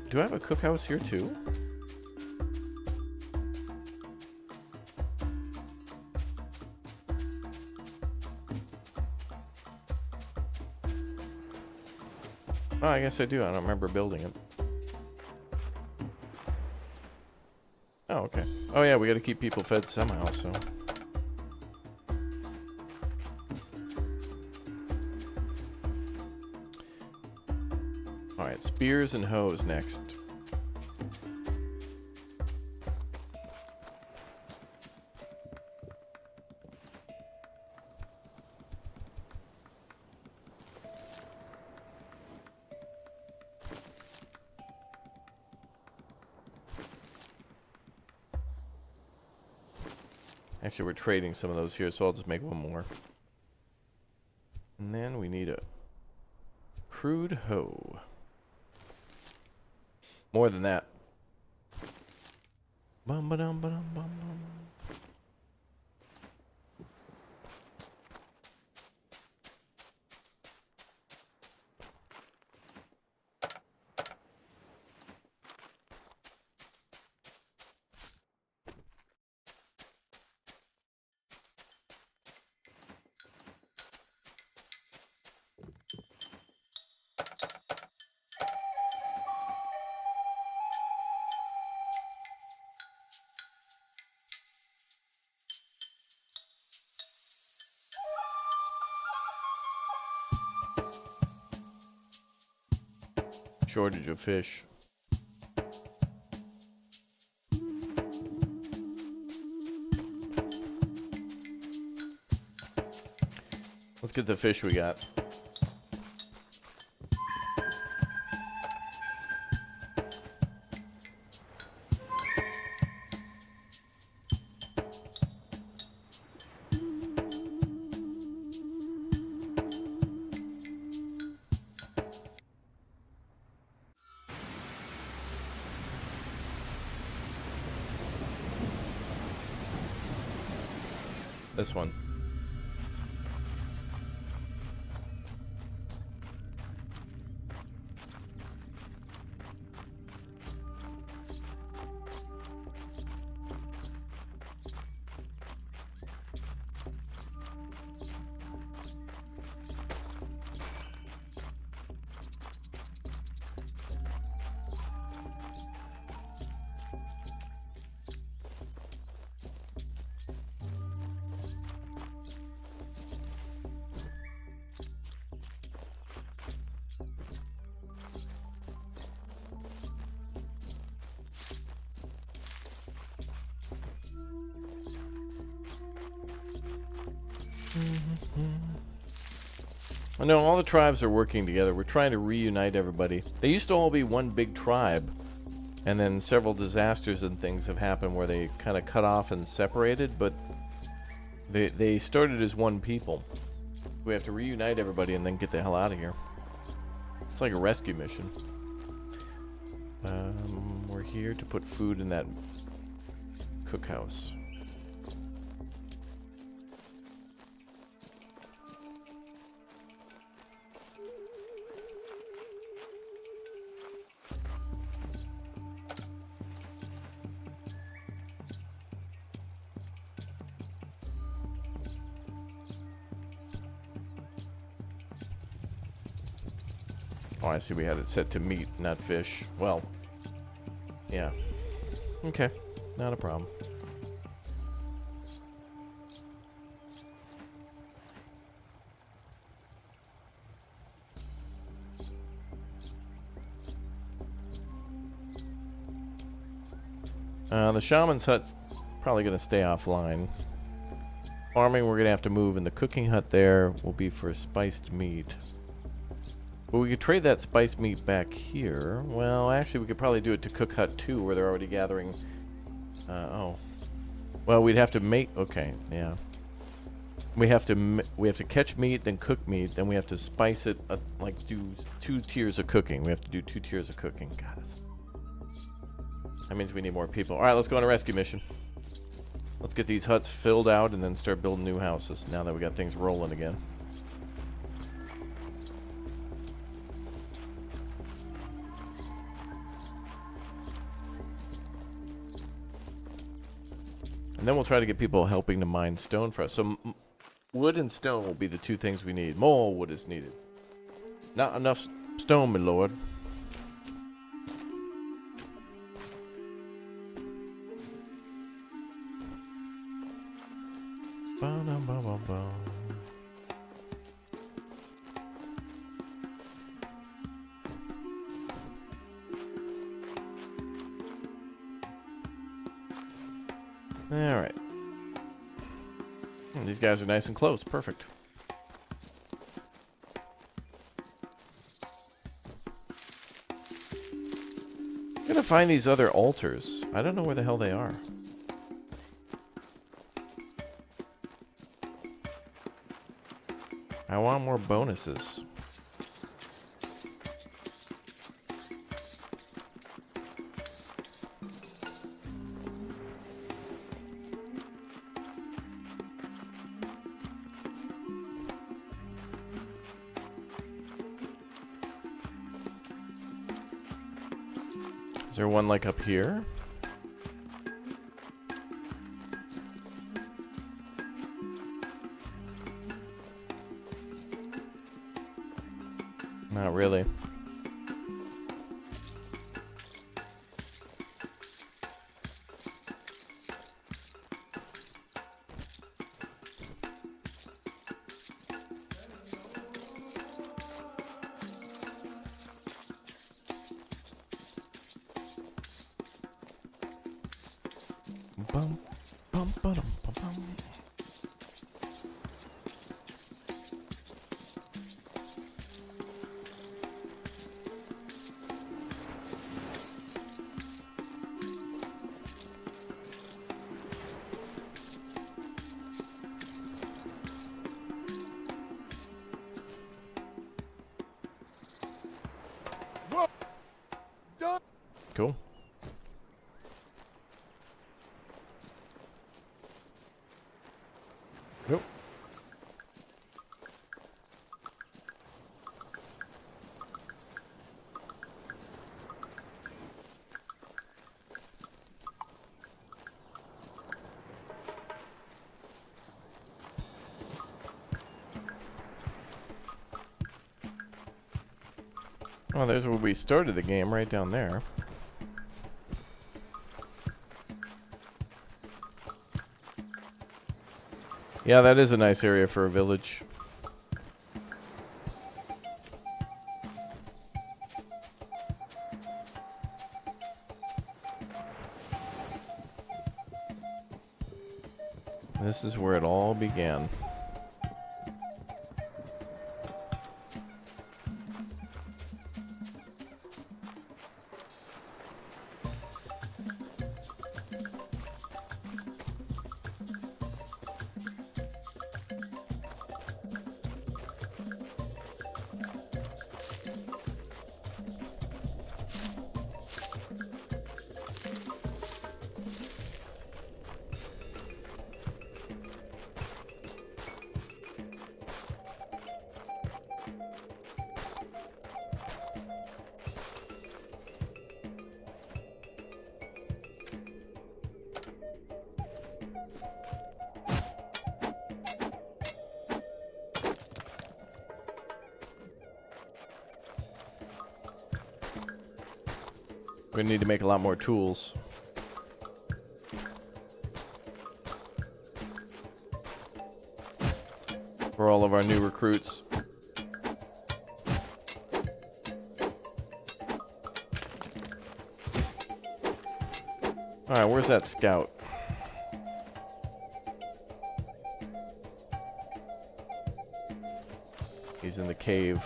Do I have a cookhouse here too? Oh, I guess I do. I don't remember building it. Oh, okay. Oh, yeah, we got to keep people fed somehow, so... Alright, spears and hoes next. Actually, we're trading some of those here, so I'll just make one more. And then we need a crude hoe. More than that. Bum ba dum ba dum bum bum. Shortage of fish. Let's get the fish we got. This one. I know all the tribes are working together. We're trying to reunite everybody. They used to all be one big tribe, and then several disasters and things have happened where they kind of cut off and separated, but they started as one people. We have to reunite everybody and then get the hell out of here. It's like a rescue mission. We're here to put food in that cookhouse. Oh, I see we had it set to meat, not fish. Well, yeah. Okay, not a problem. The shaman's hut's probably going to stay offline. Farming, we're going to have to move, and the cooking hut there will be for spiced meat. But we could trade that spiced meat back here. Well, actually, we could probably do it to Cook Hut 2, where they're already gathering. Oh. Well, we'd have to make. Okay, yeah. We have to catch meat, then cook meat, then we have to spice it. Like do 2 tiers of cooking. We have to do 2 tiers of cooking. God, that means we need more people. All right, let's go on a rescue mission. Let's get these huts filled out and then start building new houses. Now that we got things rolling again. And then we'll try to get people helping to mine stone for us. So wood and stone will be the 2 things we need. More wood is needed. Not enough stone, my lord. Ba-dum-ba-ba-ba. All right. These guys are nice and close. Perfect. I'm gonna find these other altars. I don't know where the hell they are. I want more bonuses. Is there one like up here? Not really. Bum, bum, ba-dum, bum, bum. Cool. Nope. Oh, there's where we started the game, right down there. Yeah, that is a nice area for a village. This is where it all began. We need to make a lot more tools. For all of our new recruits. Alright, where's that scout? He's in the cave.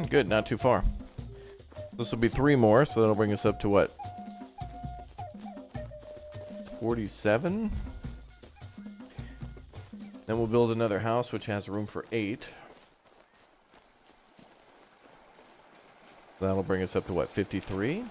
Good, not too far. This will be 3 more, so that'll bring us up to what? 47? Then we'll build another house, which has room for 8. That'll bring us up to what, 53?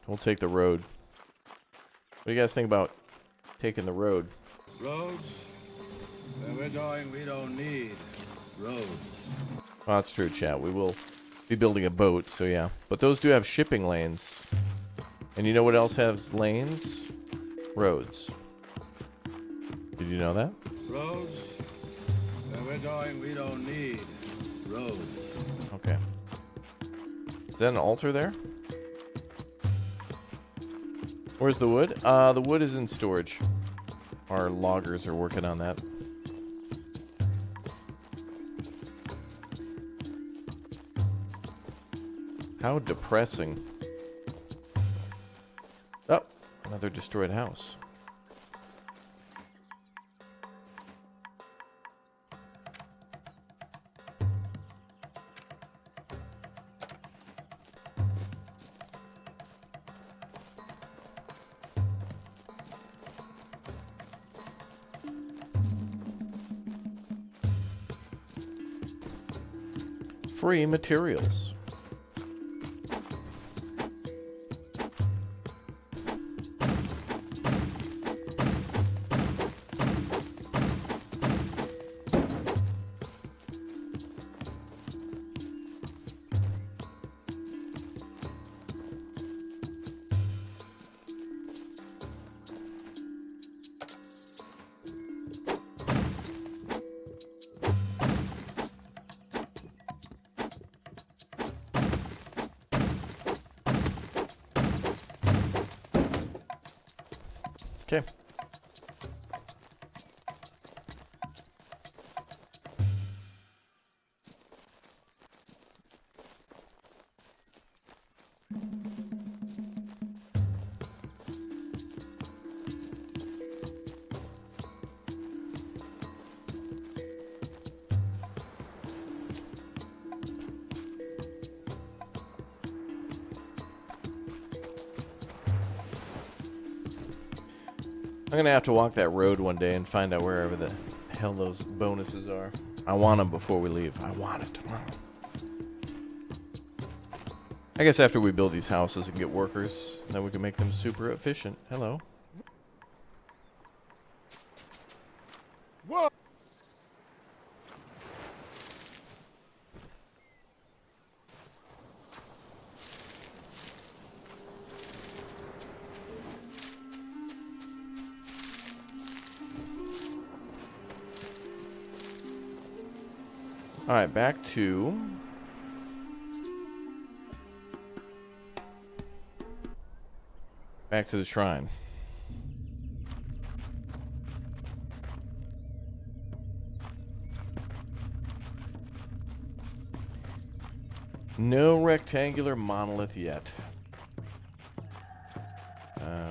We'll take the road. What do you guys think about taking the road? Roads? Where we're going, we don't need roads. Well, that's true, chat. We will be building a boat, so yeah. But those do have shipping lanes. And you know what else has lanes? Roads. Did you know that? Roads? Where we're going, we don't need roads. Okay. Is that an altar there? Where's the wood? The wood is in storage. Our loggers are working on that. How depressing. Oh, another destroyed house. Free materials. Okay. I'm gonna have to walk that road one day and find out wherever the hell those bonuses are. I want them before we leave. I want it tomorrow. I guess after we build these houses and get workers, then we can make them super efficient. Hello. Whoa! All right, back to the shrine. No rectangular monolith yet.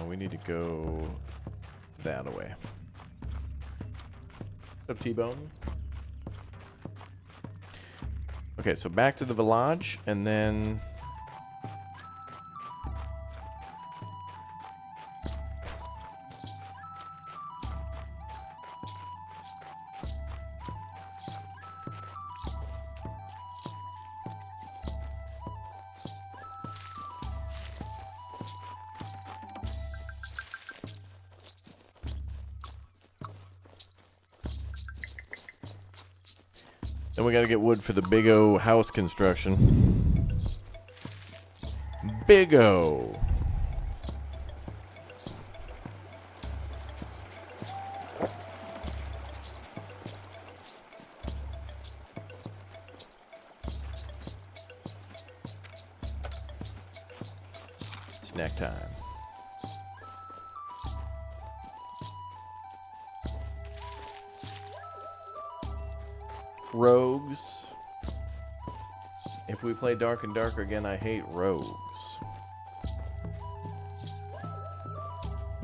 We need to go that way. What's up, T-Bone? Okay, so back to the village, and then... then we got to get wood for the Big O house construction. Big O. Snack time. Rogues. If we play Dark and Darker again, I hate rogues.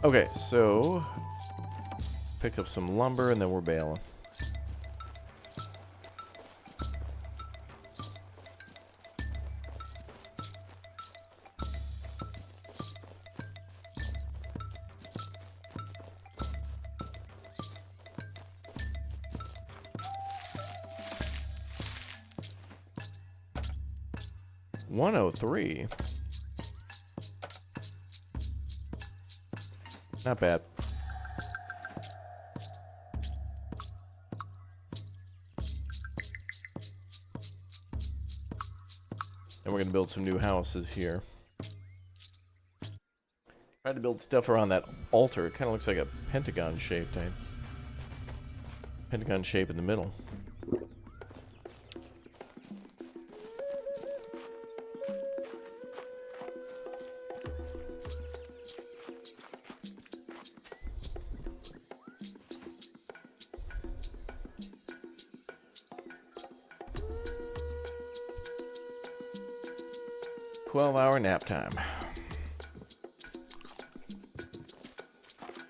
Okay, so pick up some lumber and then we're bailing. $103. Not bad. And we're going to build some new houses here. Tried to build stuff around that altar. It kind of looks like a pentagon shape type. Pentagon shape in the middle. Hour nap time.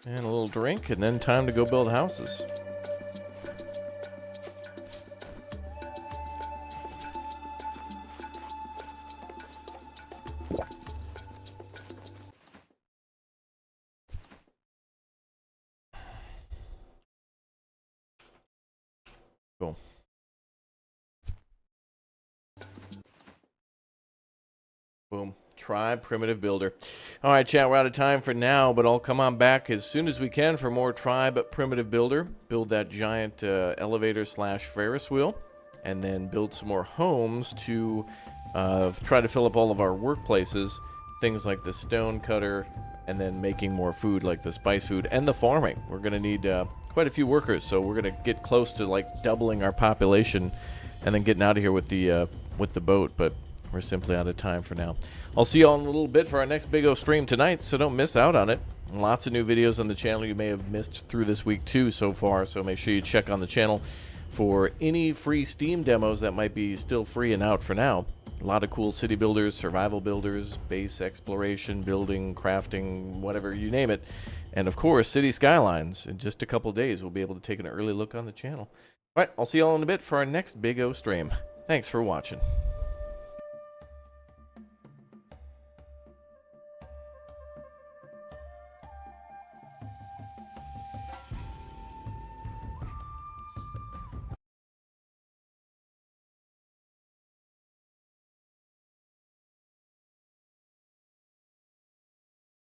And a little drink, and then time to go build houses. Cool. Boom. Tribe Primitive Builder. All right, chat, we're out of time for now, but I'll come on back as soon as we can for more Tribe Primitive Builder. Build that giant elevator / Ferris wheel, and then build some more homes to try to fill up all of our workplaces. Things like the stone cutter, and then making more food like the spice food, and the farming. We're going to need quite a few workers, so we're going to get close to like doubling our population and then getting out of here with the boat, but we're simply out of time for now. I'll see you all in a little bit for our next Big O stream tonight, so don't miss out on it. Lots of new videos on the channel you may have missed through this week too so far, so make sure you check on the channel for any free Steam demos that might be still free and out for now. A lot of cool city builders, survival builders, base exploration, building, crafting, whatever, you name it. And of course, city skylines. In just a couple days, we'll be able to take an early look on the channel. All right, I'll see you all in a bit for our next Big O stream. Thanks for watching.